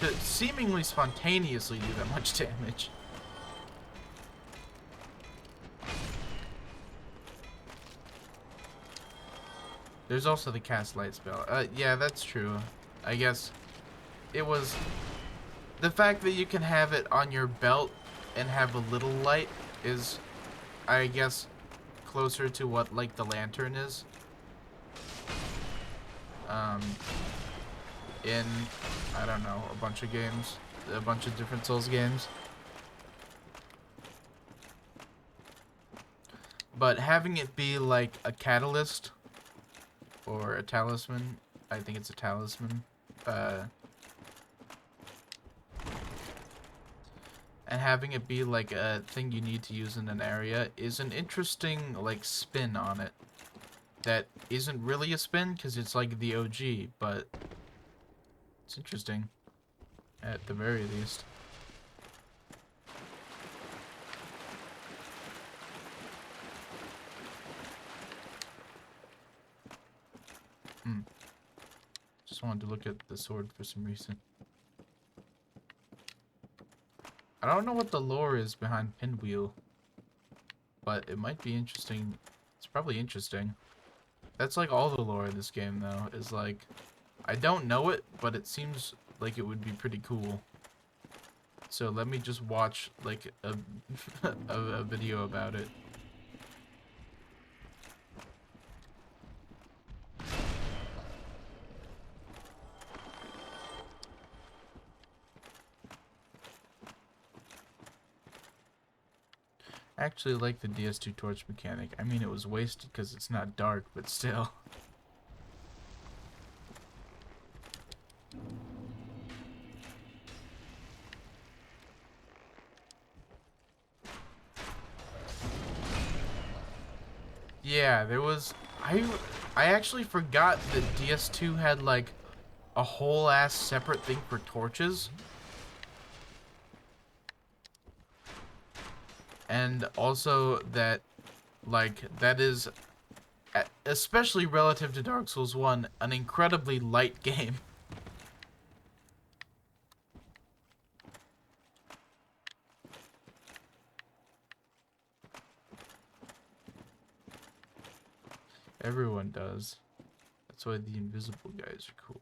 To seemingly spontaneously do that much damage. There's also the cast light spell. Yeah, that's true. I guess it was the fact that you can have it on your belt and have a little light is, I guess, closer to what like the lantern is. In, I don't know, a bunch of games, a bunch of different Souls games. But having it be like a catalyst or a talisman, I think it's a talisman, and having it be like a thing you need to use in an area is an interesting like spin on it. That isn't really a spin because it's like the OG, but it's interesting at the very least. Just wanted to look at the sword for some reason. I don't know what the lore is behind Pinwheel, but it might be interesting. It's probably interesting. That's like all the lore in this game, though, is like, I don't know it, but it seems like it would be pretty cool. So let me just watch like a, a video about it. I actually like the DS2 torch mechanic. I mean, it was wasted because it's not dark, but still. Yeah, there was... I actually forgot that DS2 had, like, a whole ass separate thing for torches. And also that, like, that is, especially relative to Dark Souls 1, an incredibly light game. Everyone does. That's why the invisible guys are cool.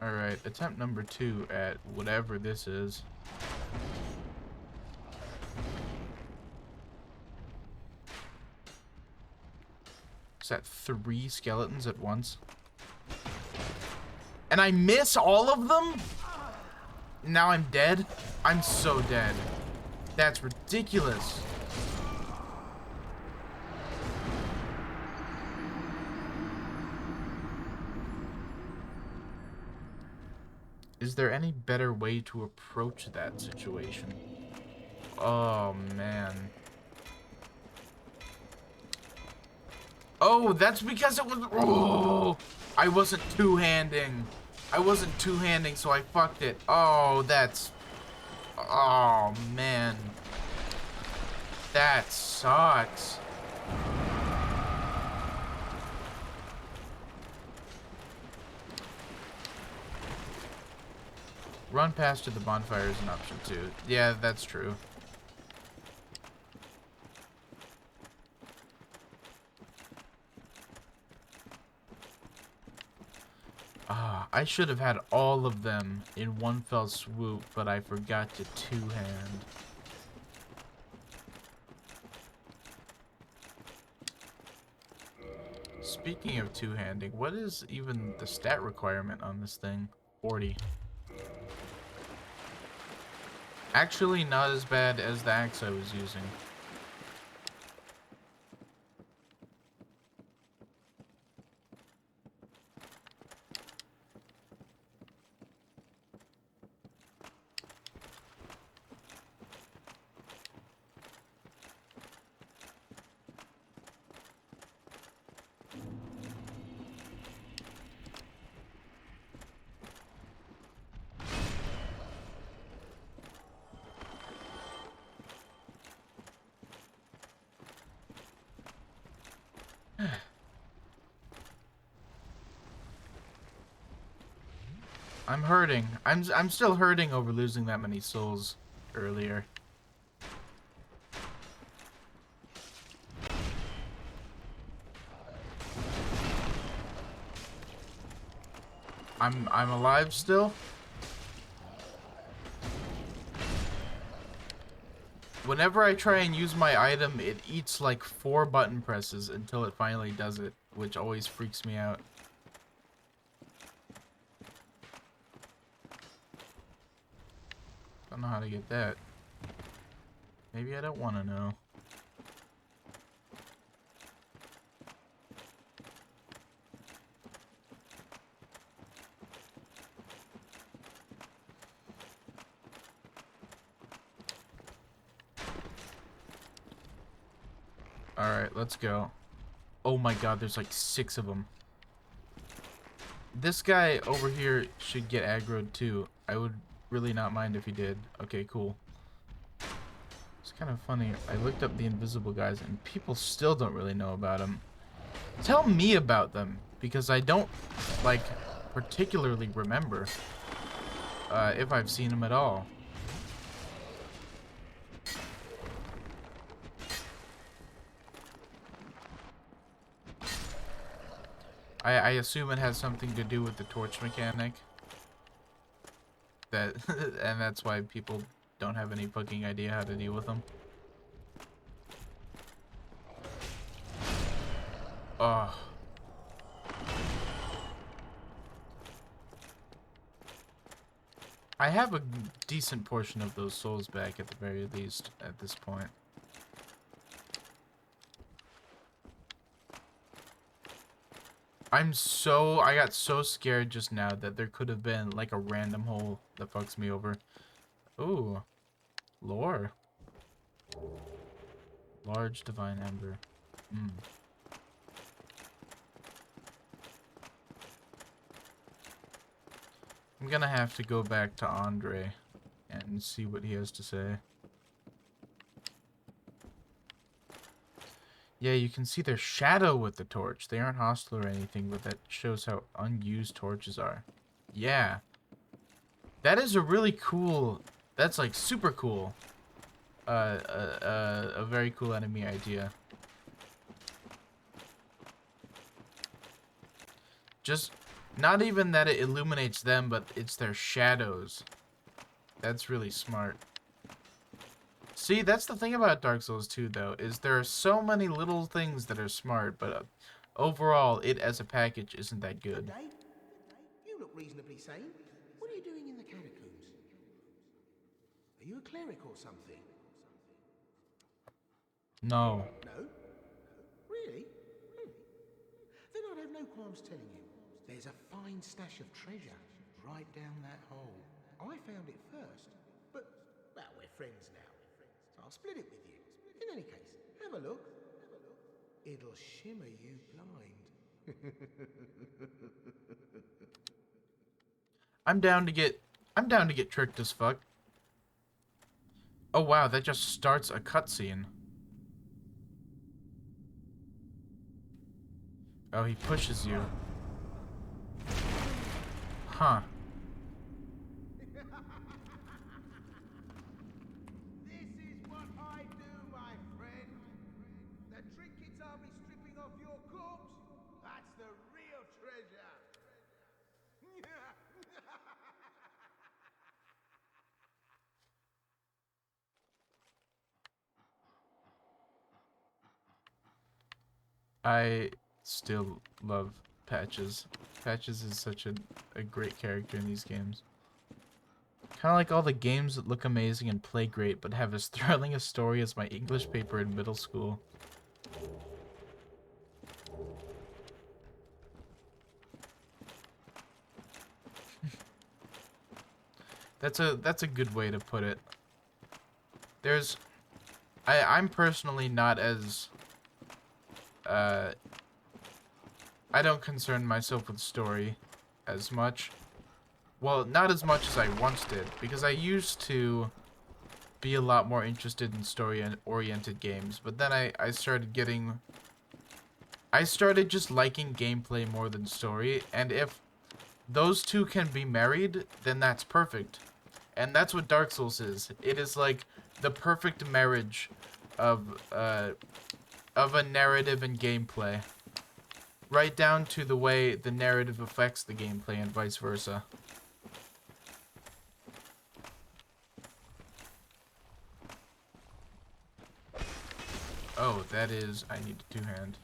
Alright, attempt number 2 at whatever this is. Is that 3 skeletons at once? And I miss all of them? Now I'm dead? I'm so dead. That's ridiculous. Is there any better way to approach that situation? Oh, man. Oh, that's because it was... Oh, I wasn't two-handing. I wasn't two-handing, so I fucked it. Oh, that's... Oh, man. That sucks. Run past to the bonfire is an option, too. Yeah, that's true. I should have had all of them in one fell swoop, but I forgot to two-hand. Speaking of two-handing, what is even the stat requirement on this thing? 40. Actually, not as bad as the axe I was using. I'm hurting. I'm still hurting over losing that many souls earlier. I'm alive still. Whenever I try and use my item, it eats like 4 button presses until it finally does it, which always freaks me out. Don't know how to get that. Maybe I don't want to know. Alright, let's go. Oh my god, there's like 6 of them. This guy over here should get aggroed too. I would really not mind if he did. Okay, cool. It's kind of funny. I looked up the invisible guys and people still don't really know about them. Tell me about them, because I don't, like, particularly remember if I've seen them at all. I assume it has something to do with the torch mechanic. And that's why people don't have any fucking idea how to deal with them. Oh. I have a decent portion of those souls back at the very least at this point. I got so scared just now that there could have been like a random hole that fucks me over. Ooh. Lore. Large divine ember. Hmm. I'm gonna have to go back to Andre and see what he has to say. Yeah, you can see their shadow with the torch. They aren't hostile or anything, but that shows how unused torches are. Yeah. That is a really cool... That's like super cool. A very cool enemy idea. Just... Not even that it illuminates them, but it's their shadows. That's really smart. See, that's the thing about Dark Souls 2, though, is there are so many little things that are smart, but overall, it as a package isn't that good. Dave, you look reasonably sane. What are you doing in the catacombs? Are you a cleric or something? No. No? Really? Then I'd have no qualms telling you. There's a fine stash of treasure right down that hole. I found it first, but, well, we're friends now. So I'll split it with you. In any case, have a look. It'll shimmer you blind. I'm down to get tricked as fuck. Oh wow, that just starts a cutscene. Oh, he pushes you. Huh. This is what I do, my friend. The trinkets I'll be stripping off your corpse, that's the real treasure. I still love Patches. Patches is such a great character in these games. Kind of like all the games that look amazing and play great, but have as thrilling a story as my English paper in middle school. That's a good way to put it. I'm personally not as I don't concern myself with story as much. Well, not as much as I once did, because I used to be a lot more interested in story-oriented games, but then I started just liking gameplay more than story, and if those two can be married, then that's perfect. And that's what Dark Souls is. It is like the perfect marriage of a narrative and gameplay. Right down to the way the narrative affects the gameplay and vice versa. Oh, that is... I need a two-hand.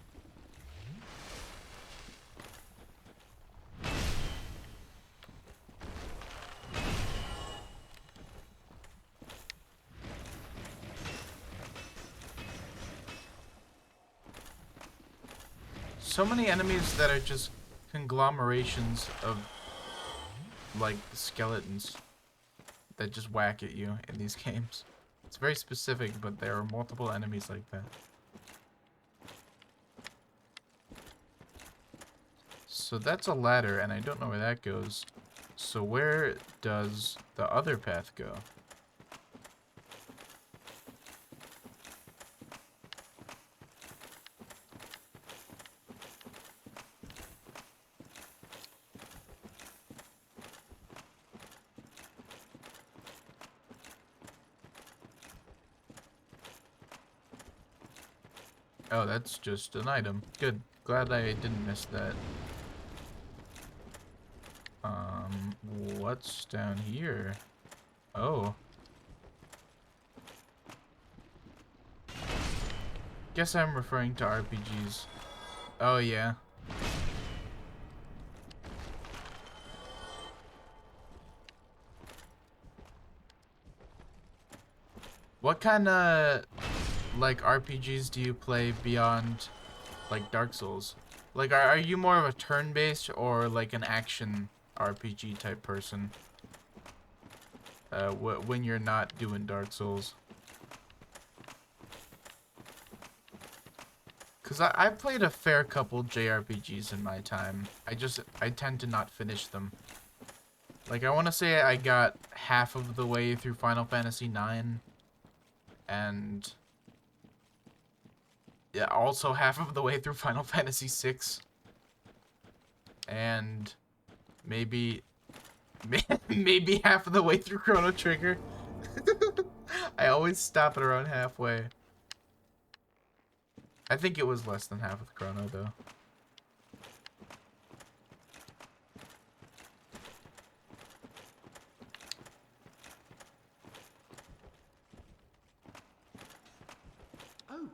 So many enemies that are just conglomerations of, like, skeletons that just whack at you in these games. It's very specific, but there are multiple enemies like that. So that's a ladder, and I don't know where that goes. So where does the other path go? Oh, that's just an item. Good. Glad I didn't miss that. What's down here? Oh. Guess I'm referring to RPGs Oh, yeah. What kind of, like, RPGs do you play beyond, like, Dark Souls? Like, are you more of a turn-based or, like, an action RPG type person? When you're not doing Dark Souls? Because I've played a fair couple JRPGs in my time. I tend to not finish them. Like, I want to say I got half of the way through Final Fantasy IX. And yeah, also half of the way through Final Fantasy VI. And maybe maybe half of the way through Chrono Trigger. I always stop at around halfway. I think it was less than half of the Chrono, though. Oh,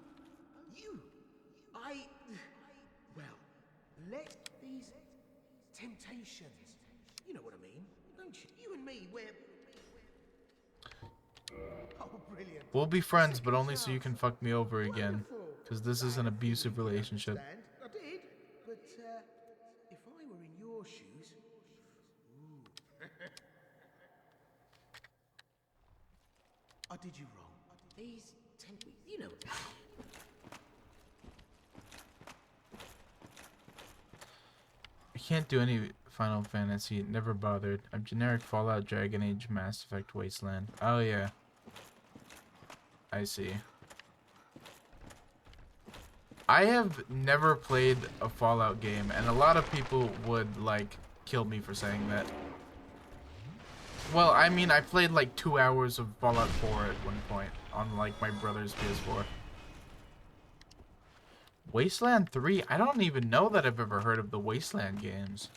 you. Well, let these temptations. You know what I mean, don't you? You and me, we're. Oh, brilliant. We'll be friends, but Second only so you can chance. fuck me over again. Wonderful. Because this is I an had a feeling abusive you could relationship. understand. I did, but if I were in your shoes, I did you wrong. These you know. I can't do any Final Fantasy. Never bothered. I'm generic Fallout, Dragon Age, Mass Effect, Wasteland. Oh, yeah. I see. I have never played a Fallout game, and a lot of people would, like, kill me for saying that. Well, I mean, I played, like, 2 hours of Fallout 4 at one point on, like, my brother's PS4. Wasteland 3? I don't even know that I've ever heard of the Wasteland games.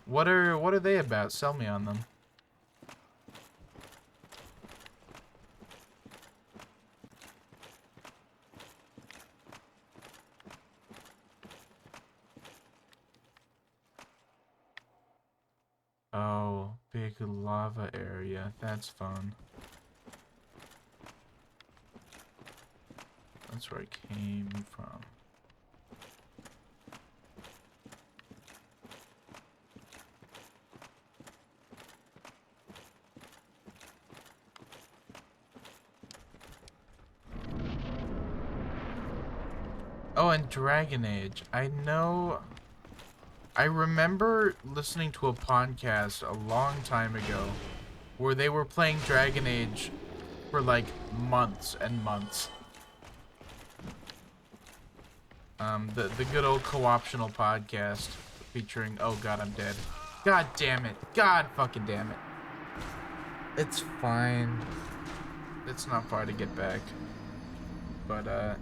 What are they about? Sell me on them. Oh, big lava area. That's fun. That's where I came from. Oh, and Dragon Age. I remember listening to a podcast a long time ago where they were playing Dragon Age for like months and months. The good old co-optional podcast featuring, oh god, I'm dead. God damn it. God fucking damn it. It's fine. It's not far to get back. But,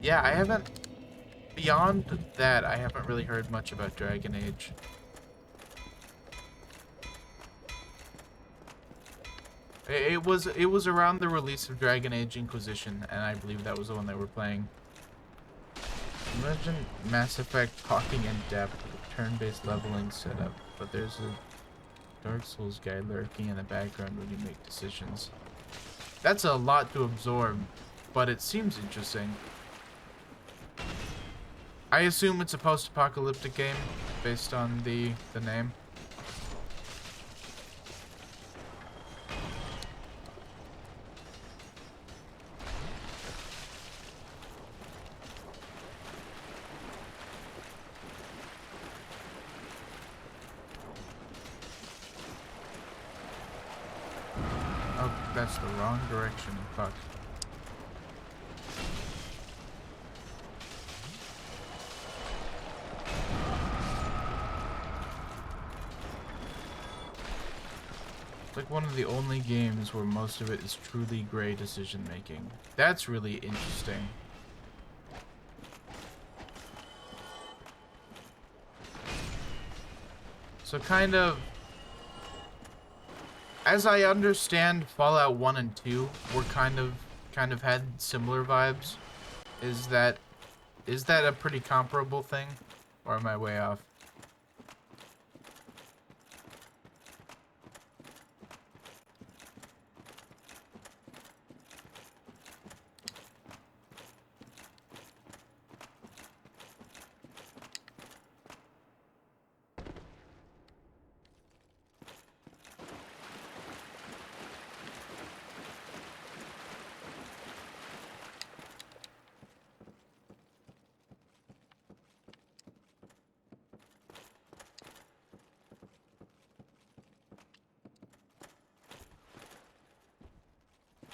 yeah, I haven't... Beyond that, I haven't really heard much about Dragon Age. It was around the release of Dragon Age Inquisition, and I believe that was the one they were playing. Imagine Mass Effect talking in depth with turn-based leveling setup, but there's a Dark Souls guy lurking in the background when you make decisions. That's a lot to absorb, but it seems interesting. I assume it's a post-apocalyptic game based on the name. Oh, that's the wrong direction. Fuck. It's like one of the only games where most of it is truly gray decision making. That's really interesting. So kind of as I understand, Fallout 1 and 2 were kind of had similar vibes. Is that a pretty comparable thing, or am I way off?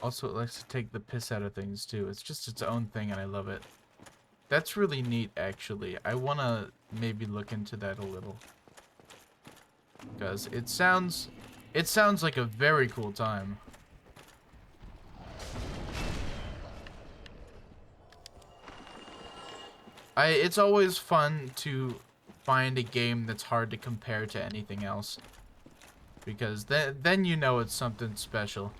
Also, it likes to take the piss out of things, too. It's just its own thing, and I love it. That's really neat, actually. I want to maybe look into that a little. Because it sounds like a very cool time. It's always fun to find a game that's hard to compare to anything else. Because then you know it's something special.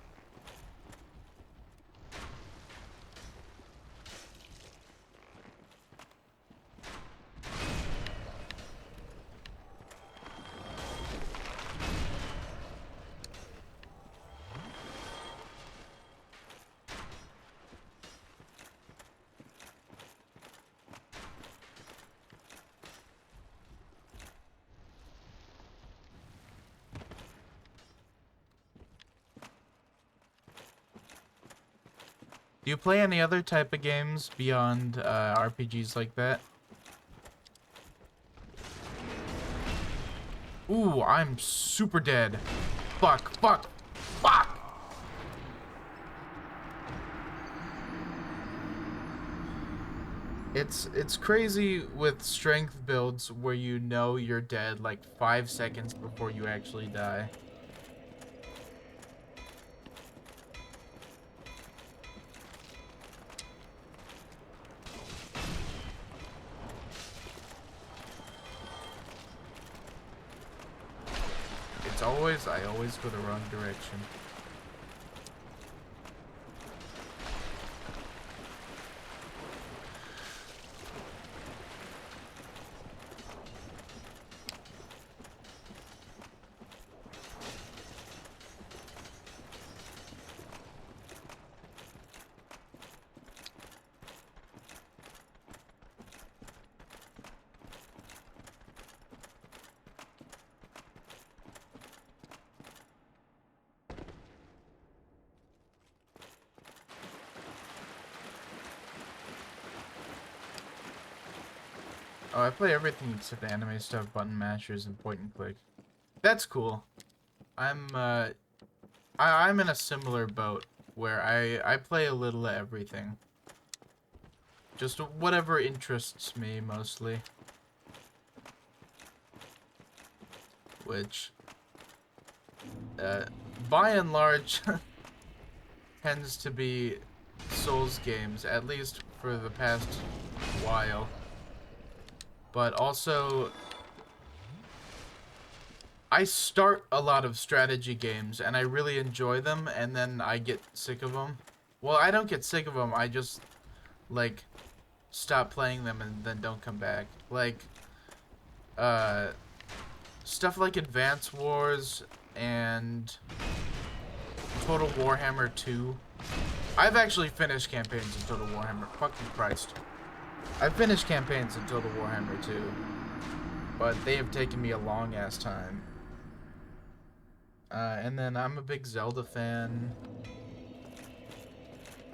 Do you play any other type of games beyond RPGs like that? Ooh, I'm super dead. Fuck, fuck, fuck! It's crazy with strength builds where you know you're dead like 5 seconds before you actually die. I always go the wrong direction. Oh, I play everything except anime stuff, button mashers, and point and click. That's cool. I'm in a similar boat where I play a little of everything. Just whatever interests me mostly. Which, by and large, tends to be Souls games, at least for the past while. But also, I start a lot of strategy games, and I really enjoy them, and then I get sick of them. Well, I don't get sick of them, I just, like, stop playing them and then don't come back. Like, stuff like Advance Wars and Total Warhammer 2. I've actually finished campaigns in Total Warhammer. Fucking Christ. I've finished campaigns in Total Warhammer 2, but they have taken me a long-ass time. And then I'm a big Zelda fan.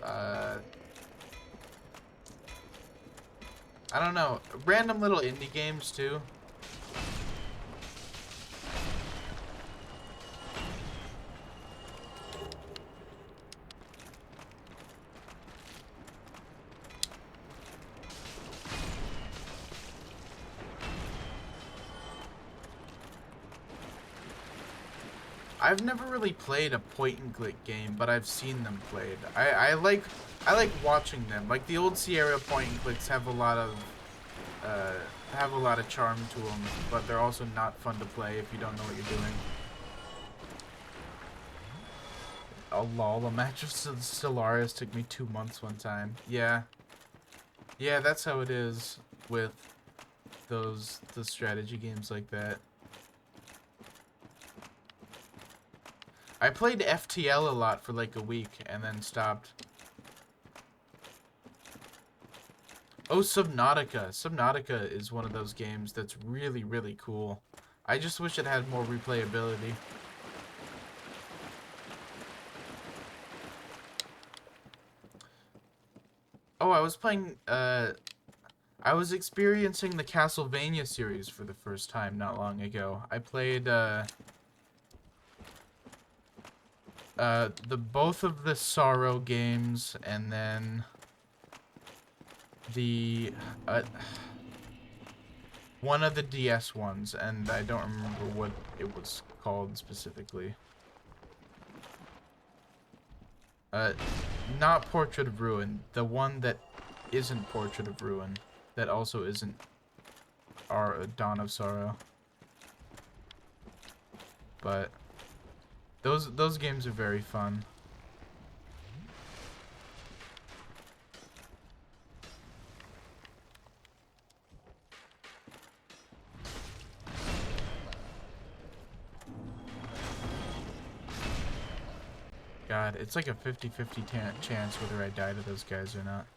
I don't know. Random little indie games, too. I've never really played a point-and-click game, but I've seen them played. I like watching them. Like the old Sierra point-and-clicks have a lot of charm to them, but they're also not fun to play if you don't know what you're doing. Oh lol, a match of Stellaris took me 2 months one time. Yeah. Yeah, that's how it is with the strategy games like that. I played FTL a lot for like a week and then stopped. Oh, Subnautica. Subnautica is one of those games that's really, really cool. I just wish it had more replayability. Oh, I was playing, I was experiencing the Castlevania series for the first time not long ago. I played, both of the Sorrow games, and then the, one of the DS ones, and I don't remember what it was called specifically. Not Portrait of Ruin, the one that isn't Portrait of Ruin, that also isn't our Dawn of Sorrow. But those games are very fun. God, it's like a 50-50 chance whether I die to those guys or not.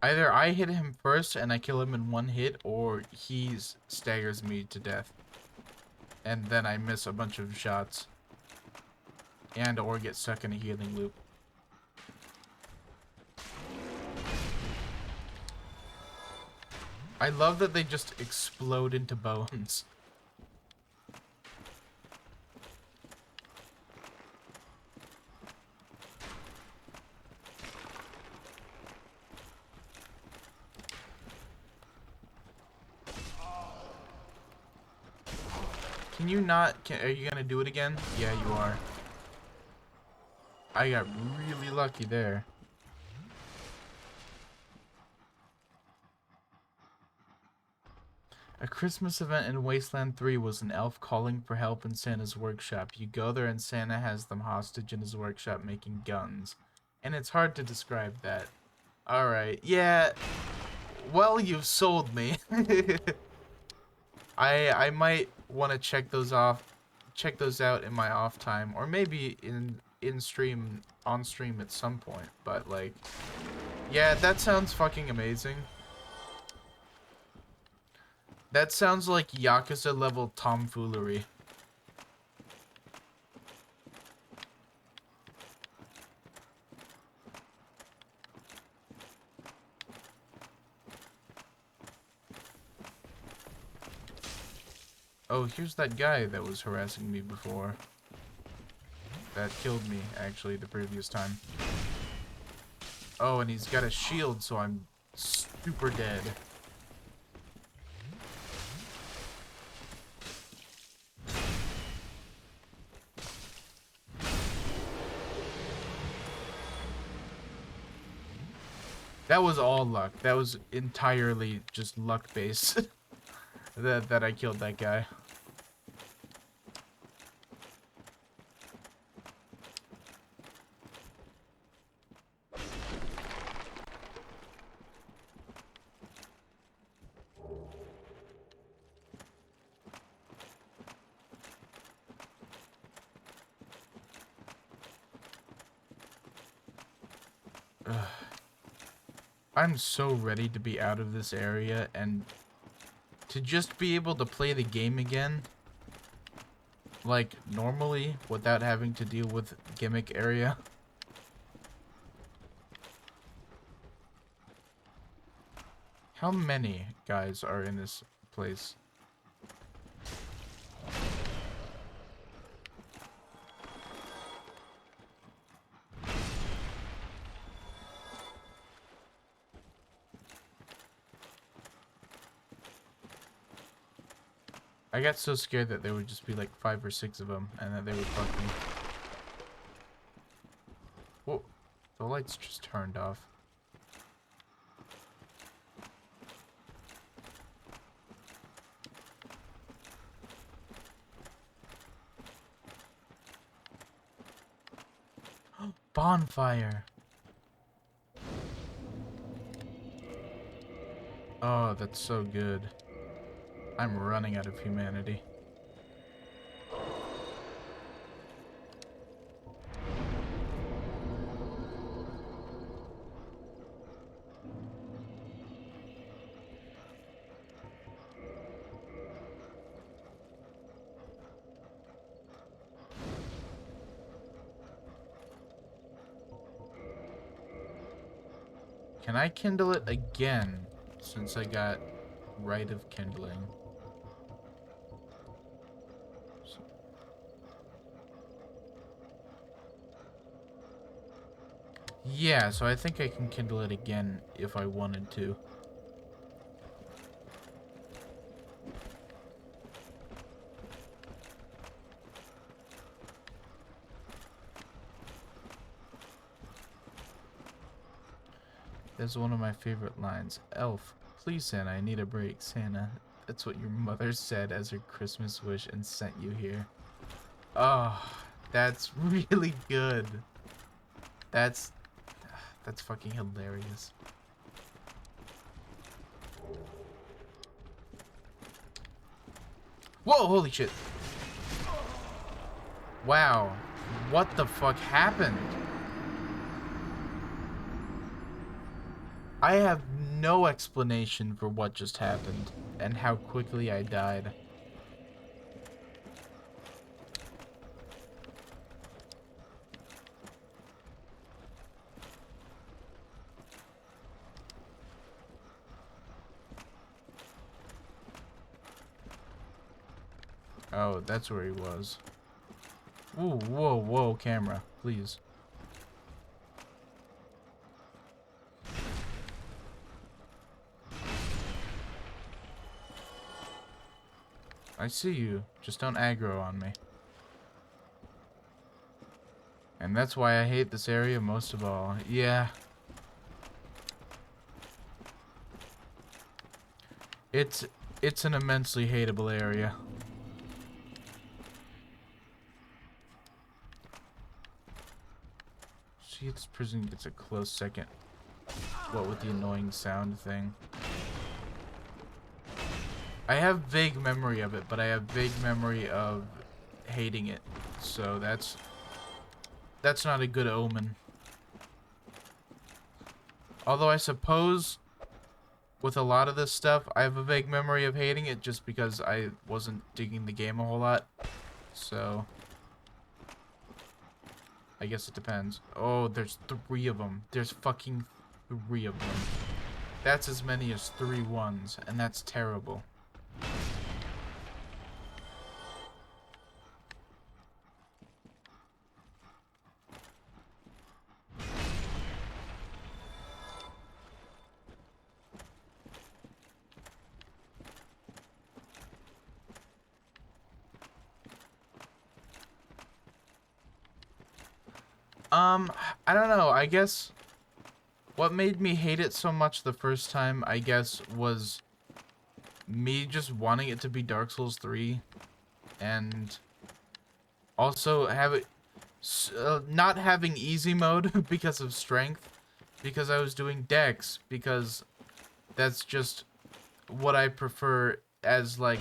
Either I hit him first and I kill him in one hit, or he staggers me to death. And then I miss a bunch of shots. And or get stuck in a healing loop. I love that they just explode into bones. Can you not? Are you gonna do it again? Yeah, you are. I got really lucky there. A Christmas event in Wasteland 3 was an elf calling for help in Santa's workshop. You go there and Santa has them hostage in his workshop making guns. And it's hard to describe that. Alright, yeah. Well, you've sold me. I might want to check those out in my off time, or maybe on stream at some point. But like, yeah, that sounds fucking amazing. That sounds like Yakuza level tomfoolery. Oh, here's that guy that was harassing me before. That killed me, actually, the previous time. Oh, and he's got a shield, so I'm super dead. That was all luck. That was entirely just luck based. that I killed that guy. I'm so ready to be out of this area and to just be able to play the game again, like normally, without having to deal with gimmick area. How many guys are in this place? I got so scared that there would just be like 5 or 6 of them and that they would fuck me. Whoa, the lights just turned off. Bonfire. Oh, that's so good. I'm running out of humanity. Can I kindle it again, since I got right of kindling? Yeah, so I think I can kindle it again if I wanted to. That's one of my favorite lines. Elf, please Santa, I need a break. Santa, that's what your mother said as her Christmas wish and sent you here. Oh, that's really good. That's fucking hilarious. Whoa, holy shit. Wow. What the fuck happened? I have no explanation for what just happened and how quickly I died. Oh, that's where he was. Ooh, whoa, whoa, camera, please. I see you. Just don't aggro on me. And that's why I hate this area most of all. Yeah. It's an immensely hateable area. See, this prison gets a close second. What with the annoying sound thing. I have vague memory of it, but I have vague memory of hating it. So that's not a good omen. Although I suppose with a lot of this stuff, I have a vague memory of hating it just because I wasn't digging the game a whole lot. So I guess it depends. Oh, there's 3 of them. There's fucking 3 of them. That's as many as 3 ones, and that's terrible. I don't know, I guess what made me hate it so much the first time, I guess, was me just wanting it to be Dark Souls 3, and also not having easy mode because of strength, because I was doing dex, because that's just what I prefer as, like,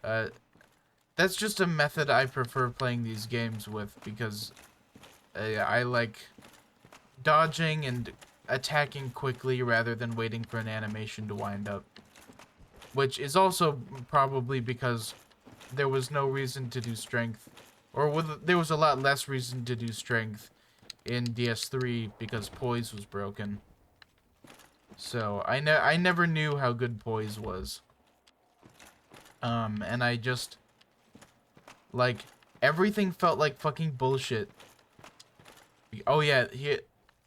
that's just a method I prefer playing these games with, because I like dodging and attacking quickly rather than waiting for an animation to wind up. Which is also probably because there was no reason to do strength, or there was a lot less reason to do strength in DS3 because Poise was broken. So I never knew how good Poise was. And I just, like, everything felt like fucking bullshit. Oh yeah,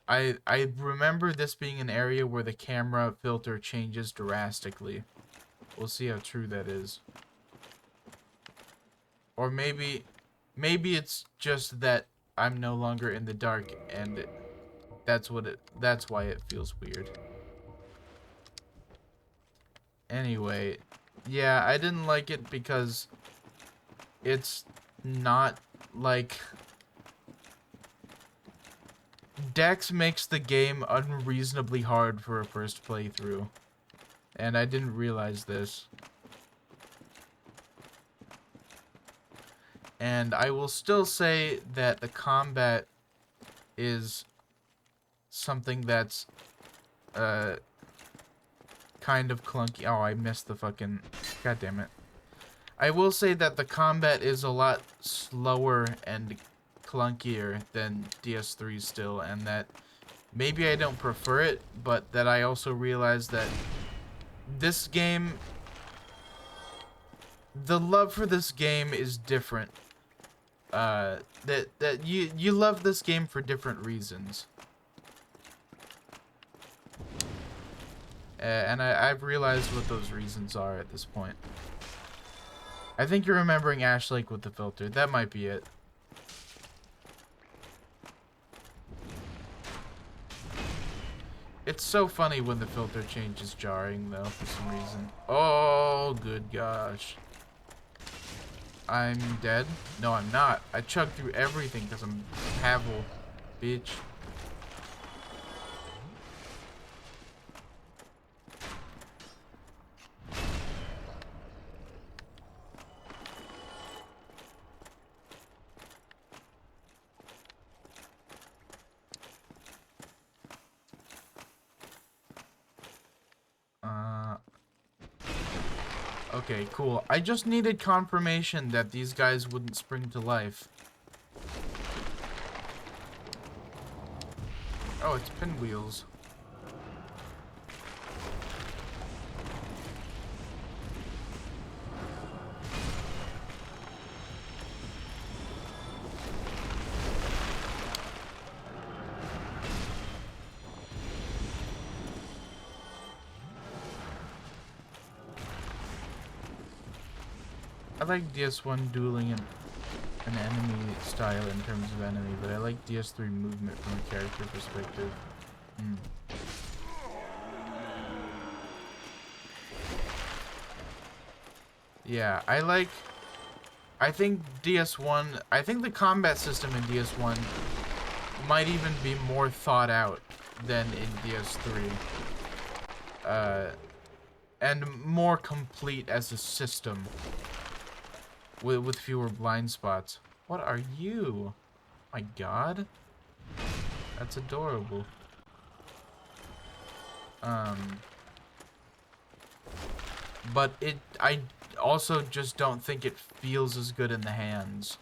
I remember this being an area where the camera filter changes drastically. We'll see how true that is. Or maybe it's just that I'm no longer in the dark and that's why it feels weird. Anyway, yeah, I didn't like it because it's not like Dex makes the game unreasonably hard for a first playthrough. And I didn't realize this. And I will still say that the combat is something that's kind of clunky. Oh, I missed the fucking... God damn it. I will say that the combat is a lot slower and clunkier than DS3 still, and that maybe I don't prefer it, but that I also realize that this game... The love for this game is different. That you love this game for different reasons. And I've realized what those reasons are at this point. I think you're remembering Ash Lake with the filter. That might be it. It's so funny when the filter change is jarring, though, for some reason. Oh, good gosh. I'm dead? No, I'm not. I chugged through everything because I'm Pavel, bitch. Okay, cool. I just needed confirmation that these guys wouldn't spring to life. Oh, it's pinwheels. I like DS1 dueling an enemy style in terms of enemy, but I like DS3 movement from a character perspective. Yeah, I think DS1, I think the combat system in DS1 might even be more thought out than in DS3. And more complete as a system. With fewer blind spots. What are you? My god. That's adorable. But I also just don't think it feels as good in the hands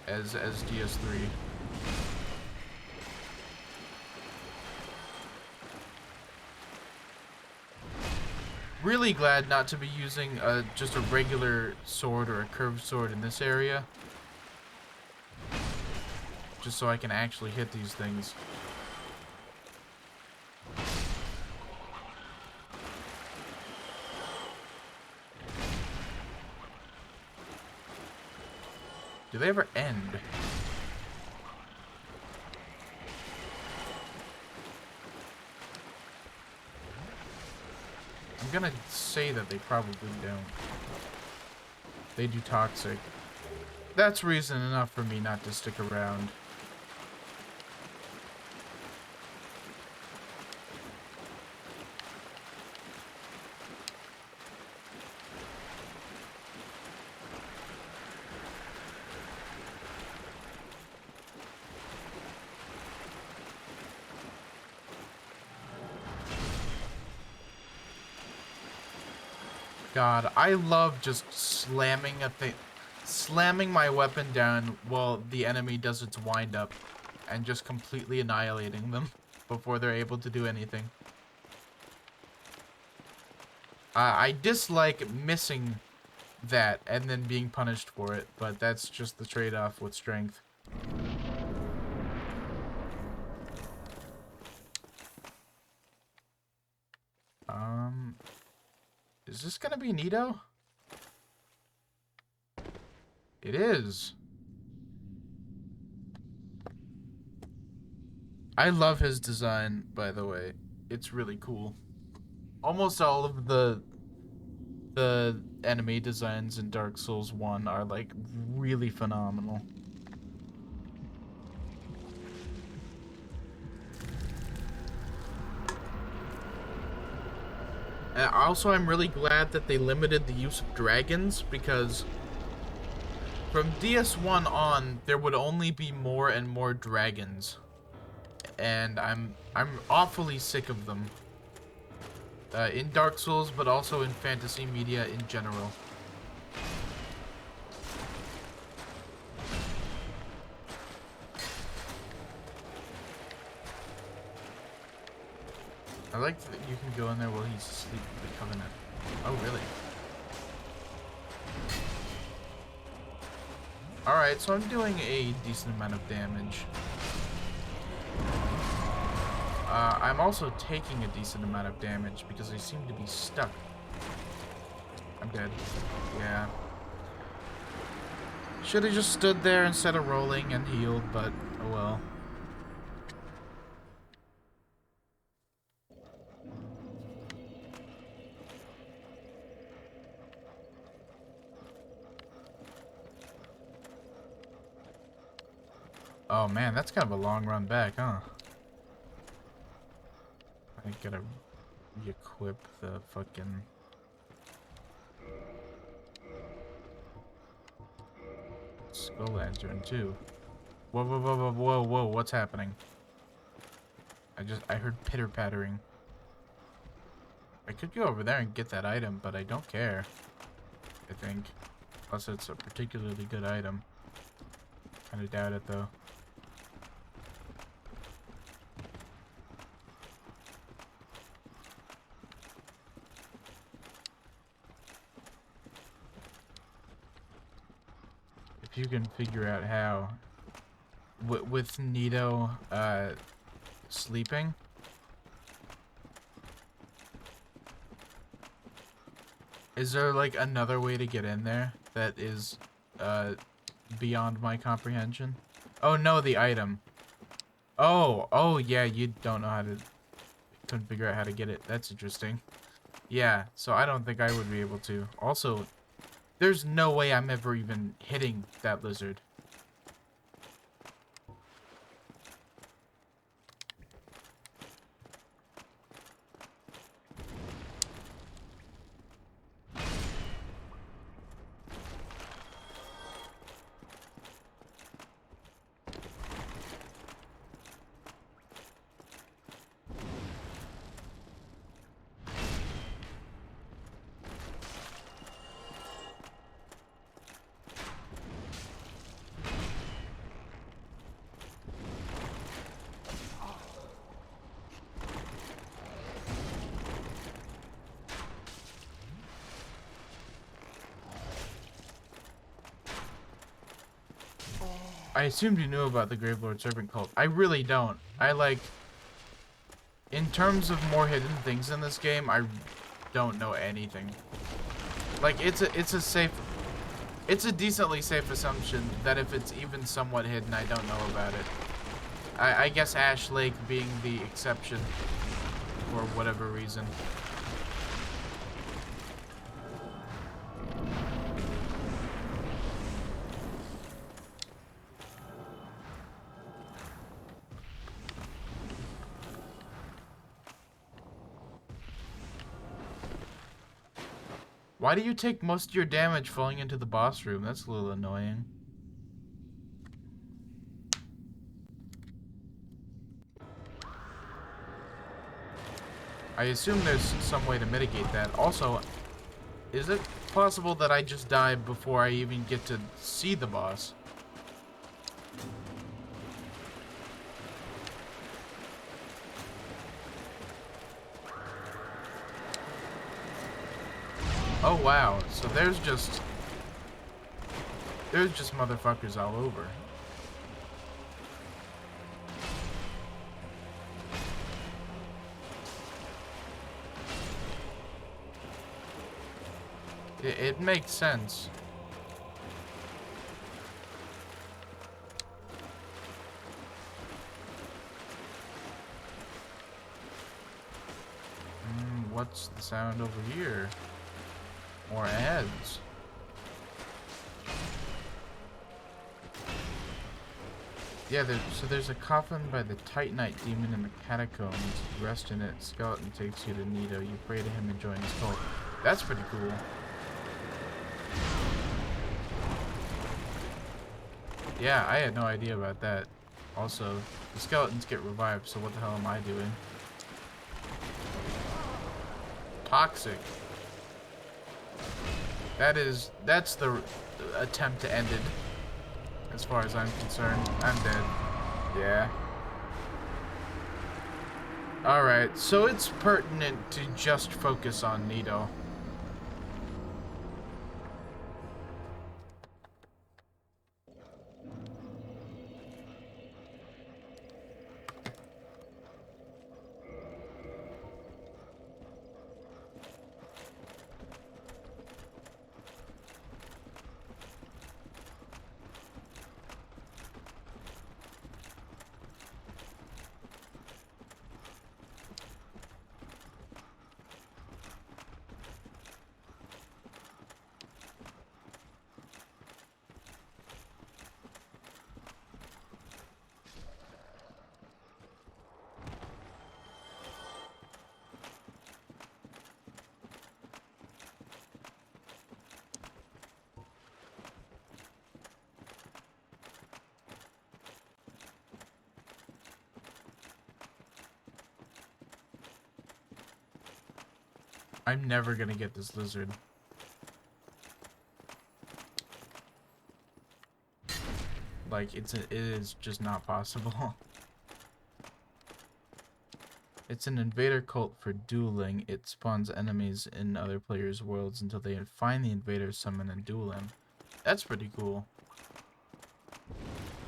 as DS3. Really glad not to be using just a regular sword or a curved sword in this area. Just so I can actually hit these things. Do they ever end? I'm gonna say that they probably don't. They do toxic. That's reason enough for me not to stick around. God, I love just slamming my weapon down while the enemy does its wind up and just completely annihilating them before they're able to do anything. I dislike missing that and then being punished for it, but that's just the trade-off with strength. Is this gonna be Nito? It is. I love his design, by the way. It's really cool. Almost all of the enemy designs in Dark Souls 1 are like really phenomenal. And also, I'm really glad that they limited the use of dragons, because from DS1 on, there would only be more and more dragons. And I'm awfully sick of them. In Dark Souls, but also in fantasy media in general. I like that you can go in there while he's asleep with the Covenant. Oh, really? Alright, so I'm doing a decent amount of damage. I'm also taking a decent amount of damage because I seem to be stuck. I'm dead. Yeah. Should have just stood there instead of rolling and healed, but oh well. Oh man, that's kind of a long run back, huh? I gotta re-equip the fucking... Skull Lantern too. Whoa, whoa, whoa, whoa, whoa, whoa, what's happening? I heard pitter-pattering. I could go over there and get that item, but I don't care. I think. Unless it's a particularly good item. Kinda doubt it though. If you can figure out how, with Nito sleeping, is there like another way to get in there that is beyond my comprehension? Oh no, the item. Oh yeah, you don't know how to, couldn't figure out how to get it. That's interesting. Yeah, so I don't think I would be able to. Also, there's no way I'm ever even hitting that lizard. I assumed you knew about the Gravelord Serpent Cult. I really don't. I like... In terms of more hidden things in this game, I don't know anything. Like, it's a safe... It's a decently safe assumption that if it's even somewhat hidden, I don't know about it. I guess Ash Lake being the exception, for whatever reason. Why do you take most of your damage falling into the boss room? That's a little annoying. I assume there's some way to mitigate that. Also, is it possible that I just die before I even get to see the boss? Oh wow, so there's just motherfuckers all over. It makes sense. What's the sound over here? More ads. Yeah, so there's a coffin by the Titanite demon in the catacombs. You rest in it. Skeleton takes you to Nito. You pray to him and join his cult. That's pretty cool. Yeah, I had no idea about that. Also, the skeletons get revived, so what the hell am I doing? Toxic. That's the attempt to end it. As far as I'm concerned, I'm dead. Yeah. Alright, so it's pertinent to just focus on Nito. I'm never gonna get this lizard. Like, it is just not possible. It's an invader cult for dueling. It spawns enemies in other players' worlds until they find the invader, summon, and duel him. That's pretty cool.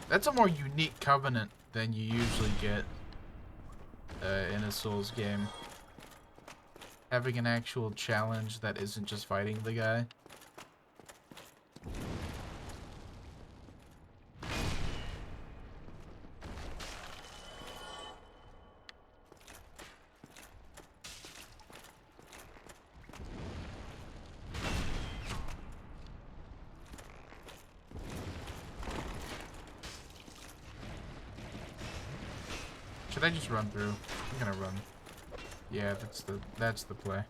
That's a more unique covenant than you usually get in a Souls game. Having an actual challenge that isn't just fighting the guy. Should I just run through? I'm gonna run. Yeah, that's the play.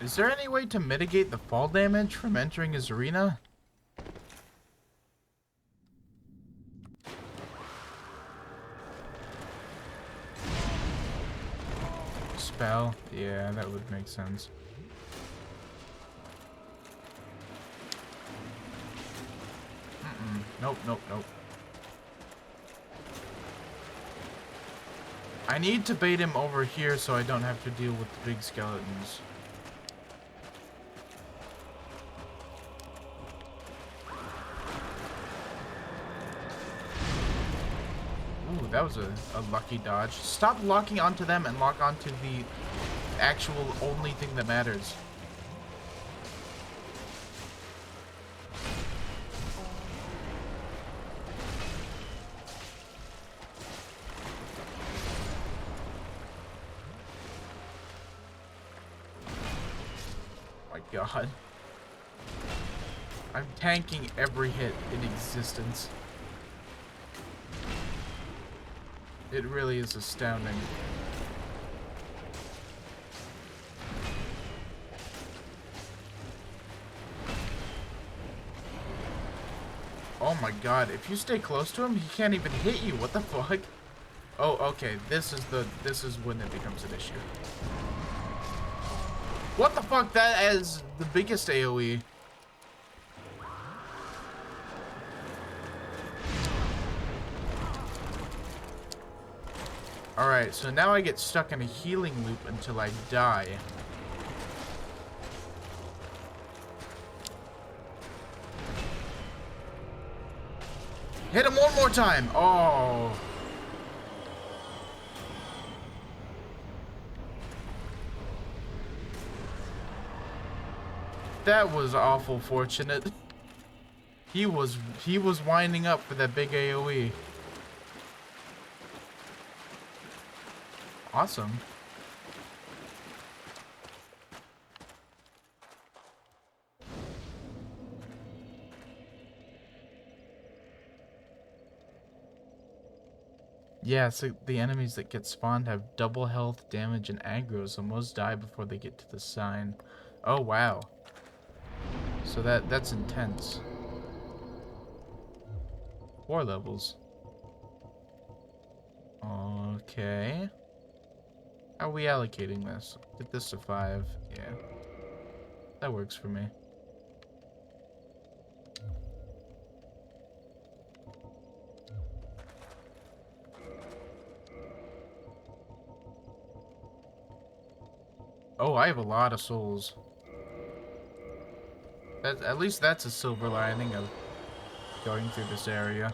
Is there any way to mitigate the fall damage from entering his arena? Spell? Yeah, that would make sense. Nope, nope, nope. I need to bait him over here so I don't have to deal with the big skeletons. That was a lucky dodge. Stop locking onto them and lock onto the actual only thing that matters. My God. I'm tanking every hit in existence. It really is astounding. Oh my God, if you stay close to him, he can't even hit you. What the fuck? Oh, okay, this is when it becomes an issue. What the fuck? That is the biggest AoE. Alright, so now I get stuck in a healing loop until I die. Hit him one more time! Oh. That was awful fortunate. He was winding up for that big AoE. Awesome. Yeah, so the enemies that get spawned have double health, damage, and aggro, so most die before they get to the sign. Oh, wow. So that's intense. 4 levels. Okay. How are we allocating this? Get this to 5. Yeah. That works for me. Oh, I have a lot of souls. At least that's a silver lining of going through this area.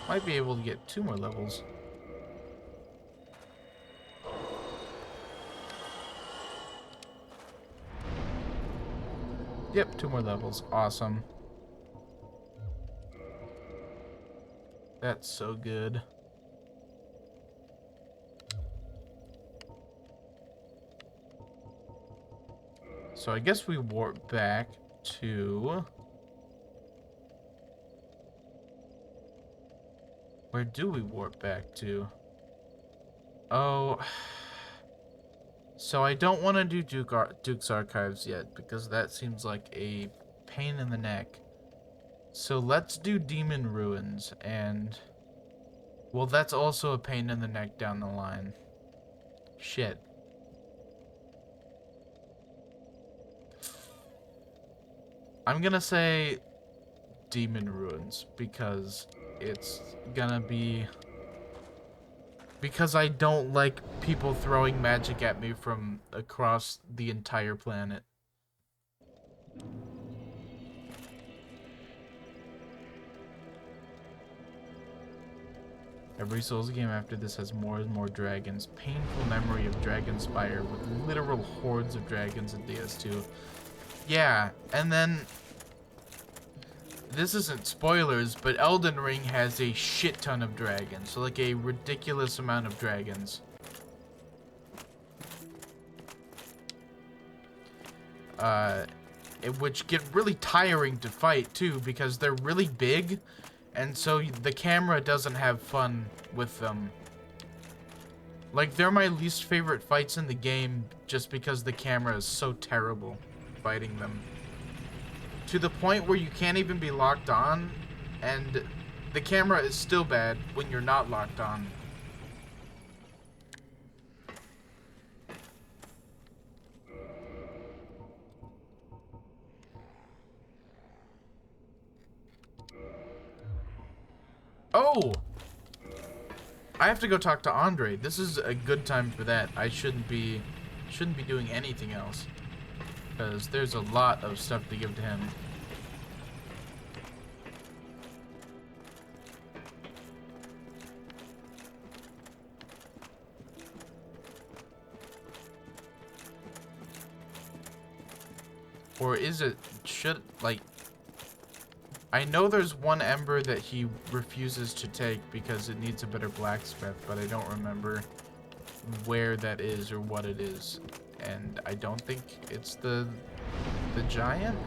Might be able to get 2 more levels. Yep, 2 more levels. Awesome. That's so good. So I guess we warp back to... Where do we warp back to? Oh... So I don't want to do Duke's Archives yet, because that seems like a pain in the neck. So let's do Demon Ruins, and... Well, that's also a pain in the neck down the line. Shit. I'm gonna say Demon Ruins, because it's gonna be... Because I don't like people throwing magic at me from across the entire planet. Every Souls game after this has more and more dragons. Painful memory of Dragonspire with literal hordes of dragons in DS2. Yeah, and then... This isn't spoilers, but Elden Ring has a shit ton of dragons. So like a ridiculous amount of dragons. Which get really tiring to fight too, because they're really big. And so the camera doesn't have fun with them. Like, they're my least favorite fights in the game just because the camera is so terrible fighting them. To the point where you can't even be locked on, and the camera is still bad when you're not locked on. Oh! I have to go talk to Andre. This is a good time for that. I shouldn't be doing anything else, because there's a lot of stuff to give to him. Or is it, I know there's one ember that he refuses to take because it needs a better blacksmith, but I don't remember where that is or what it is. And I don't think it's the giant?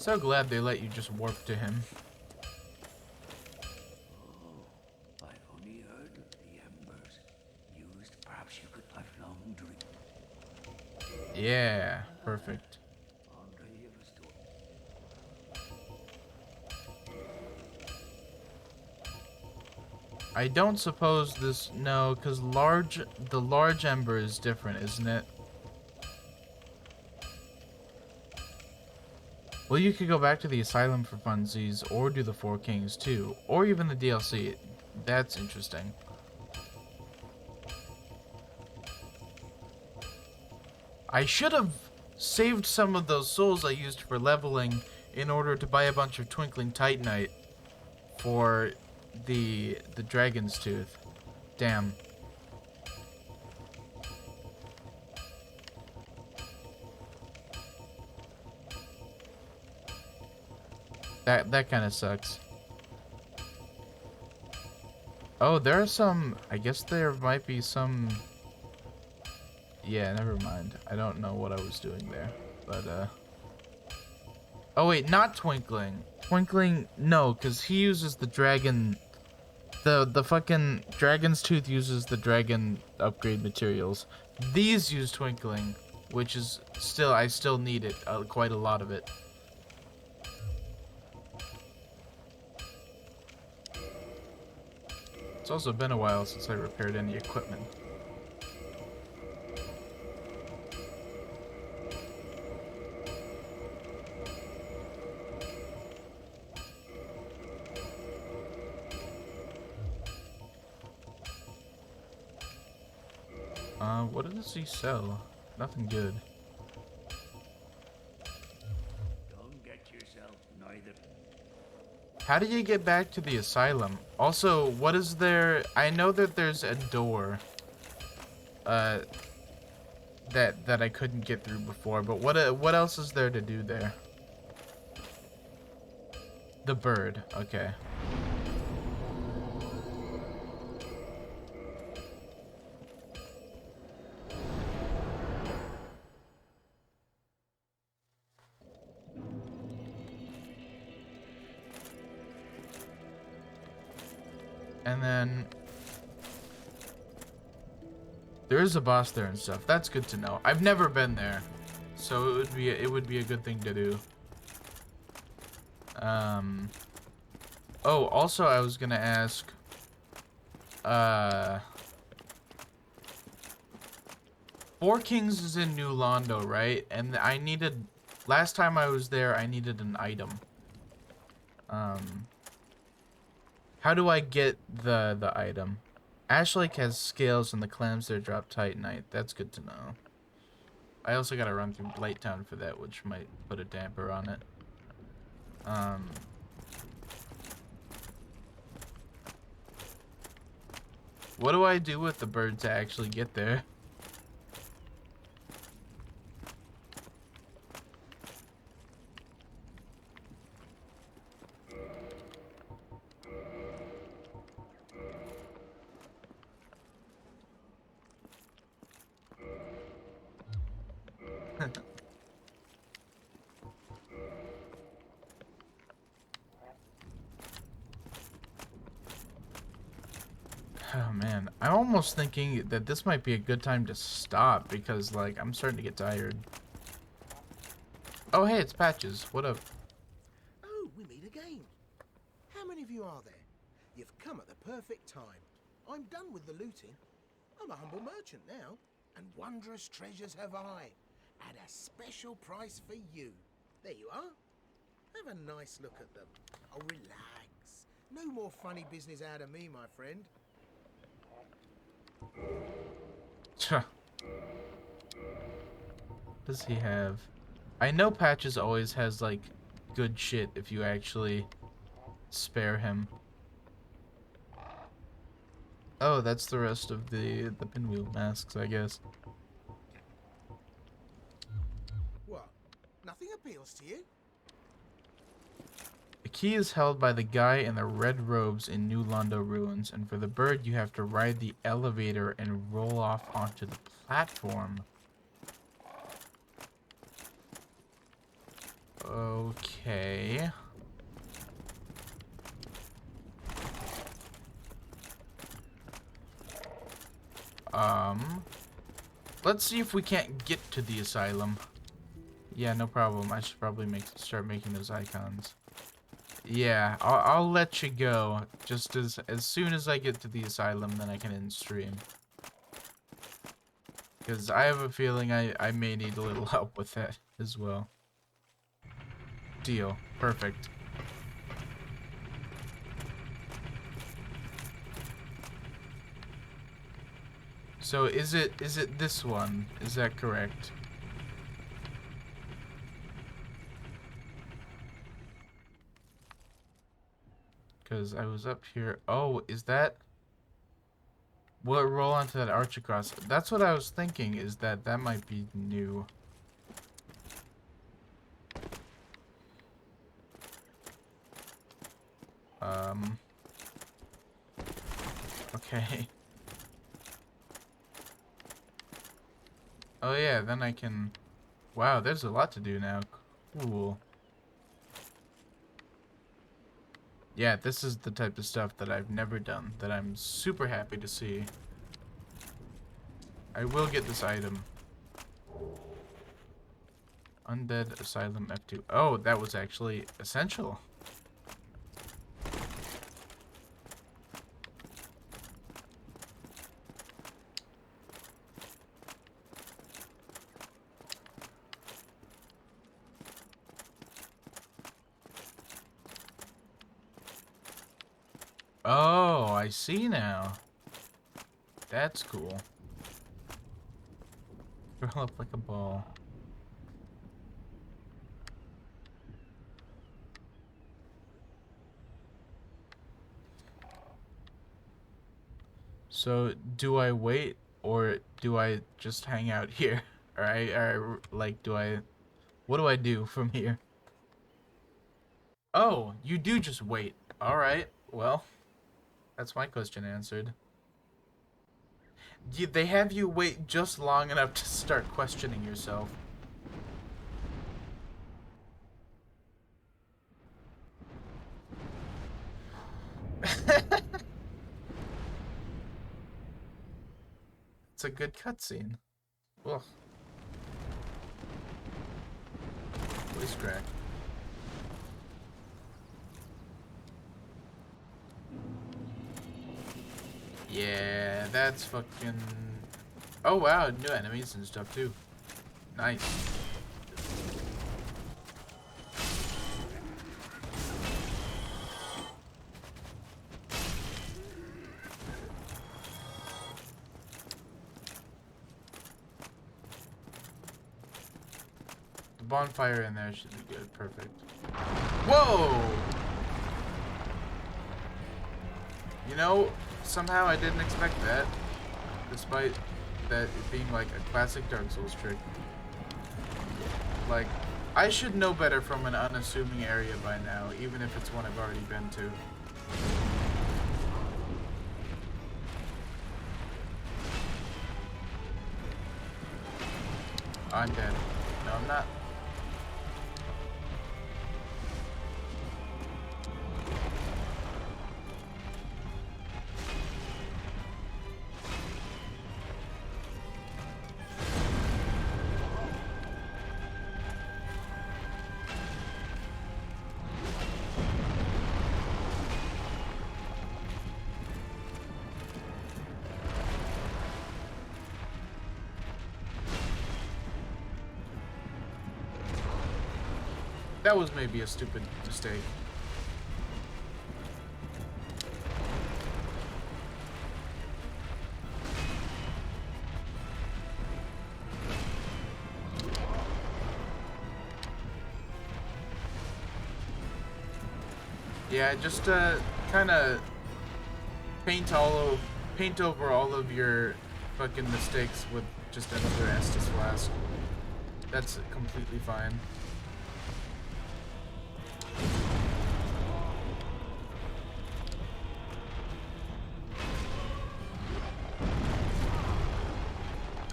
So glad they let you just warp to him. Oh, I've only heard of the embers used. Perhaps you could lifelong drink. Yeah, perfect. I don't suppose this... No, because the large ember is different, isn't it? Well, you could go back to the asylum for funsies, or do the Four Kings too, or even the DLC. That's interesting. I should have saved some of those souls I used for leveling in order to buy a bunch of Twinkling Titanite for the Dragon's Tooth. Damn. That kind of sucks. Oh, there are some... I guess there might be some... Yeah, never mind. I don't know what I was doing there. But, oh, wait, not Twinkling. Twinkling... No, because he uses the dragon... The fucking Dragon's Tooth uses the dragon upgrade materials. These use Twinkling, which is still... I still need it. Quite a lot of it. It's also been a while since I repaired any equipment. What does he sell? Nothing good. Don't get yourself neither. How do you get back to the asylum? Also, what is there? I know that there's a door that I couldn't get through before, but what else is there to do there? The bird. Okay. And then there is a boss there and stuff. That's good to know. I've never been there, so it would be a good thing to do. Oh, also I was gonna ask. Four Kings is in New Londo, right? And I needed... Last time I was there, I needed an item. How do I get the item? Ash Lake has scales and the clams there drop Titanite. That's good to know. I also gotta run through Blight Town for that, which might put a damper on it. What do I do with the bird to actually get there? Oh man, I'm almost thinking that this might be a good time to stop because, like, I'm starting to get tired. Oh hey, it's Patches. What up? Oh, we meet again. How many of you are there? You've come at the perfect time. I'm done with the looting. I'm a humble merchant now, and wondrous treasures have I, at a special price for you. There you are. Have a nice look at them. Oh, relax. No more funny business out of me, my friend. What does he have? I know Patches always has, like, good shit if you actually spare him. Oh, that's the rest of the pinwheel masks, I guess. What? Nothing appeals to you? The key is held by the guy in the red robes in New Londo Ruins, and for the bird you have to ride the elevator and roll off onto the platform. Okay. Let's see if we can't get to the asylum. Yeah, no problem. I should probably start making those icons. Yeah, I'll let you go. Just as soon as I get to the asylum, then I can end stream. Because I have a feeling I may need a little help with that as well. Deal. Perfect. So is it this one? Is that correct? Because I was up here. Oh, is that... Will it roll onto that arch across? That's what I was thinking, is that might be new. Okay. Oh yeah, then I can... Wow, there's a lot to do now. Cool. Yeah, this is the type of stuff that I've never done, that I'm super happy to see. I will get this item. Undead Asylum F2. Oh, that was actually essential. Oh, I see now. That's cool. Curl up like a ball. So, do I wait or do I just hang out here? Or like, what do I do from here? Oh, you do just wait. Alright, well, that's my question answered. They have you wait just long enough to start questioning yourself. It's a good cutscene. Ugh. Voice crack. Yeah, that's fucking... Oh wow, new enemies and stuff too. Nice. The bonfire in there should be good. Perfect. Whoa! You know, somehow I didn't expect that. Despite that it being like a classic Dark Souls trick. Like, I should know better from an unassuming area by now, even if it's one I've already been to. I'm dead. No, I'm not. That was maybe a stupid mistake. Yeah, just kind of paint over all of your fucking mistakes with just another Estus Flask. That's completely fine.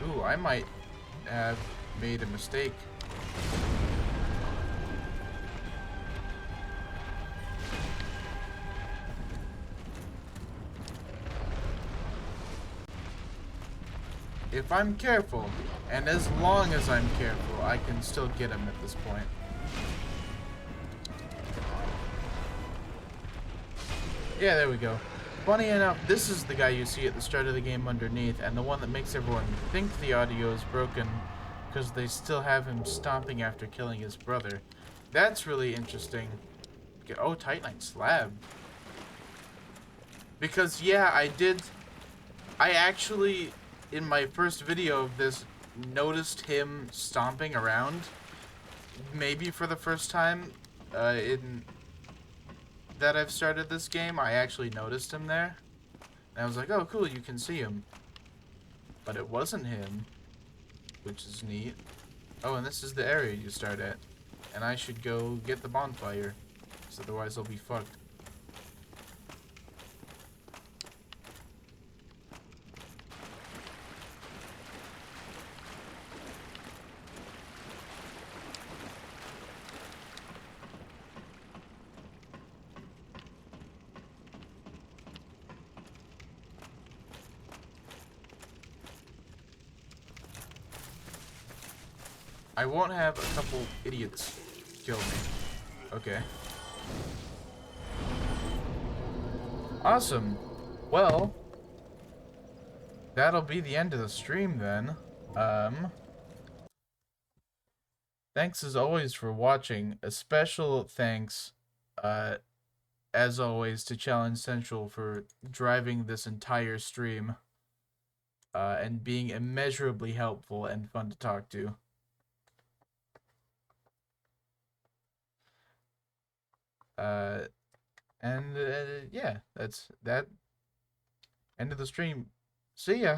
Ooh, I might have made a mistake. if I'm careful, and as long as I'm careful, I can still get him at this point. Yeah, there we go. Funny enough, this is the guy you see at the start of the game underneath, and the one that makes everyone think the audio is broken because they still have him stomping after killing his brother. That's really interesting. Oh, Titanite slab. Because, yeah, I actually, in my first video of this, noticed him stomping around. Maybe for the first time in that I've started this game, I actually noticed him there. And I was like, oh, cool, you can see him. But it wasn't him, which is neat. Oh, and this is the area you start at. And I should go get the bonfire, because otherwise I'll be fucked. I won't have a couple idiots kill me. Okay. Awesome. Well, that'll be the end of the stream then. Thanks as always for watching. A special thanks, as always, to Challenge Central for driving this entire stream, and being immeasurably helpful and fun to talk to. And yeah, that's that. End of the stream. See ya.